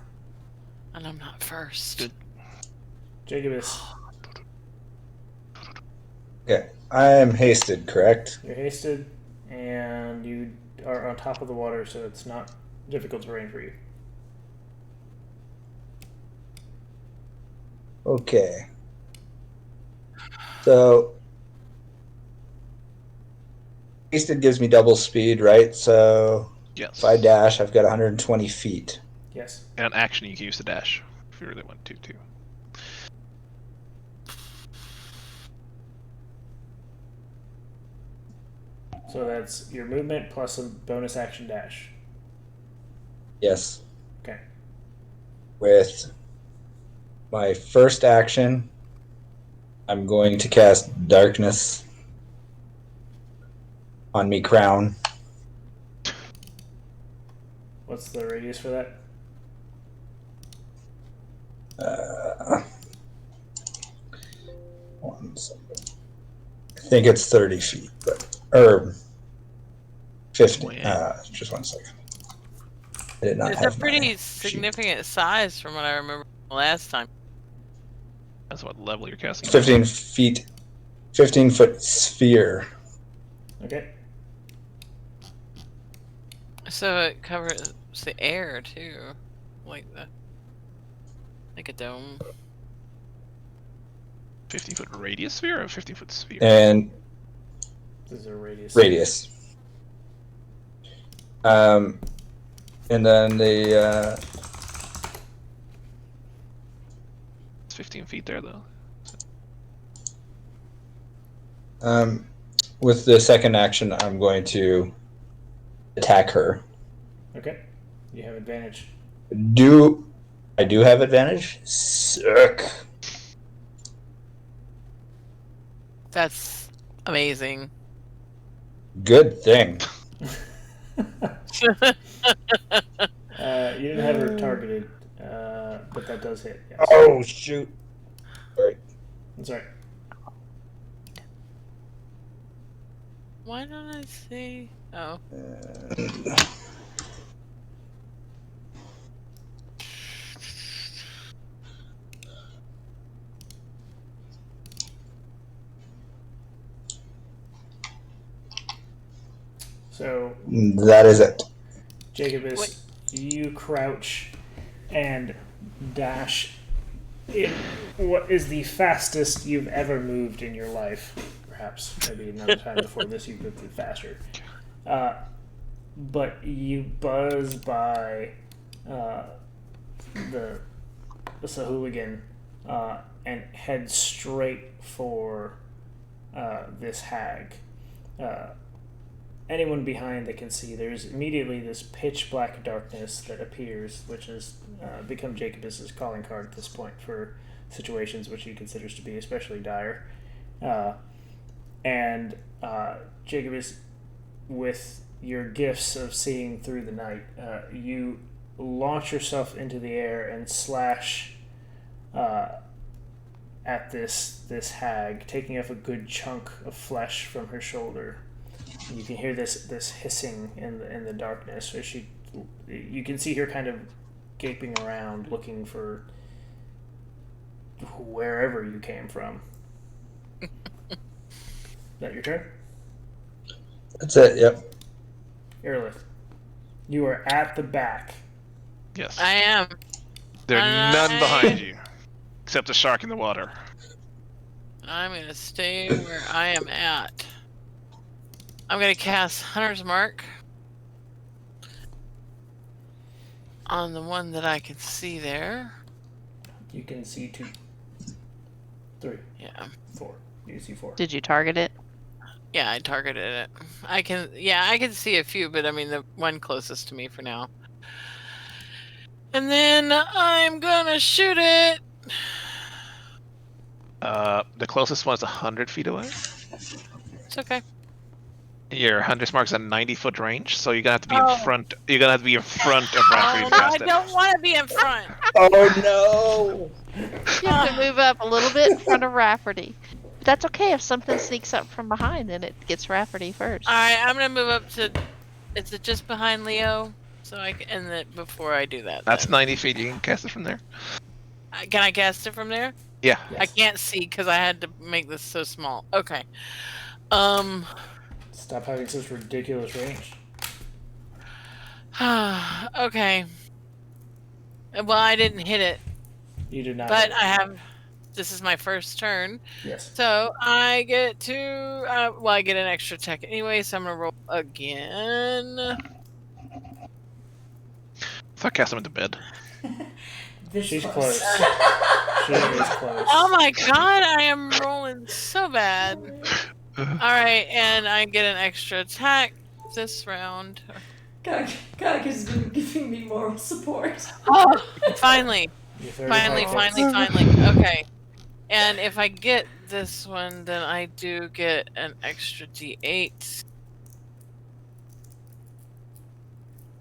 And I'm not first. Good. Jacobus, Okay, I am hasted, correct? you're hasted, and you are on top of the water, so it's not difficult terrain for you. Okay. So hasted gives me double speed, right? So Yes. if I dash, I've got 120 feet. Yes. And action, you can use the dash if you really want to too. So that's your movement plus a bonus action dash. Yes. Okay. With my first action, I'm going to cast Darkness on me crown. What's the radius for that? One second. I think it's 30 feet, or 50. Just 1 second. I did not It's have a pretty my significant size from what I remember last time. That's what level you're casting. 15 feet, 15-foot sphere. Okay. So it covers the air too, like a dome. 15-foot radius sphere or 15-foot sphere? And This is a radius. radius. And then the It's 15 feet there though. with the second action, I'm going to attack her. Okay. You have advantage. I do have advantage? Sick. That's amazing. Good thing. You didn't have her targeted, but that does hit. Yes. Oh shoot! Sorry. That's right. Why don't I see? Oh, So, That is it. Jacobus, you crouch and dash in what is the fastest you've ever moved in your life. Perhaps maybe another time before this you've moved faster. But you buzz by the Sahuagin and head straight for this hag. Anyone behind that can see, there's immediately this pitch black darkness that appears, which has become Jacobus's calling card at this point for situations which he considers to be especially dire. And Jacobus, with your gifts of seeing through the night, you launch yourself into the air and slash at this hag, taking off a good chunk of flesh from her shoulder. You can hear this hissing in the darkness. As you can see her kind of gaping around, looking for wherever you came from. Is that your turn? That's it. Yep. Aerolith, you are at the back. Yes. I am. There are none behind you, except a shark in the water. I'm gonna stay where I am at. I'm gonna cast Hunter's Mark on the one that I can see there. You can see 2, 3, Yeah. 4. use C4. Did you target it? Yeah, I targeted it. I can see a few, but I mean the one closest to me for now. And then I'm gonna shoot it. The closest one's 100 feet away. It's okay. Your hunter's mark's at 90-foot range, so you're gonna have to be Oh. in front. You're gonna have to be in front of Rafferty Oh, and no, I cast it. don't want to be in front. Oh no! You have to move up a little bit in front of Rafferty. But that's okay if something sneaks up from behind, then it gets Rafferty first. All right, I'm gonna move up to. Is it just behind Leo? So I can, and then before I do that. That's then. 90 feet. You can cast it from there. Can I cast it from there? Yeah. I can't see because I had to make this so small. Okay. Stop having such ridiculous range. Okay. Well, I didn't hit it, You did not. but I have. This is my first turn, Yes. so I get to. Well, I get an extra attack anyway, so I'm gonna roll again. So I cast him into bed. This She's close. close. She is close. Oh my god, I am rolling so bad. Alright, and I get an extra attack this round. Gog has been giving me moral support. Oh, finally. You're 30 Finally. points. Okay. And if I get this one, then I do get an extra D8.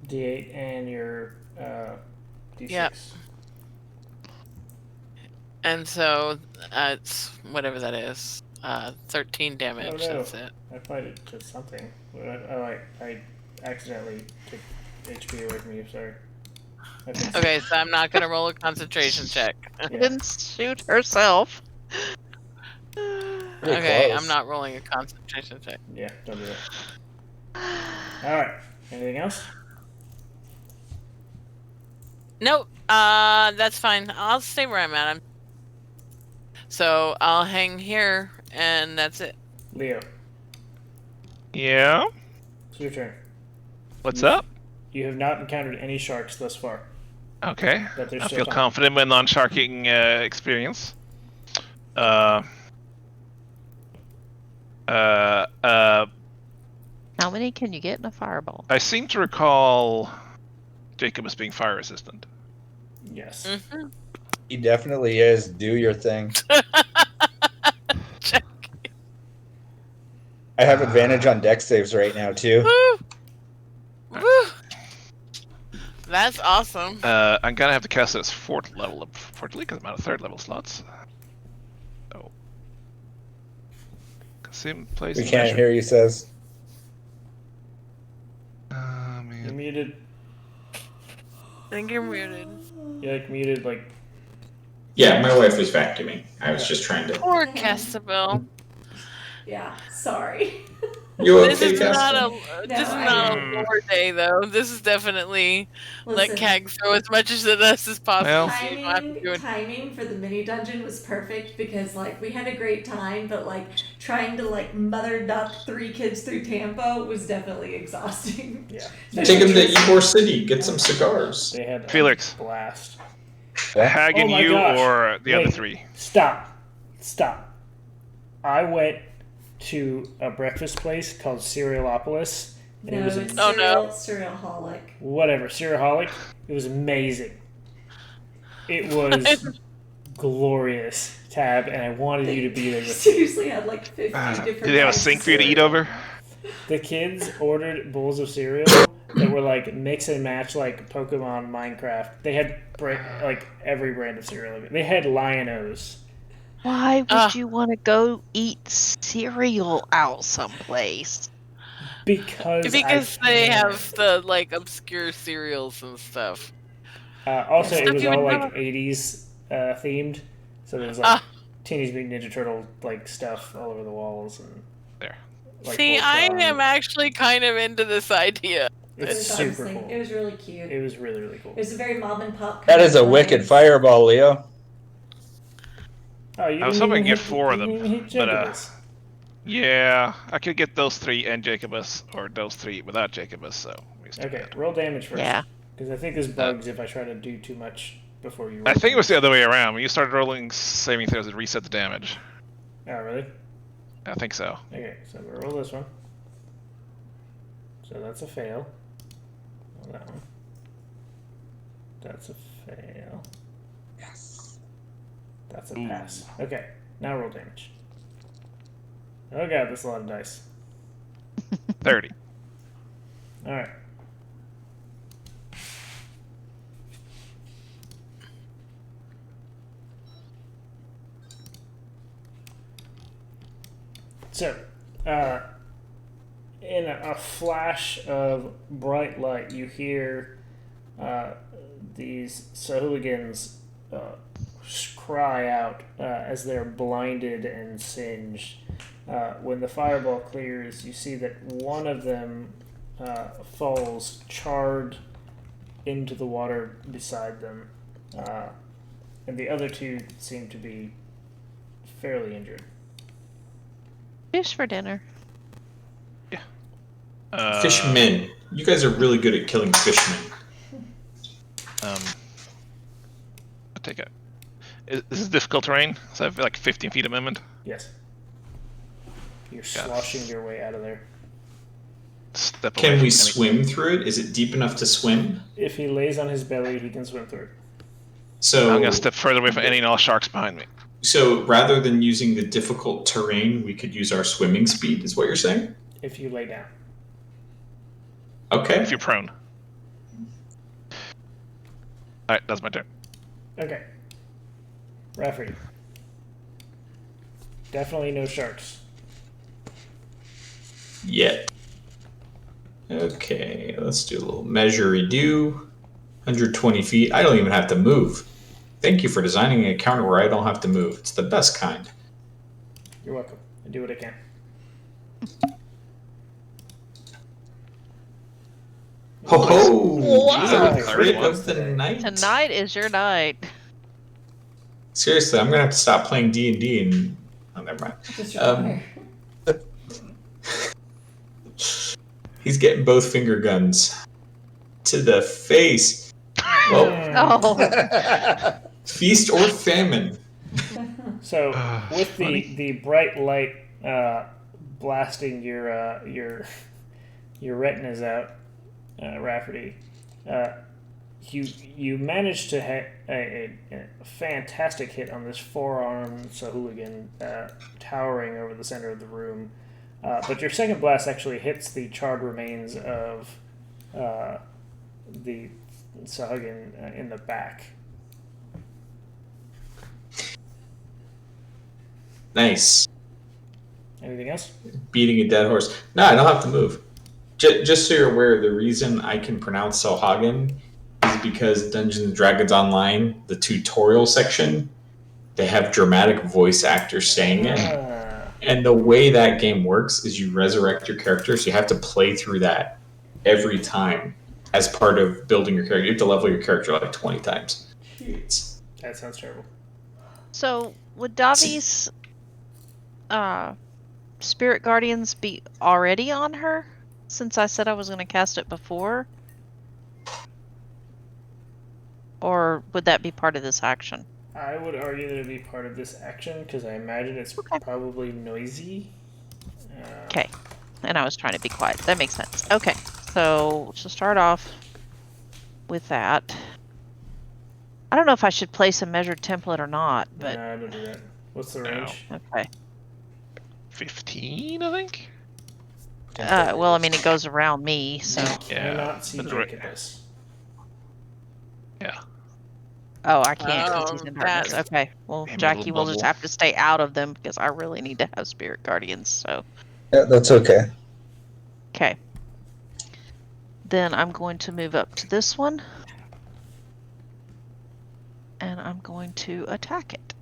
D8 and your D6. Yep. And so, it's whatever that is. 13 damage, Oh, no. that's it. I applied it to something. I accidentally took HP away from you, sorry. Okay, so I'm not gonna roll a concentration check. She didn't shoot herself. Pretty Okay, close. I'm not rolling a concentration check. Yeah, don't do that. Alright, anything else? Nope. That's fine. I'll stay where I'm at. So I'll hang here, and that's it. Leo, Yeah. it's your turn. What's up? You have not encountered any sharks thus far. Okay. But they're I still feel fine. confident in my non-sharking experience. How many can you get in a fireball? I seem to recall Jacob as being fire resistant. Yes. Mm-hmm. He definitely is. Do your thing. Check. I have advantage on dex saves right now too. Woo! Woo! That's awesome. I'm gonna have to cast it as 4th level, unfortunately, because I'm out of 3rd level slots. So, consume place. We can't hear you, says. You're Man. muted. I think you're muted. You're muted like Yeah, my wife was vacuuming. I was just trying to. Poor Castabel. Yeah, sorry. You This okay, is not Casper? a this is No, not I- a lore day though. This is definitely let Listen, Kag throw as much as it us as possible. Well- so you don't have to do it. timing for the mini dungeon was perfect because like we had a great time, but like trying to like mother duck 3 kids through Tampa was definitely exhausting. yeah. Take him to Ybor City. Get some cigars. They had a Felix. blast. Hag and Oh my you gosh. or the other Wait. 3? Stop. I went to a breakfast place called Cerealopolis, and it was it's Oh, no. Cerealholic. whatever, Cereaholic. It was amazing. It was glorious, Tab, and I wanted you to be there with me. Seriously had like 50 different. Did they have a types of sink for you to eat cereal. over? The kids ordered bowls of cereal that were like mix and match, like Pokemon, Minecraft. They had like every brand of cereal. They had Lion-O's. Why would you want to go eat cereal out someplace? Because they can. have the like obscure cereals and stuff. Also, it Stuff was you would all like never- 80s themed, so there was like Ah. Teenage Mutant Ninja Turtle like stuff all over the walls and There. like, See, I Voltron. am actually kind of into this idea. It It's was super honestly- cool. It was really cute. It was really really cool. It was a very mom and pop. That kind is a of wicked place. fireball, Leo. Oh, you I was didn't hoping even to get hit- 4 of you them, didn't even hit but, Jacobus. Yeah, I could get those 3 and Jacobus, or those 3 without Jacobus, so... we still Okay, good. roll damage first. Yeah. Because I think there's bugs if I try to do too much before you. I roll think it was the damage. other way around. When you started rolling saving throws, it reset the damage. Oh really? I think so. Okay, so we roll this one. So that's a fail. Roll that one. That's a fail. Yes. That's a pass. Okay, now roll damage. Oh god, that's a lot of dice. 30. Alright. So, in a flash of bright light, you hear these Sahooligans cry out as they're blinded and singed. When the fireball clears, you see that one of them falls charred into the water beside them, and the other two seem to be fairly injured. Fish for dinner. Fishmen. You guys are really good at killing fishmen. I'll take it. Is this difficult terrain? So I have like 15 feet of movement. Yes. You're Got it. sloshing your way out of there. Step away Can from we any- swim through it? Is it deep enough to swim? If he lays on his belly, he can swim through it. So I'm gonna step further away from any and all sharks behind me. So rather than using the difficult terrain, we could use our swimming speed, is what you're saying? If you lay down. Okay. If you're prone. Alright, that's my turn. Okay. Rafferty. Definitely no sharks. Yeah. Okay, let's do a little measure-y-do. 120 feet. I don't even have to move. Thank you for designing an encounter where I don't have to move. It's the best kind. You're welcome. I do what I can. Ho ho! Wow. The crit of the night. Tonight is your night. Seriously, I'm gonna have to stop playing D&D and oh, never mind. Just Um, He's getting both finger guns to the face. Well, Oh, feast or famine. So with Funny. the bright light blasting your retinas out, Rafferty, you managed to hit a fantastic hit on this four-armed Sahooligan towering over the center of the room. But your second blast actually hits the charred remains of the Sahuagin in the back. Nice. Anything else? Beating a dead horse. No, I don't have to move. Just so you're aware, the reason I can pronounce Sahuagin is because Dungeons and Dragons Online, the tutorial section, they have dramatic voice actors saying it. And the way that game works is you resurrect your character, so you have to play through that every time as part of building your character. You have to level your character like 20 times. It's, That sounds terrible. so would Davi's spirit guardians be already on her? Since I said I was going to cast it before? Or would that be part of this action? I would argue that it'd be part of this action because I imagine it's probably noisy. Okay. And I was trying to be quiet. That makes sense. Okay. So to start off with that. I don't know if I should place a measured template or not, but No, don't do that. What's the No. range? okay. 15, I think? Well, I mean, it goes around me, so. Yeah, Cannot see that's Jake right. at this. Yeah. Oh, I can't Oh, since he's in darkness. that- Okay. Well, Damn, Jackie little will just bubble. have to stay out of them because I really need to have spirit guardians, so. Yeah, that's okay. Okay. Then I'm going to move up to this one. And I'm going to attack it.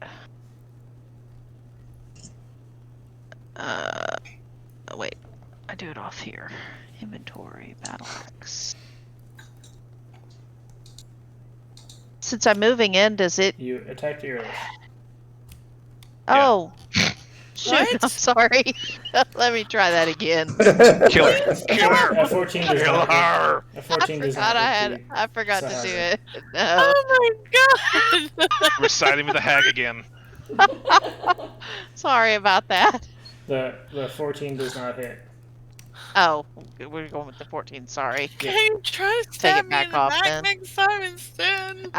Wait. I do it off here. Inventory, battle axe. Since I'm moving in, does it... You attacked your Oh! Shoot, What? I'm sorry. Let me try that again. Kill her! Kill her! A 14 does Kill not hit. her! A I 14 does forgot not I hit had. the I forgot to do Sahara. it. No. Oh my god! We're siding with the hag again. Sorry about that. The 14 does not hit. Oh, we're going with the 14. Sorry. Can you try to Take stab it me back in the off back then. next time instead?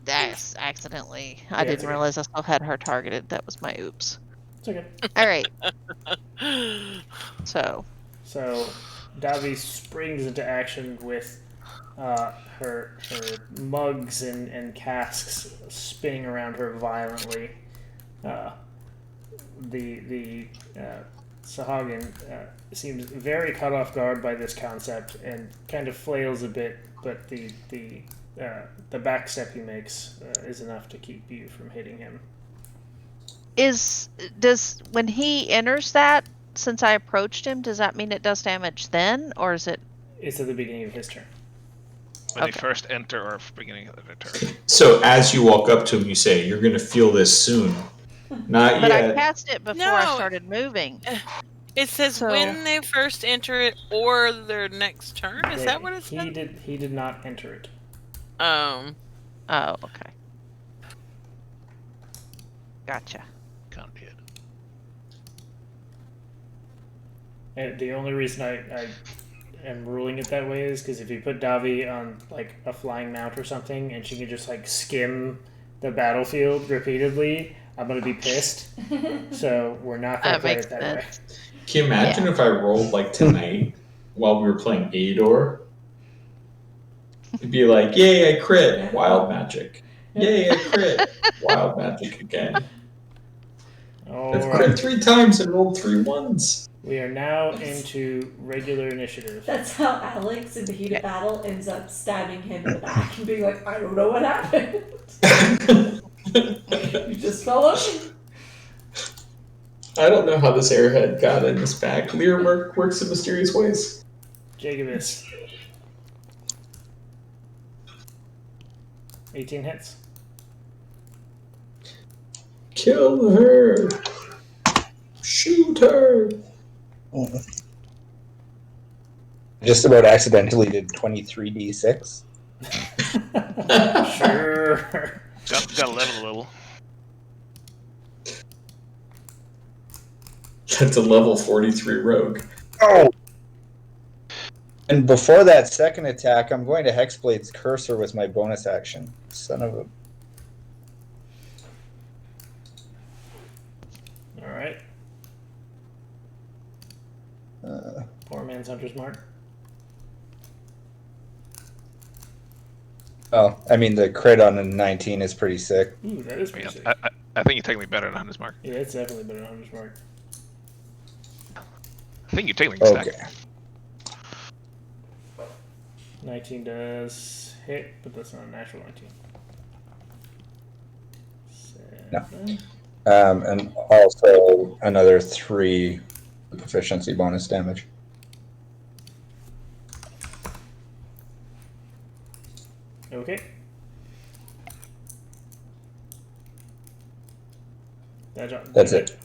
That's accidentally. I Yeah, didn't it's okay. realize I still had her targeted. That was my oops. It's okay. All right. So So Davi springs into action with her mugs and casks spinning around her violently. The Sahagin seems very caught off guard by this concept and kind of flails a bit, but the back step he makes is enough to keep you from hitting him. does when he enters that, since I approached him, does that mean it does damage then, or is it? It's at the beginning of his turn. When they Okay. first enter or beginning of their turn. So as you walk up to him, you say, "You're going to feel this soon." Not But yet. I cast it before I No. started moving. It says So- when they first enter it or their next turn. Is that what it He says? He did not enter it. Oh, okay. Gotcha. Can't be it. And the only reason I am ruling it that way is because if you put Davi on like a flying mount or something, and she can just like skim the battlefield repeatedly, I'm gonna be pissed. So we're not gonna That play makes it that way. sense. Can you imagine if I rolled like tonight while we were playing Ador? It'd be like, "Yay, I crit! Wild magic! Yay, I crit! Wild magic again! All I've crit right. 3 times and rolled 3 ones." We are now into regular initiative. That's how Alex, in the heat of battle, ends up stabbing him in the back and being like, "I don't know what happened. You just fell over." I don't know how this airhead got in this bag. Lear works in mysterious ways. Jacobus. 18 hits. Kill her! Shoot her! Just about accidentally did 23d6. Sure. Got to level a little. That's a level 43 rogue. Oh! And before that second attack, I'm going to Hexblade's Cursor with my bonus action. Son of a... All right. Poor man's hunter's mark. Oh, I mean, the crit on a 19 is pretty sick. Ooh, that is pretty sick. I think you're technically better than Hunter's Mark. Yeah, it's definitely better than hunter's mark. I think you're technically Okay. stacked. 19 does hit, but that's not a natural 19. No. And also another 3 proficiency bonus damage. Okay. That's it.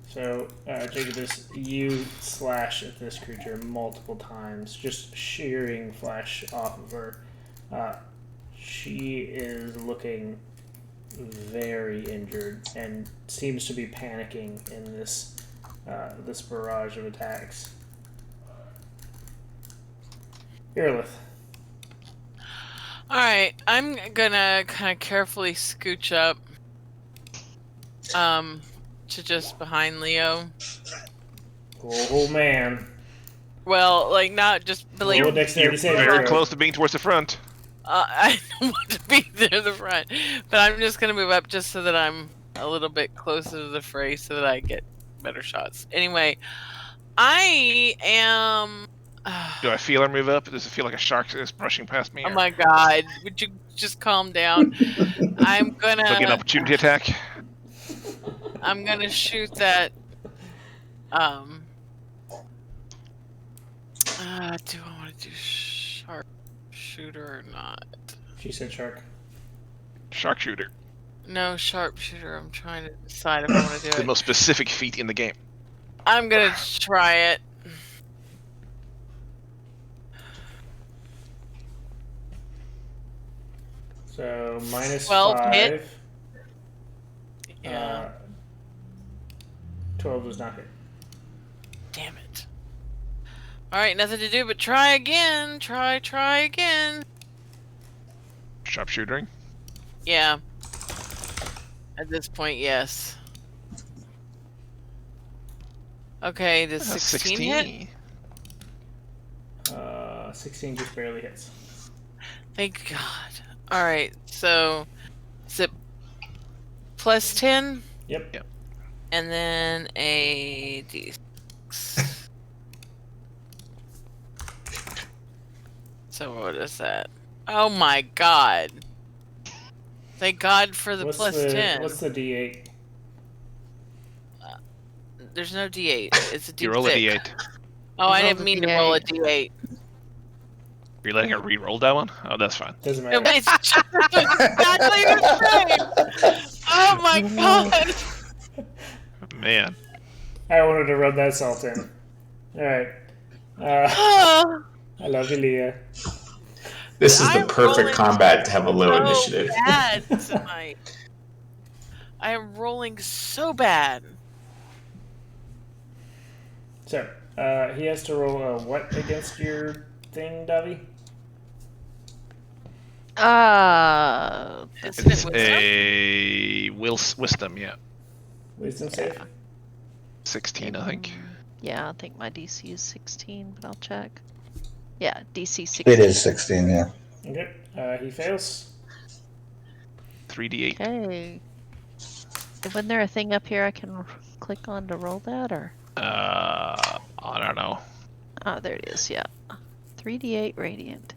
So, Jacobus, you slash at this creature multiple times, just shearing flesh off of her. She is looking very injured and seems to be panicking in this this barrage of attacks. Irlith. Alright, I'm gonna kind of carefully scooch up to just behind Leo. Oh man. Well, like not just but like Roll a dexterity You're saving very throw. close to being towards the front. I don't want to be near the front, but I'm just gonna move up just so that I'm a little bit closer to the fray so that I get better shots. Anyway, I am. Do I feel her move up? Does it feel like a shark is brushing past me? Oh or my god! Would you just calm down? I'm do I get an gonna. opportunity attack? I'm gonna shoot that. Do I want to do sharp shooter or not? She said shark. Sharpshooter. No, sharpshooter. I'm trying to decide if I want to do The it. most specific feat in the game. I'm gonna try it. So minus 12 5. hit. Yeah. 12 does not hit. Damn it. Alright, nothing to do but try again. Try again. Sharpshootering. Yeah. At this point, yes. Okay, does 16 hit? 16 just barely hits. Thank God. Alright, so is it plus 10? Yep. And then a d6. So what is that? Oh my God. Thank God for the plus 10. What's the D8? There's no D8. It's a D6. You roll a D8. Oh, I You didn't rolled a mean to roll a D8. D8. You're letting her re-roll that one? Oh, that's fine. Doesn't No, matter. it's just exactly the same. Oh my God. Man. I wanted to rub that salt in. Alright. Oh, I love you, Leah. This is the I'm perfect rolling combat to have a low so initiative. bad tonight. I am rolling so bad. So, he has to roll a what against your thing, Davi? Isn't it It's wisdom? a wisdom, yeah. Wisdom save? 16, I think. Yeah, I think my DC is 16, but I'll check. Yeah, DC 16. It is 16, yeah. Okay. He fails. 3d8. Okay. Wasn't there a thing up here I can click on to roll that, or? I don't know. Oh, there it is, yeah. 3d8 radiant.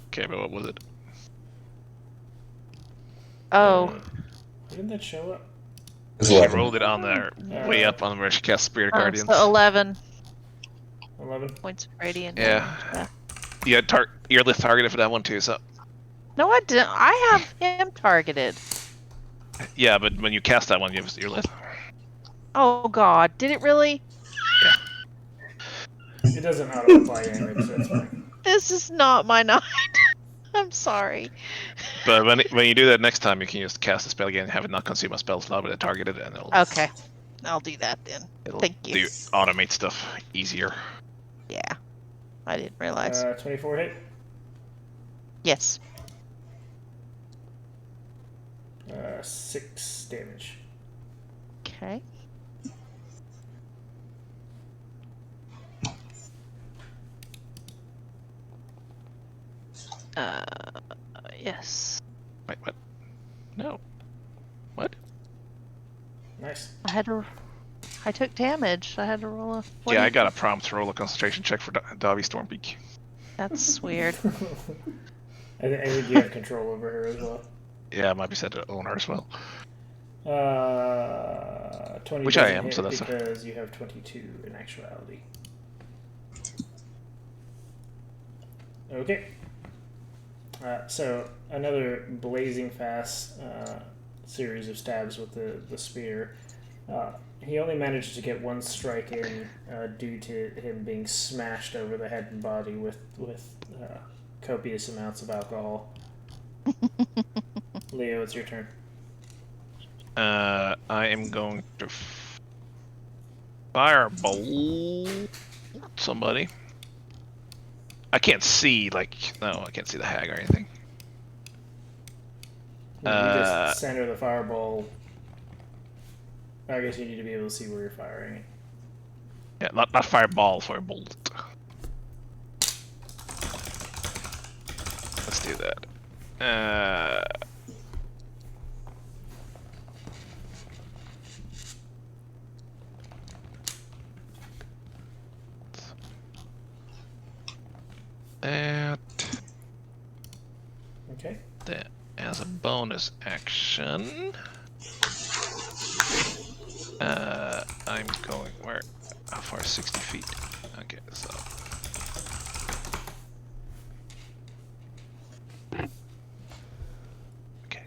Okay, but what was it? Oh, Didn't that show up? It's She 11. rolled it on there, way up on where she cast Spirit Guardians. so 11 11? points of radiant. Yeah. damage, You had you're left targeted for that one too, so. No, I didn't. I have him targeted. Yeah, but when you cast that one, you're lit. Oh God, did it really? It doesn't auto-apply damage, so it's fine. This is not my night. I'm sorry. But when you do that next time, you can just cast a spell again and have it not consume a spell slot, but it targeted, and Okay, I'll do that then. it'll Thank you. automate stuff easier. Yeah, I didn't realize. 24 hit. Yes. 6 damage. Okay. Yes. Wait, what? No. What? Nice. I took damage. I had to roll a. Yeah, I got a prompt to roll a concentration check for Davi Stormpeak. That's weird. I think you have control over her as well. Yeah, it might be said to own her as well. 20 Which I doesn't am, hit so that's because you have 22 in actuality. Okay. So another blazing fast series of stabs with the spear. He only managed to get one strike in due to him being smashed over the head and body with copious amounts of alcohol. Leo, it's your turn. I am going to firebolt somebody. I can't see, I can't see the hag or anything. You just center the fireball. I guess you need to be able to see where you're firing it. Yeah, not fireball, firebolt. Let's do that. That Okay. as a bonus action. I'm going where? How far? 60 feet. Okay, so. Okay.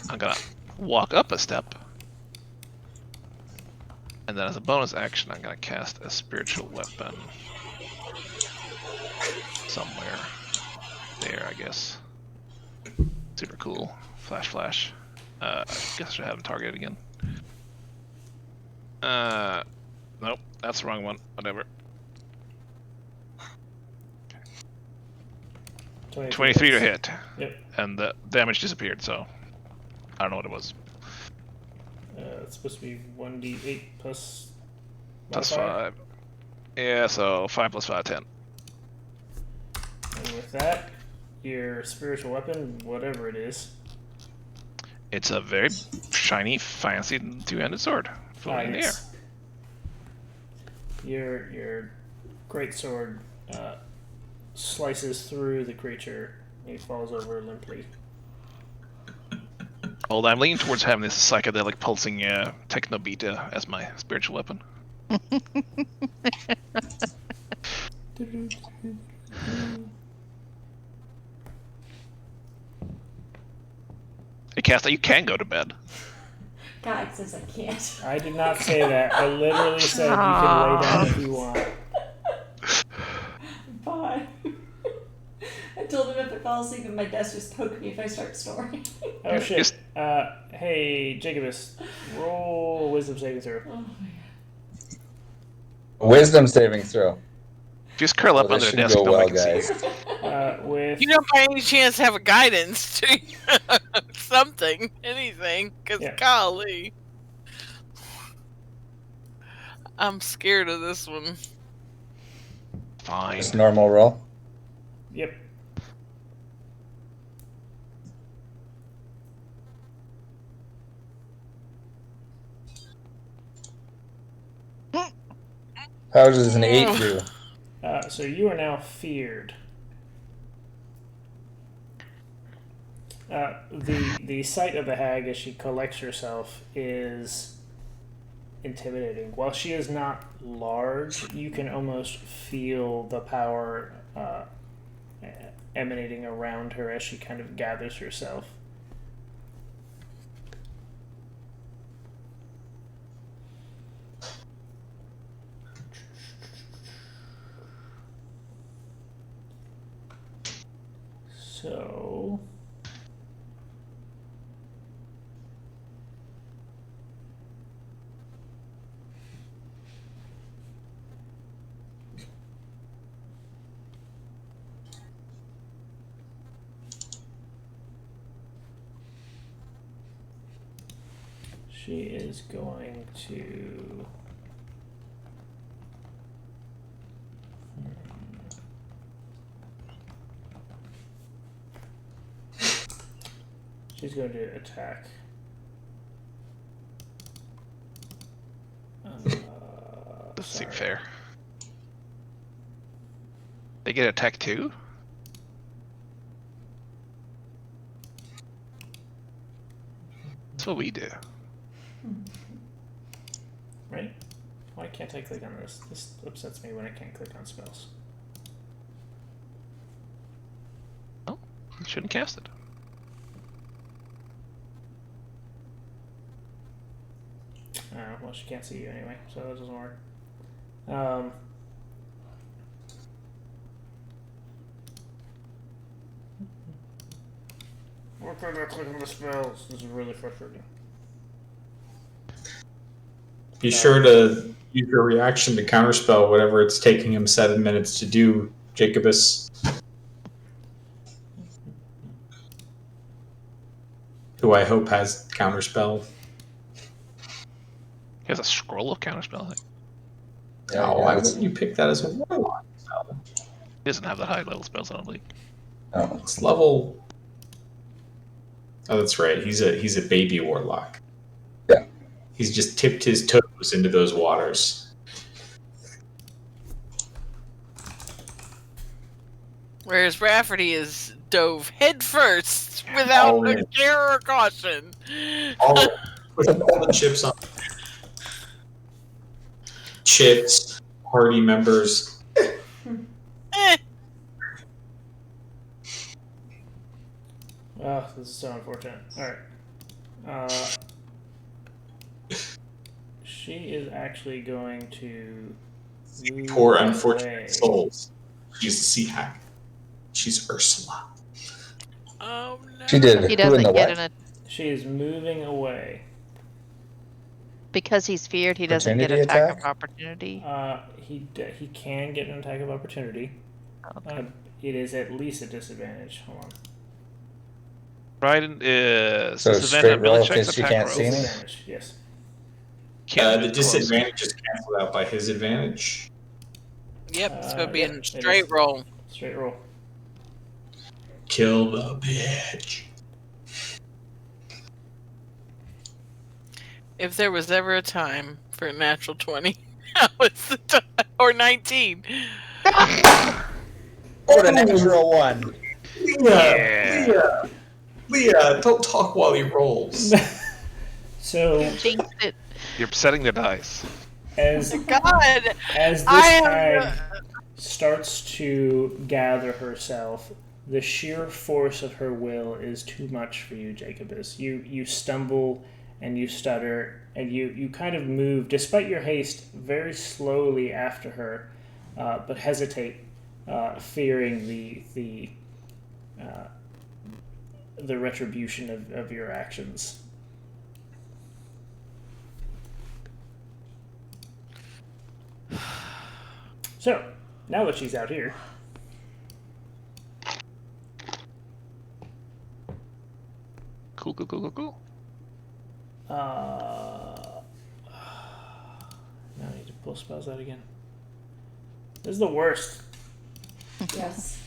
I'm gonna walk up a step. And then as a bonus action, I'm gonna cast a spiritual weapon. Somewhere. There, I guess. Super cool. Flash. I guess I should have him targeted again. Nope, that's the wrong one. Whatever. 23 to hit. Yep. And the damage disappeared, so I don't know what it was. It's supposed to be 1d8 plus Plus modifier. 5. Yeah, so 5 plus 5, 10. And with that, your spiritual weapon, whatever it is. It's a very shiny, fancy two-handed sword floating in the air. Yes. Your great sword slices through the creature. He falls over limply. Well, I'm leaning towards having this psychedelic pulsing techno beat as my spiritual weapon. Hey, Casta, you can go to bed. God says I can't. I did not say that. I literally said you can lay down if you want. Bye. I told him if I fall asleep at my desk, just poke me if I start snoring. Oh shit. Hey, Jacobus, roll a wisdom saving throw. Oh my Wisdom saving throw. Just curl up Oh, under this the should desk, go nobody well, can see guys. you. With You don't by any chance have a guidance to something, anything, because Yeah. golly. I'm scared of this one. Fine. Just normal roll. Yep. How does an 8 do? So you are now feared. The sight of the hag as she collects herself is intimidating. While she is not large, you can almost feel the power emanating around her as she kind of gathers herself. So she is going to she's going to attack. Doesn't seem Sorry. fair. They get attack too? That's what we do. Right? Why can't I click on this? This upsets me when I can't click on spells. You shouldn't cast it. Well, she can't see you anyway, so that doesn't work. Why can't I click on the spells? This is really frustrating. Be sure to use your reaction to counterspell whatever it's taking him 7 minutes to do, Jacobus. Who I hope has counterspell. He has a scroll of counterspell. He Yeah, Oh, why guys. wouldn't you pick that as a warlock spell? doesn't have that high level spells, I don't think. Oh, It's level. Oh, that's right. He's a baby warlock. Yeah. He's just tipped his toes into those waters. Whereas Rafferty is dove headfirst without All a in. care or caution. Put all the chips on. Chips, party members. Eh. Oh, this is so unfortunate. Alright. She is actually going to move Poor unfortunate away. souls. She's the sea hack. She's Ursula. Oh no. she did. He Who in doesn't the get what? an She is moving away. Because he's feared, he doesn't get Opportunity attack of attack? opportunity. He can get an attack of opportunity. Okay. It is at least a disadvantage. Hold on. Trident is So disadvantage straight on melee roll checks, 'cause you attack can't see rolls. me? Disadvantage, yes. Can't The move close. disadvantage is canceled out by his advantage. Yep, so it'd be Yep, a it straight is. roll. Straight roll. Kill the bitch. If there was ever a time for a natural 20, that was the time. Or 19. What a natural one. Leah, don't talk while he rolls. So Jinxed it. You're upsetting the dice. as God! as this I am. hag starts to gather herself, the sheer force of her will is too much for you, Jacobus. You stumble and you stutter and you kind of move, despite your haste, very slowly after her, but hesitate, fearing the retribution of your actions. So, now that she's out here, Cool. now I need to pull spells out again. This is the worst. Yes.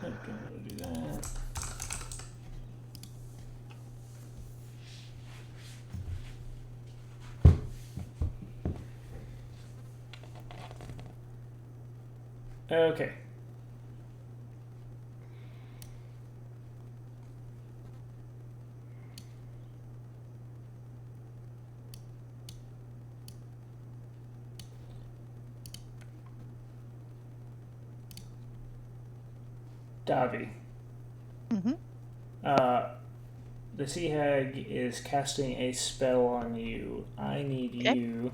Nope, don't want to do that. Okay. Davi. Mm-hmm. The Sea Hag is casting a spell on you. I need Okay. you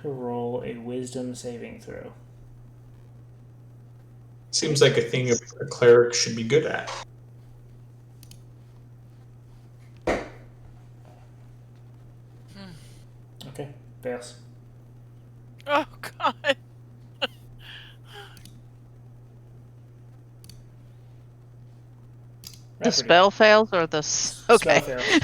to roll a Wisdom saving throw. Seems like a thing a cleric should be good at. Okay, fails. Oh, God. The Rafferty. spell fails or the okay. Spell fails.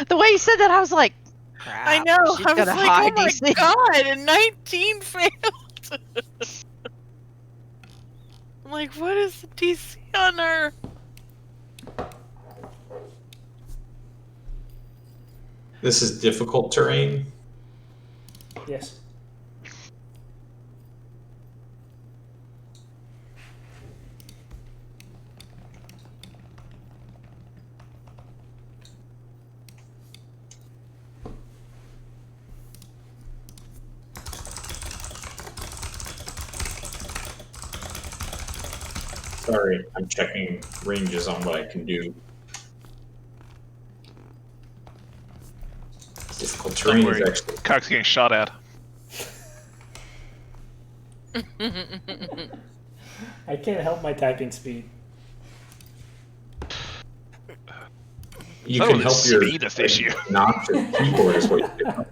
The way you said that, I was like, crap. I know. She's I was gonna like, high oh my DC. God, and 19 failed. I'm like, what is the DC on her? This is difficult terrain. Yes. Sorry, I'm checking ranges on what I can do. Difficult Don't terrain worry. is actually. Cock's getting shot at. I can't help my typing speed. You Oh, can the help your speed issue. obnoxious keyboard is what you do.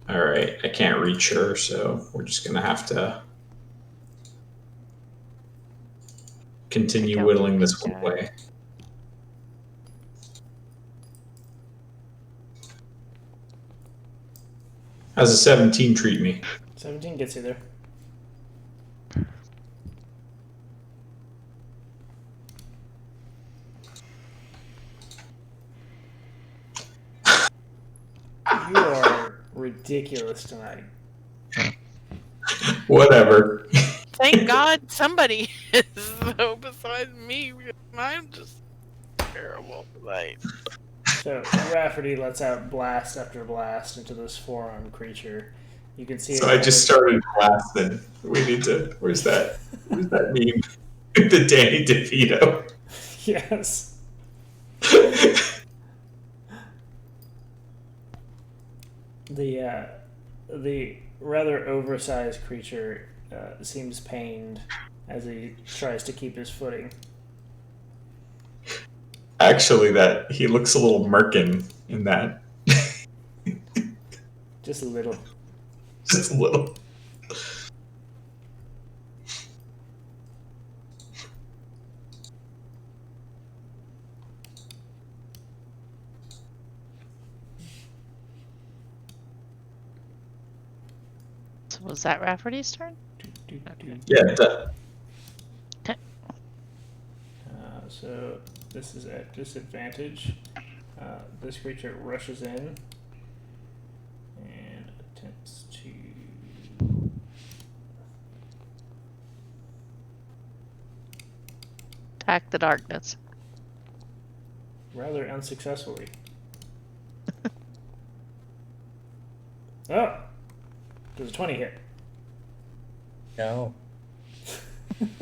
All right, I can't reach her, so we're just gonna have to continue Take out whittling the this one guy. way. How's a 17 treat me? 17 gets you there. You are ridiculous tonight. Whatever. Thank God somebody is, though, besides me. Because I'm just terrible tonight. So Rafferty lets out blast after blast into this four-armed creature. You can see So it I kind just of- started blasting. We need to. Where's that? Where's that meme? The Danny DeVito. Yes. The rather oversized creature seems pained as he tries to keep his footing. Actually, that he looks a little merkin in that. Just a little. Just a little. So was that Rafferty's turn? Yeah. So this is at disadvantage. This creature rushes in and attempts to Attack the darkness. rather unsuccessfully. Oh! Does a 20 hit? No.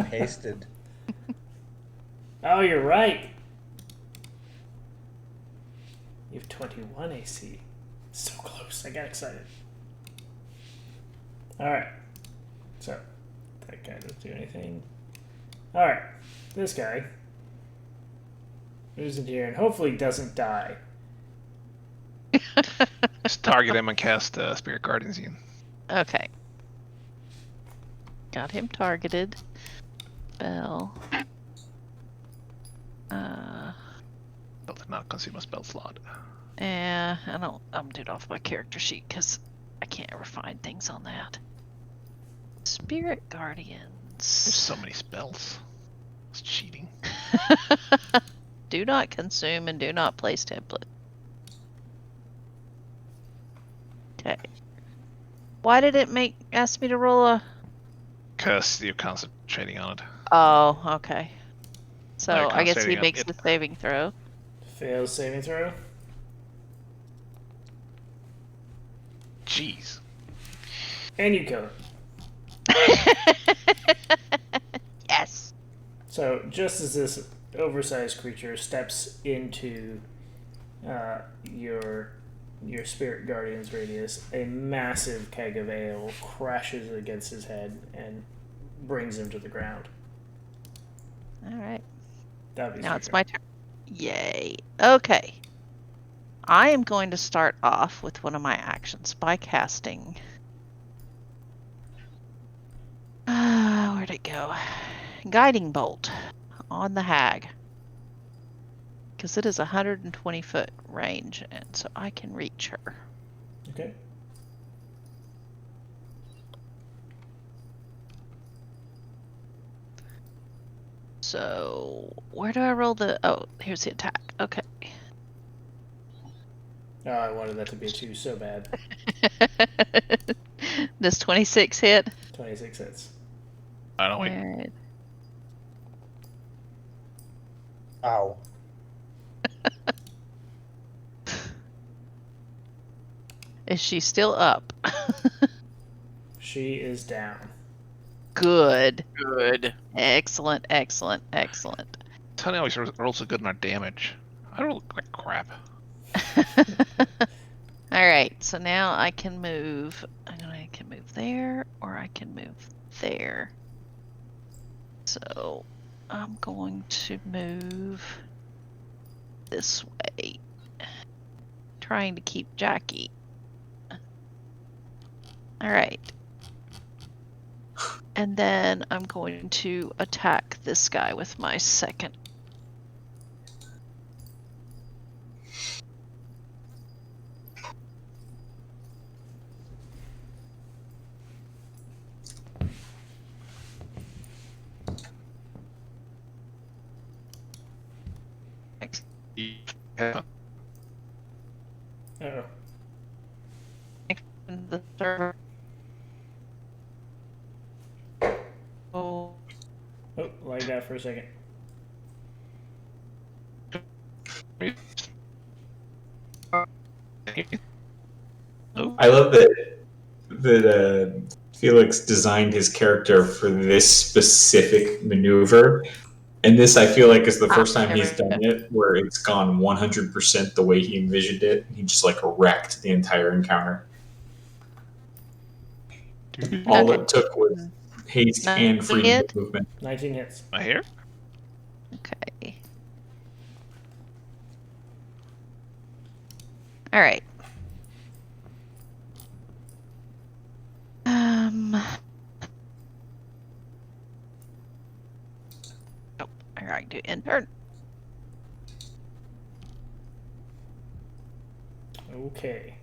Hasted. Oh, you're right! You have 21 AC. So close. I got excited. Alright. So, that guy doesn't do anything. Alright. This guy moves in here and hopefully doesn't die. Just target him and cast Spirit Guardians again. Okay. Got him targeted. Spell. Spell did not consume a spell slot. I'm doing off my character sheet because I can't ever find things on that. Spirit Guardians. There's so many spells. It's cheating. Do not consume and do not place template. Okay. Why did it ask me to roll a... Because you're concentrating on it. Oh, okay. So No, you're I guess he concentrating on makes it. the saving throw. Fails saving throw. Jeez. And you kill him. Yes. So, just as this oversized creature steps into your spirit guardian's radius, a massive keg of ale crashes against his head and brings him to the ground. All right. That'd be Now it's super. my turn. Yay. Okay. I am going to start off with one of my actions by casting. Where'd it go? Guiding Bolt on the hag. Because it is 120 foot range, and so I can reach her. Okay. So, where do I roll the... Oh, here's the attack. Okay. Oh, I wanted that to be a 2 so bad. Does 26 hit? 26 hits. I don't wait. Alright. Ow. Is she still up? She is down. Good. Good. Excellent, excellent, excellent. Tony always rolls so good on our damage. I roll like crap. Alright, so now I can move. I can move there, or I can move there. So I'm going to move this way. Trying to keep Jackie. Alright. And then I'm going to attack this guy with my second. Yeah. Uh-oh. The third. Oh. Oh, lagged out for a second. I love that Felix designed his character for this specific maneuver, And this, I feel like, is the Ah, first time there he's we done go. it where it's gone 100% the way he envisioned it. He just like wrecked the entire encounter. All Okay. it took was haste and 19 freedom hit? of movement. 19 hits. My hair? Okay. All right. Nope. All right, do end turn. Okay.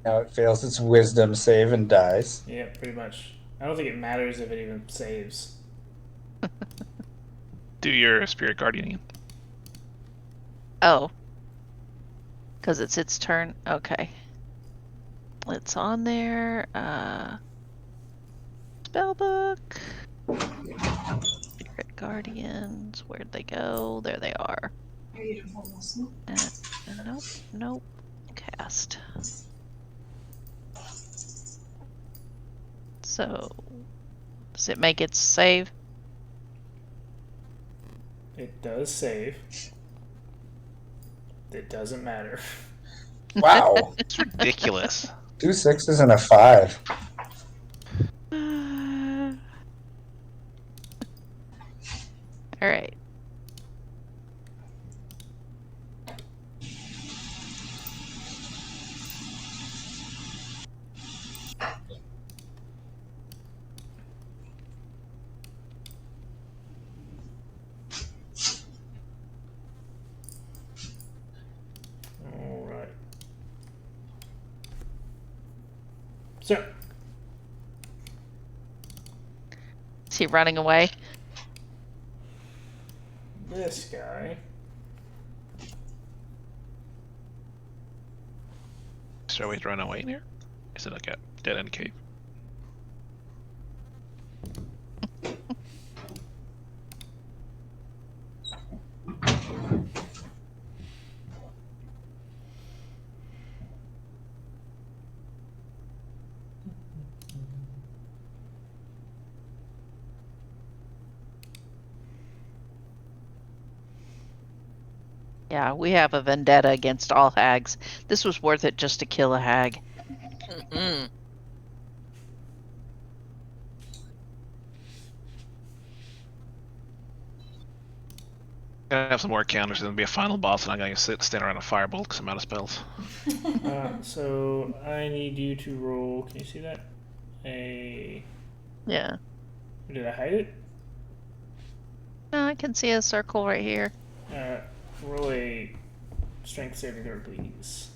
Now it fails its wisdom save and dies. Yeah, pretty much. I don't think it matters if it even saves. Do your spirit guardian again. Oh. Because it's its turn. Okay. It's on there. Spellbook. Spirit Guardians. Where'd they go? There they are. And nope, nope. Cast. So, does it make its save? It does save. It doesn't matter. Wow. It's ridiculous. 2 6s and a 5. All right. Alright. So, Is he running away? this guy. Is there a way to run away in here? Is it like a dead end cave? Yeah, we have a vendetta against all hags. This was worth it just to kill a hag. Mm-hmm. Gonna have some more encounters, and there'll be a final boss, and I'm gonna stand around a firebolt because I'm out of spells. So I need you to roll. Can you see that? Yeah. Did I hide it? No, I can see a circle right here. Roll a strength saving throw, please.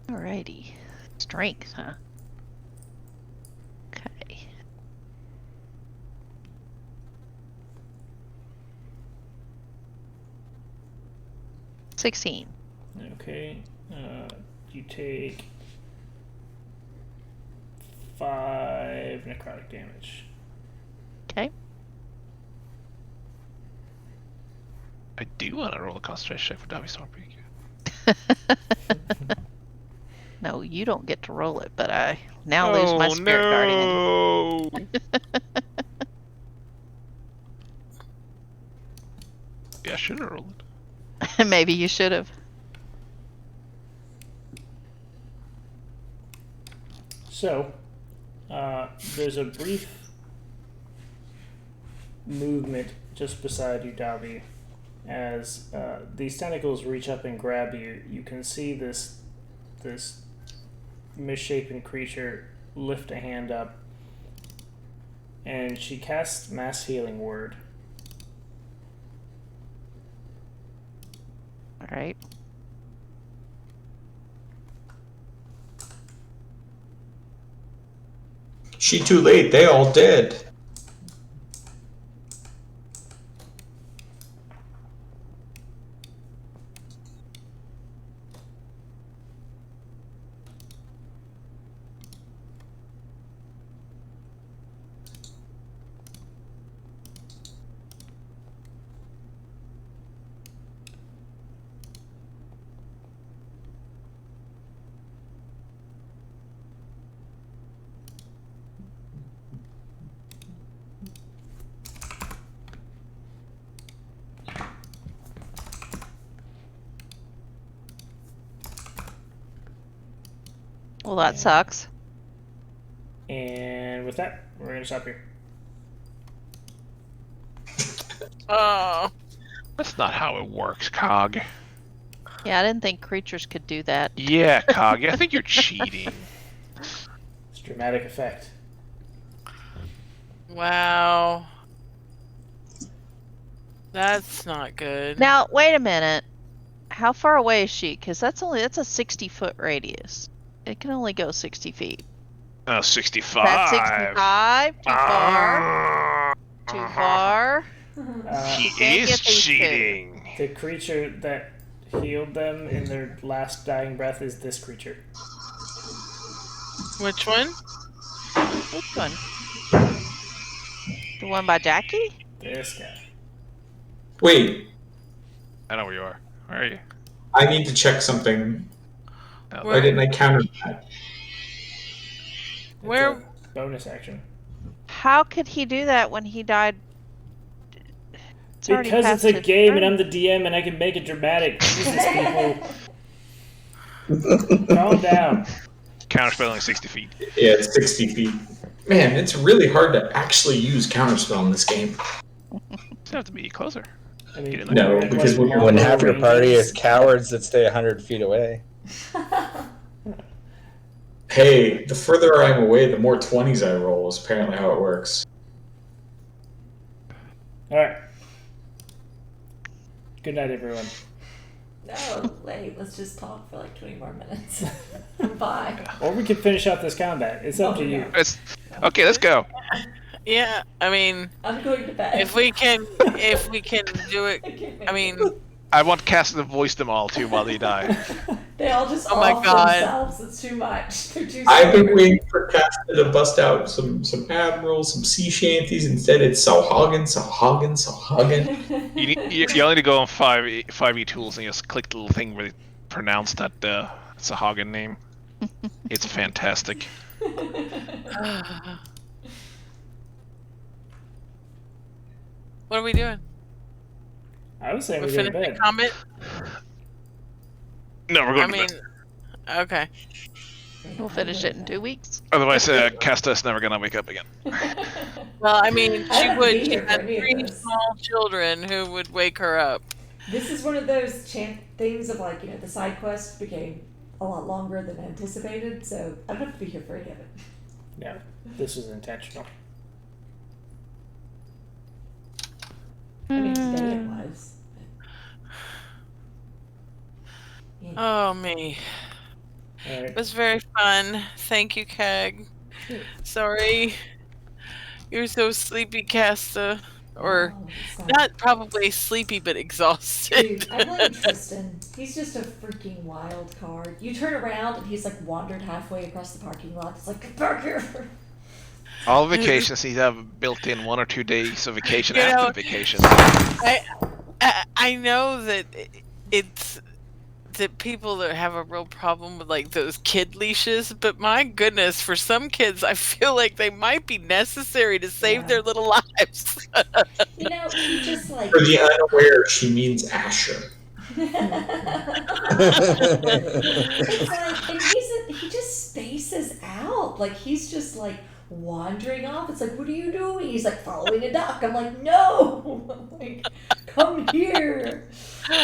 Alrighty. Strength, huh? Okay. $16. Okay. You take 5 necrotic damage. Okay. I do want to roll a concentration check for Dobby Stormpeak. No, you don't get to roll it, but I now lose my spirit guardian. No! Yeah, I should have rolled it. Maybe you should have. So, there's a brief movement just beside you, Dobby. As these tentacles reach up and grab you, you can see this misshapen creature lift a hand up, and she casts Mass Healing Word. Alright. She too late. They all dead. Well, that sucks. And with that, we're going to stop here. Oh. That's not how it works, Cog. Yeah, I didn't think creatures could do that. Yeah, Cog. I think you're cheating. It's dramatic effect. Wow. That's not good. Now, wait a minute. How far away is she? Because that's a 60-foot radius. It can only go 60 feet. 65. That's 65. Too far. Too far. He can't is get these two. cheating. The creature that healed them in their last dying breath is this creature. Which one? Which one? The one by Jackie? This guy. Wait, I know where you are. Where are you? I need to check something. Oh, Why didn't I counter that? It's Where- a bonus action. How could he do that when he died? It's already Because past it's a his game turn. and I'm the DM and I can make it dramatic. Jesus, people. Calm down. Counterspelling 60 feet. Yeah, it's 60 feet. Man, it's really hard to actually use counterspell in this game. Doesn't have to be closer. I mean, No, we're in, because like, when When longer half your party ranges. is cowards that stay 100 feet away. Hey, the further I'm away, the more 20s I roll, is apparently how it works. Alright. Good night, everyone. No, wait, let's just talk for like 20 more minutes. Bye. Or we can finish out this combat. It's up to you. Okay, let's go. Yeah, I mean, I'm going to bed. if we can do it. I mean, I want Cass to voice them all too while they die. They all just Oh my off God. themselves. It's too much. They're too I've been scared. waiting for Casta to bust out some admirals, some sea shanties. Instead, it's Sawhagen. You only need to go on 5e tools and just click the little thing where they pronounce that Sahagin name. It's fantastic. what are we doing? I was saying We're we go to finishing bed. comment. No, we're I going to mean, bed. okay. We'll finish it in 2 weeks. Otherwise, Casta's never going to wake up again. Well, I mean, I she don't would. be She here for had any of 3 this. small children who would wake her up. This is one of those things of like, the side quest became a lot longer than anticipated, so I don't have to be here for any of it. No, this was intentional. I mean, today it was. but- Oh me, Alright. it was very fun. Thank you, Keg. Sorry, you're so sleepy, Casta, or Oh, it's not probably sleepy, but exhausted. Dude, I blame Tristan. He's just a freaking wild card. You turn around and he's like wandered halfway across the parking lot. It's like, get back here. All vacations need to have built in 1 or 2 days of vacation You after know, the vacation. I know that it's that people that have a real problem with like those kid leashes, but my goodness, for some kids, I feel like they might be necessary to save Yeah. their little lives. He just like. For the unaware, she means Asher. It's like, and he just spaces out. Like, he's just like wandering off. It's like, what are you doing? He's like following a duck. I'm like, no! I'm like, come here.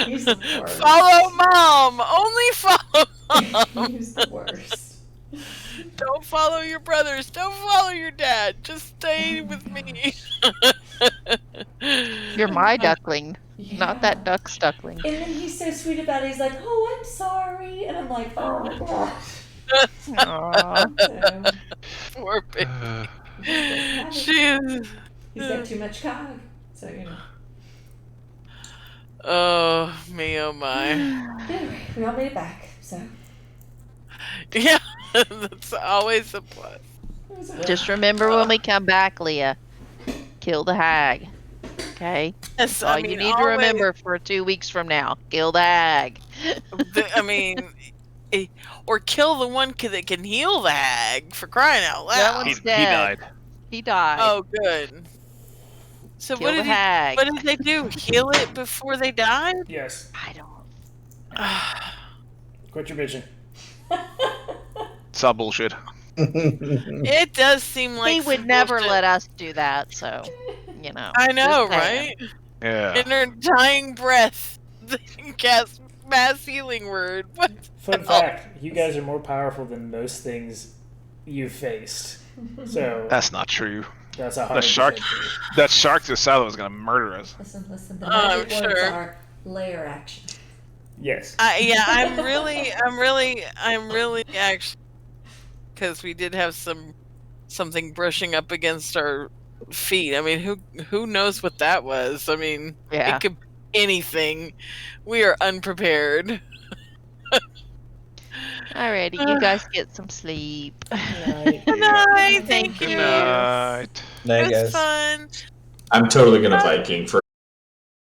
He's the worst. Follow mom! Only follow mom! He's the worst. Don't follow your brothers. Don't follow your dad. Just stay with me. You're my duckling, not Yeah. that duck's duckling. And then he's so sweet about it. He's like, oh, I'm sorry. And I'm like, oh my gosh. Aw. So, Poor baby. he's She got too much cog. So, Oh, me, oh my. Anyway, we all made it back. So, Yeah, that's always a plus. it was a Just remember when we come back, Leah, kill the hag. Okay? Yes, All you need to remember for 2 weeks from now. Kill the hag. I mean, or kill the one that can heal the hag, for crying out That loud. one's He dead. died. He died. Oh, good. So kill the what hag. did they do? Heal it before they died? Yes. I don't. Quit your bitching. It's all bullshit. It does seem like He would some never bullshit. let us do that, so you know. I know, just saying. right? Yeah. In her dying breath, they cast mass healing word. What? Fun fact: you guys are more powerful than most things you've faced. So That's not true. that's That 100% shark, true. that shark to the side was gonna murder us. Listen. The Oh, magic I'm words sure. are layer action. Yes. Yeah, I'm really actually, because we did have something brushing up against our feet. I mean, who knows what that was? I mean, Yeah. it could be anything. We are unprepared. Alrighty, you guys get some sleep. Night. Good night. Thank Thank Good you. you. night. Night, It was guys. fun. I'm totally gonna Viking for